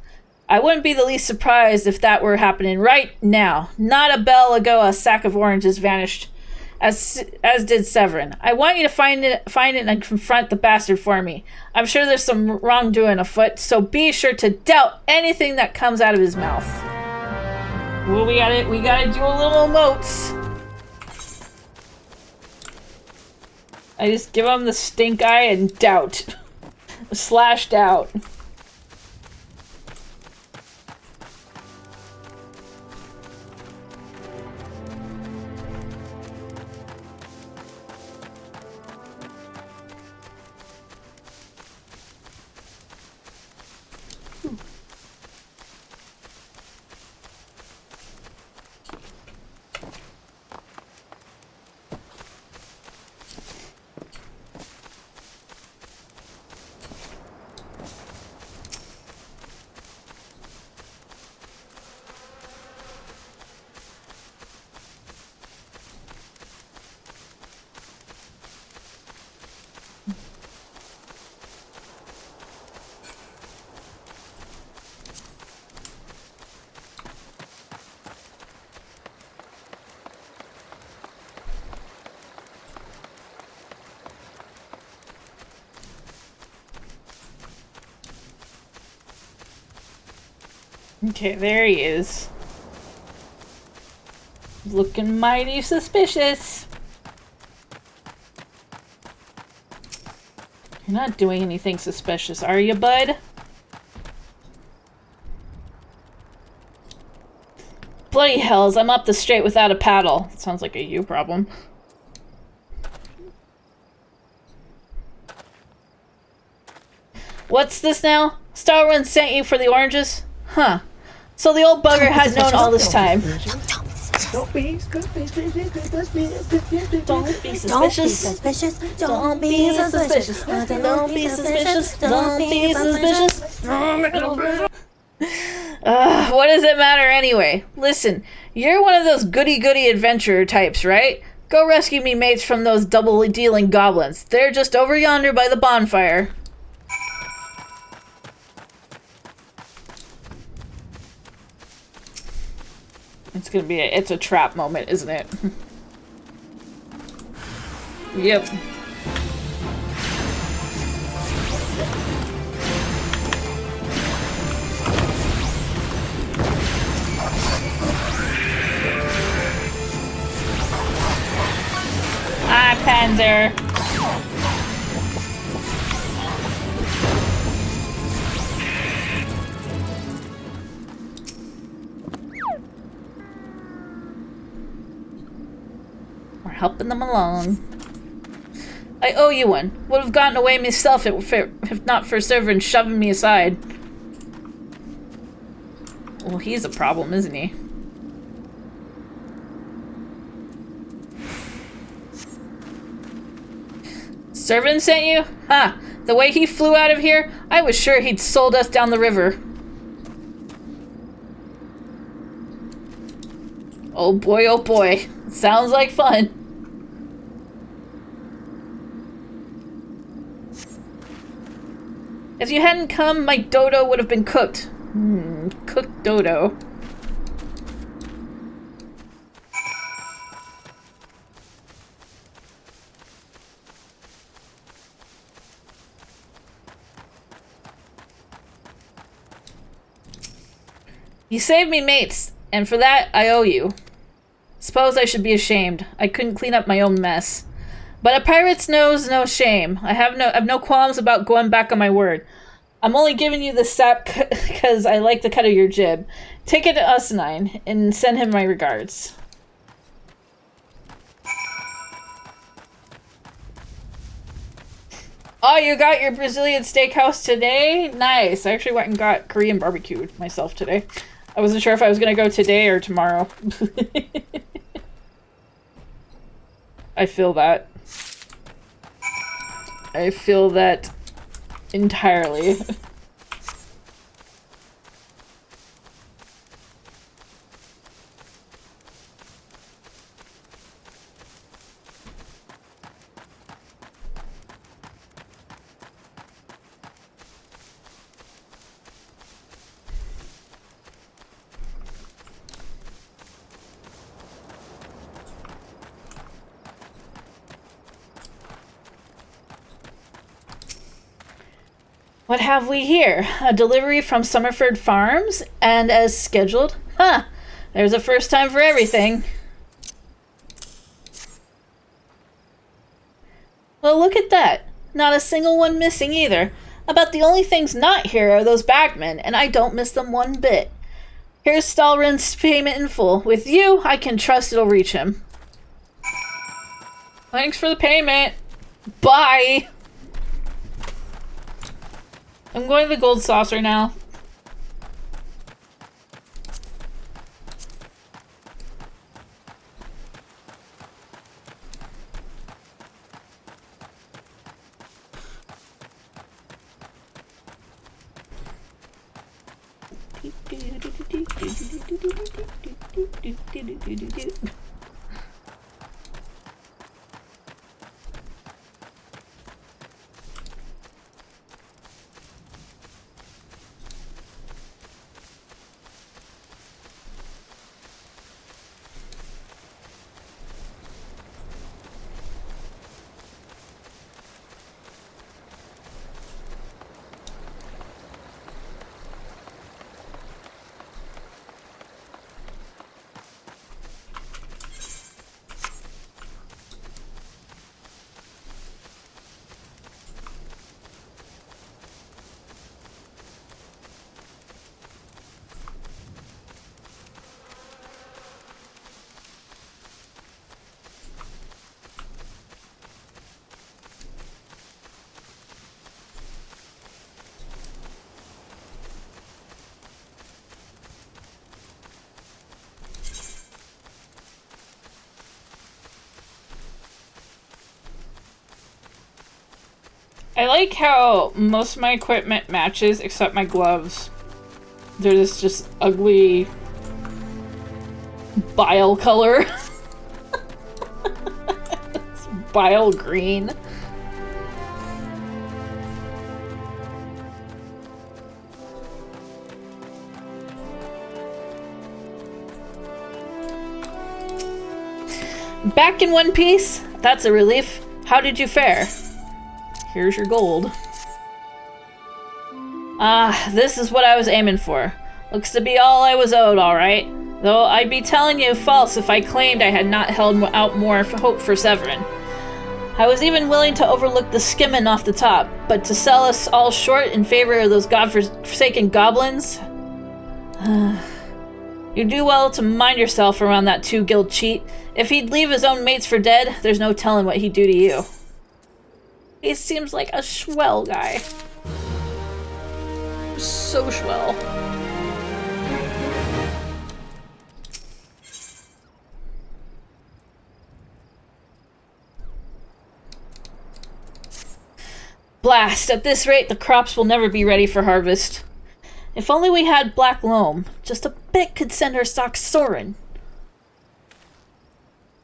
[SPEAKER 2] I wouldn't be the least surprised if that were happening right now. Not a bell ago a sack of oranges vanished, as did Severin. I want you to find it and confront the bastard for me. I'm sure there's some wrongdoing afoot, so be sure to doubt anything that comes out of his mouth. Well, we gotta do a little emotes. I just give him the stink eye and doubt. Slash doubt. Okay, there he is. Looking mighty suspicious. You're not doing anything suspicious, are you, bud? Bloody hells, I'm up the strait without a paddle. Sounds like a you problem. What's this now? Starwind sent you for the oranges? Huh. So the old bugger has known all this time. Don't be suspicious. Don't be suspicious. Don't be suspicious. Don't be suspicious. Don't be suspicious. What does it matter anyway? Listen, you're one of those goody-goody adventurer types, right? Go rescue me mates from those double-dealing goblins. They're just over yonder by the bonfire. It's gonna be it's a trap moment, isn't it? Yep. Ah, Panzer. Helping them along. I owe you one. Would have gotten away myself if not for Severin shoving me aside. Well, he's a problem, isn't he? Severin sent you? Ha! The way he flew out of here, I was sure he'd sold us down the river. Oh boy, oh boy. Sounds like fun. If you hadn't come, my dodo would have been cooked. Cooked dodo. You saved me, mates, and for that, I owe you. Suppose I should be ashamed. I couldn't clean up my own mess. But a pirate's knows no shame. I've no qualms about going back on my word. I'm only giving you the sap because I like the cut of your jib. Take it to Us9 and send him my regards. Oh, you got your Brazilian steakhouse today? Nice. I actually went and got Korean barbecued myself today. I wasn't sure if I was going to go today or tomorrow. I feel that. I feel that entirely. What have we here? A delivery from Summerford Farms, and as scheduled. Huh! There's a first time for everything. Well, look at that. Not a single one missing either. About the only things not here are those bagmen, and I don't miss them one bit. Here's Stalrin's payment in full. With you, I can trust it'll reach him. Thanks for the payment. Bye! I'm going to the gold saucer now. I like how most of my equipment matches except my gloves. They're this just ugly bile color. It's bile green. Back in one piece? That's a relief. How did you fare? Here's your gold. Ah, this is what I was aiming for. Looks to be all I was owed, alright. Though I'd be telling you false if I claimed I had not held out more hope for Severin. I was even willing to overlook the skimming off the top, but to sell us all short in favor of those godforsaken goblins? You do well to mind yourself around that two-guild cheat. If he'd leave his own mates for dead, there's no telling what he'd do to you. He seems like a swell guy. So swell. Blast! At this rate, the crops will never be ready for harvest. If only we had black loam. Just a bit could send our stocks soaring.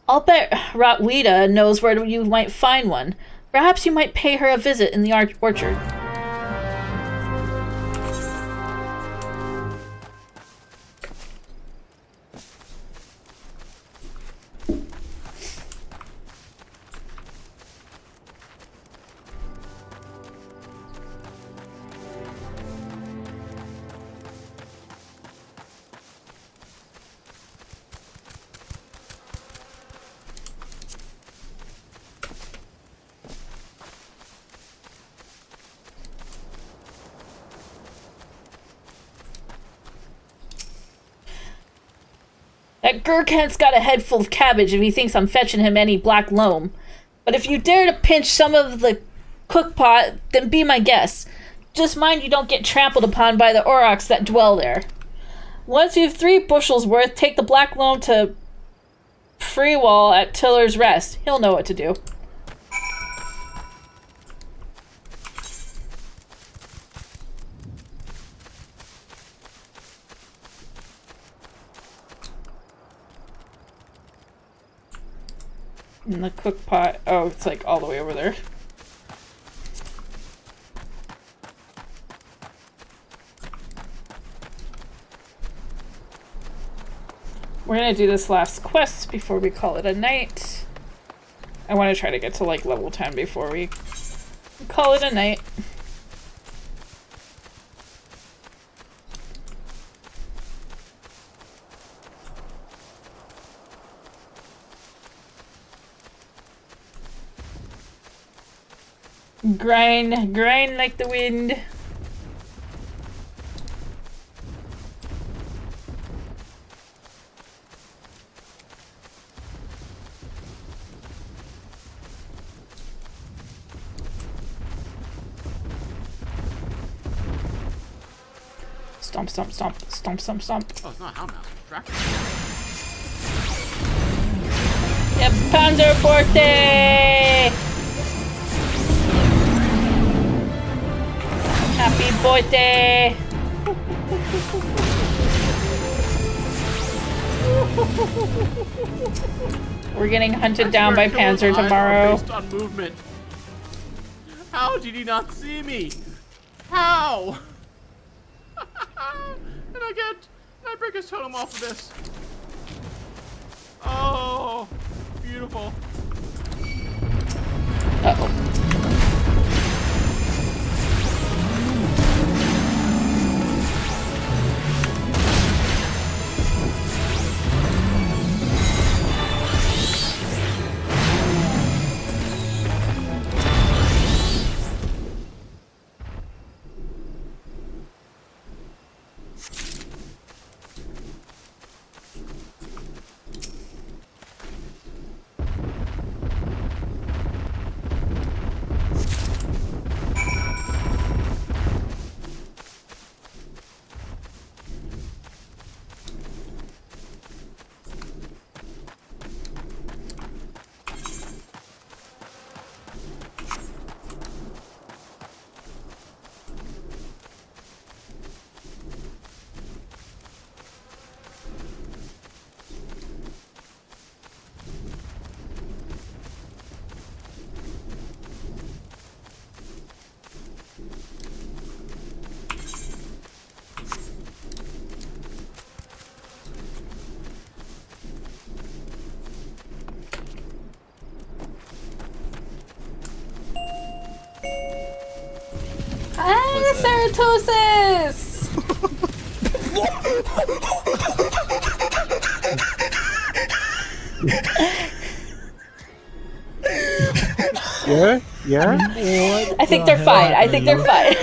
[SPEAKER 2] I'll bet Rotweeda knows where you might find one. Perhaps you might pay her a visit in the orchard. That Gurkant's got a head full of cabbage if he thinks I'm fetching him any black loam. But if you dare to pinch some of the cookpot, then be my guest. Just mind you don't get trampled upon by the aurochs that dwell there. Once you've 3 bushels worth, take the black loam to Freewall at Tiller's Rest. He'll know what to do. In the cook pot. Oh, it's like all the way over there. We're gonna do this last quest before we call it a night. I want to try to get to like level 10 before we call it a night. Grind, grind like the wind. Stomp, stomp, stomp, stomp, stomp, stomp.
[SPEAKER 10] Oh, it's not Hound Mouse, it's Tractor.
[SPEAKER 2] Yep, Panzer Forte! Happy birthday! We're getting hunted down by Panzer tomorrow.
[SPEAKER 10] Based on movement. How did he not see me? How? And I break his totem off of this. Oh, beautiful.
[SPEAKER 2] Uh-oh. Ceratosis!
[SPEAKER 11] Yeah? Yeah?
[SPEAKER 2] I think they're fine. I think they're fine.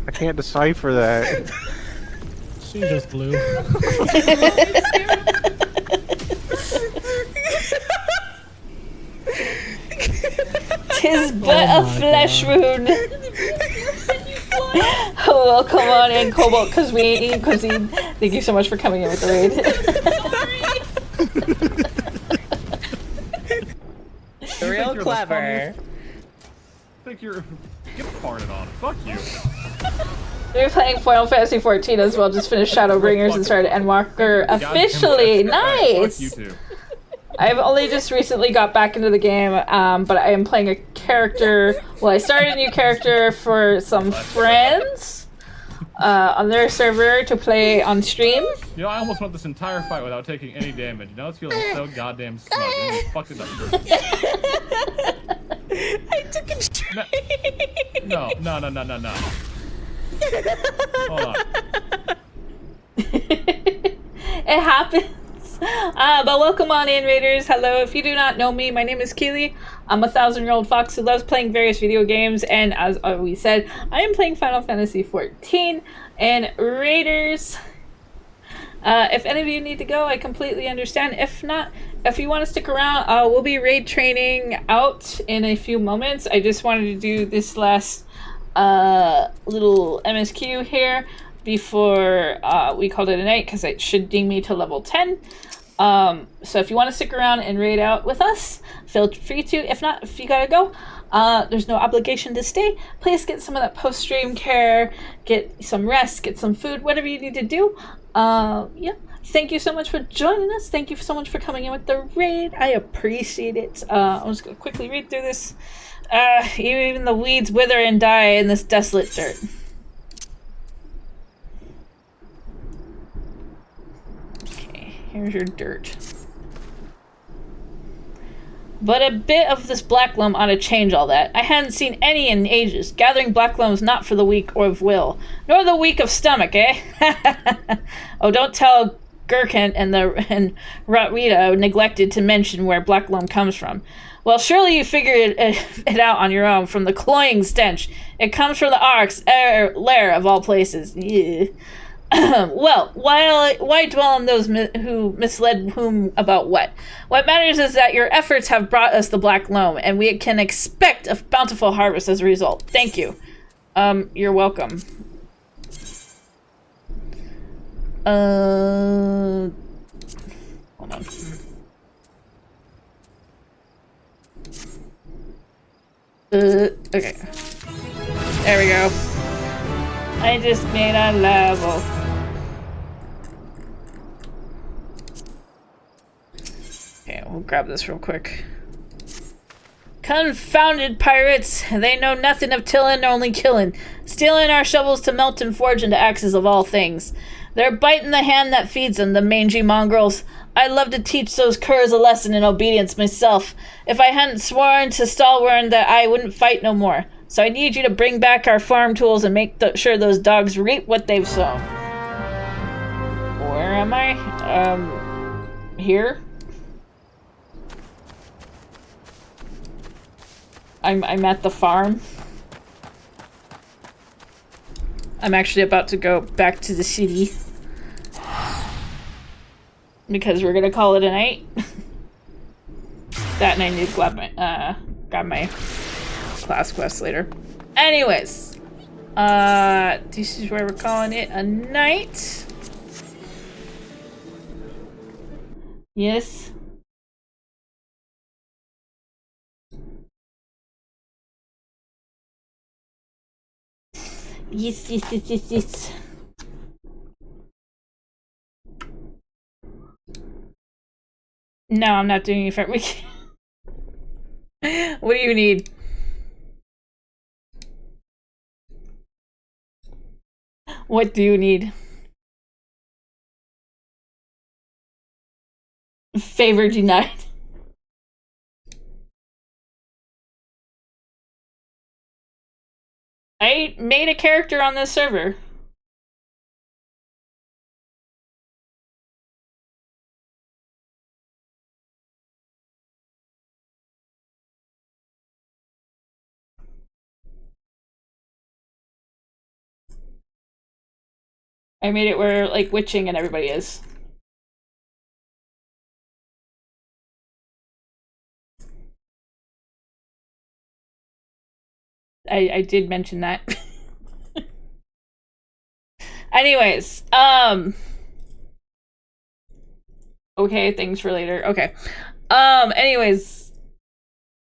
[SPEAKER 11] I can't decipher that.
[SPEAKER 3] She just flew.
[SPEAKER 2] Tis but a flesh wound. Oh, well, come on in, Cobalt, because we ain't eating cuisine. Thank you so much for coming in with the raid.
[SPEAKER 10] you're the
[SPEAKER 9] clever.
[SPEAKER 10] funniest. I think you're... Get farted on. Fuck you.
[SPEAKER 2] We're playing Final Fantasy 14 as well. Just finished Shadowbringers and started Endwalker officially. Nice!
[SPEAKER 10] Fuck you too.
[SPEAKER 2] I've only just recently got back into the game, but I am playing a character. Well, I started a new character for some friends on their server to play on stream.
[SPEAKER 10] You know, I almost went this entire fight without taking any damage. Now it's feeling so goddamn smug. And you fucked it up.
[SPEAKER 9] I took a straight.
[SPEAKER 10] No. Hold on.
[SPEAKER 2] It happens. But welcome on in, Raiders. Hello. If you do not know me, my name is Keelie. I'm a 1,000-year-old fox who loves playing various video games, and as we said, I am playing Final Fantasy 14 and Raiders. If any of you need to go, I completely understand. If not, if you want to stick around, we'll be raid training out in a few moments. I just wanted to do this last little MSQ here before we called it a night, because it should ding me to level 10. So if you want to stick around and raid out with us, feel free to. If not, if you gotta go, there's no obligation to stay. Please get some of that post-stream care, get some rest, get some food, whatever you need to do. Yeah. Thank you so much for joining us. Thank you so much for coming in with the raid. I appreciate it. I'm just gonna quickly read through this. Even the weeds wither and die in this desolate dirt. Okay, here's your dirt. But a bit of this black loam ought to change all that. I hadn't seen any in ages. Gathering black loam is not for the weak of will, nor the weak of stomach, eh? Oh, don't tell Gherkin and Rotwita neglected to mention where black loam comes from. Well, surely you figured it out on your own from the cloying stench. It comes from the Ark's lair of all places. Yeah. Well, why dwell on those who misled whom about what? What matters is that your efforts have brought us the black loam, and we can expect a bountiful harvest as a result. Thank you. You're welcome. Hold on. Okay. There we go. I just made a level. Okay, we'll grab this real quick. Confounded pirates! They know nothing of tillin', only killin'. Stealing our shovels to melt and forge into axes of all things. They're biting the hand that feeds them, the mangy mongrels. I'd love to teach those curs a lesson in obedience myself, if I hadn't sworn to Stalwern that I wouldn't fight no more. So I need you to bring back our farm tools and make sure those dogs reap what they've sown. Where am I? Here? I'm at the farm. I'm actually about to go back to the city. Because we're gonna call it a night. That and I need to grab my class quest later. Anyways. This is where we're calling it a night. Yes. Yes. No, I'm not doing any front week. What do you need? What do you need? Favor denied. I made a character on this server. I made it where, like, witching and everybody is. I did mention that. Anyways, okay, things for later. Okay. Anyways,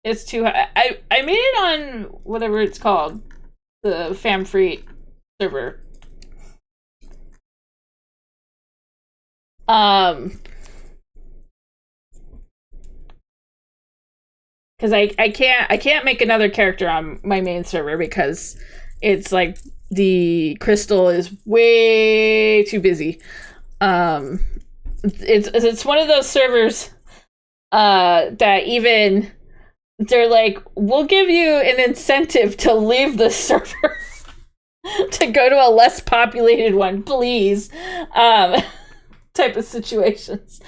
[SPEAKER 2] It's too high. I made it on whatever it's called, the fam-free server. Because I can't make another character on my main server because it's like the crystal is way too busy. It's one of those servers that even they're like, we'll give you an incentive to leave the server to go to a less populated one, please. Type of situations.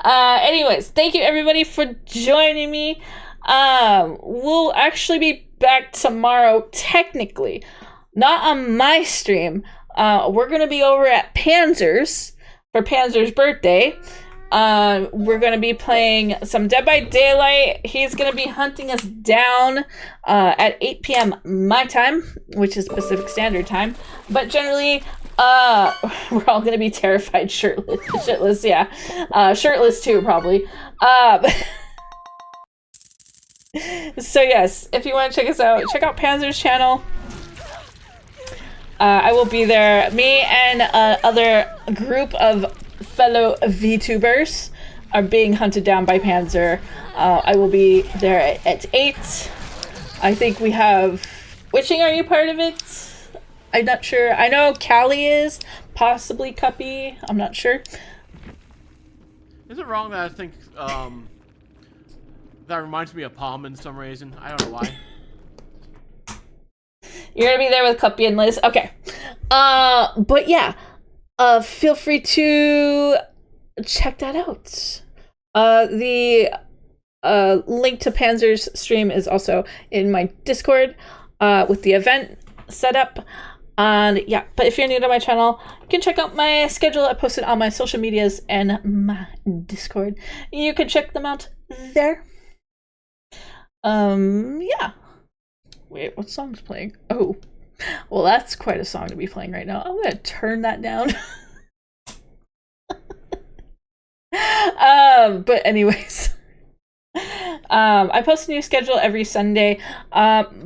[SPEAKER 2] Anyways, thank you everybody for joining me. We'll actually be back tomorrow, technically. Not on my stream. We're gonna be over at Panzer's for Panzer's birthday. We're gonna be playing some Dead by Daylight. He's gonna be hunting us down at 8 p.m. my time, which is Pacific Standard Time. But generally, we're all gonna be terrified shitless, yeah. Shirtless too, probably. So yes, if you want to check us out, check out Panzer's channel. I will be there. Me and other group of fellow VTubers are being hunted down by Panzer. I will be there at 8. I think we have... Witching, are you part of it? I'm not sure. I know Keelie is. Possibly Cuppy. I'm not sure.
[SPEAKER 10] Is it wrong that I think that reminds me of Palm in some reason? I don't know why.
[SPEAKER 2] You're gonna be there with Cuppy and Liz. Okay. But yeah. Feel free to check that out. The link to Panzer's stream is also in my Discord with the event set up. And yeah, but if you're new to my channel, you can check out my schedule. I post it on my social medias and my Discord. You can check them out there. Yeah. Wait, what song's playing? Oh, well, that's quite a song to be playing right now. I'm gonna turn that down. But anyways, I post a new schedule every Sunday.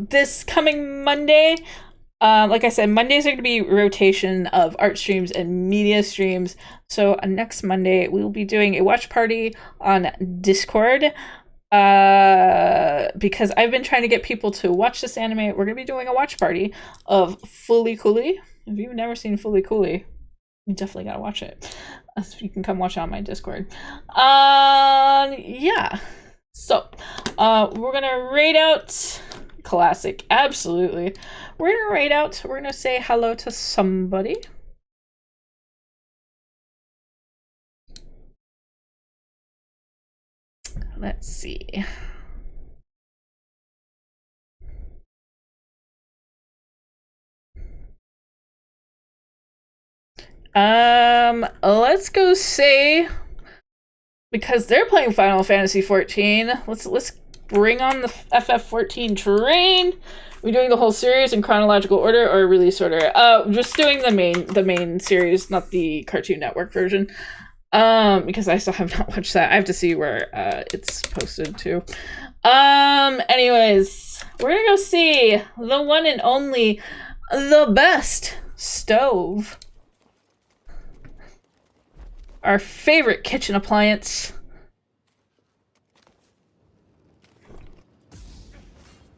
[SPEAKER 2] This coming Monday, like I said, Mondays are going to be rotation of art streams and media streams. So next Monday, we will be doing a watch party on Discord. Because I've been trying to get people to watch this anime. We're going to be doing a watch party of Fully Cooley. If you've never seen Fully Cooley, you definitely got to watch it. You can come watch it on my Discord. Yeah. So, we're going to raid out... Classic. Absolutely. We're going to raid out. We're going to say hello to somebody. Let's see. Let's go say, because they're playing Final Fantasy 14. Let's bring on the FF14 train. We're doing the whole series in chronological order or release order. Just doing the main series, not the Cartoon Network version. Because I still have not watched that. I have to see where it's posted to. Anyways, we're gonna go see the one and only, the best stove. Our favorite kitchen appliance.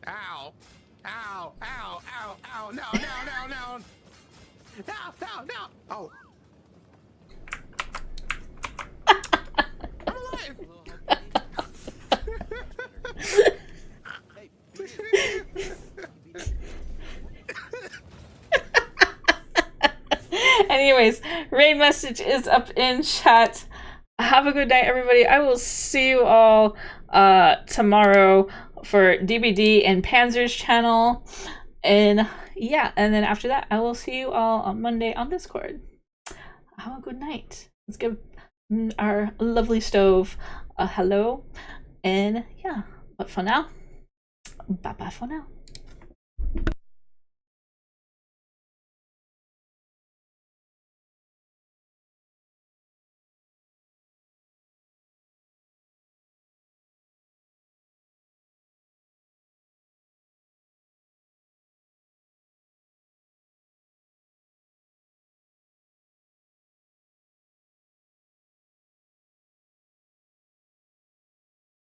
[SPEAKER 7] Ow! Ow! Ow! Ow! Ow! No! No! No! No! No! No! No! Oh. I'm alive.
[SPEAKER 2] Anyways, raid message is up in chat. Have a good night, everybody. I will see you all tomorrow for DBD and Panzer's channel. And yeah, and then after that, I will see you all on Monday on Discord. Have a good night. Let's give our lovely stove a hello. And yeah, but for now, bye-bye for now.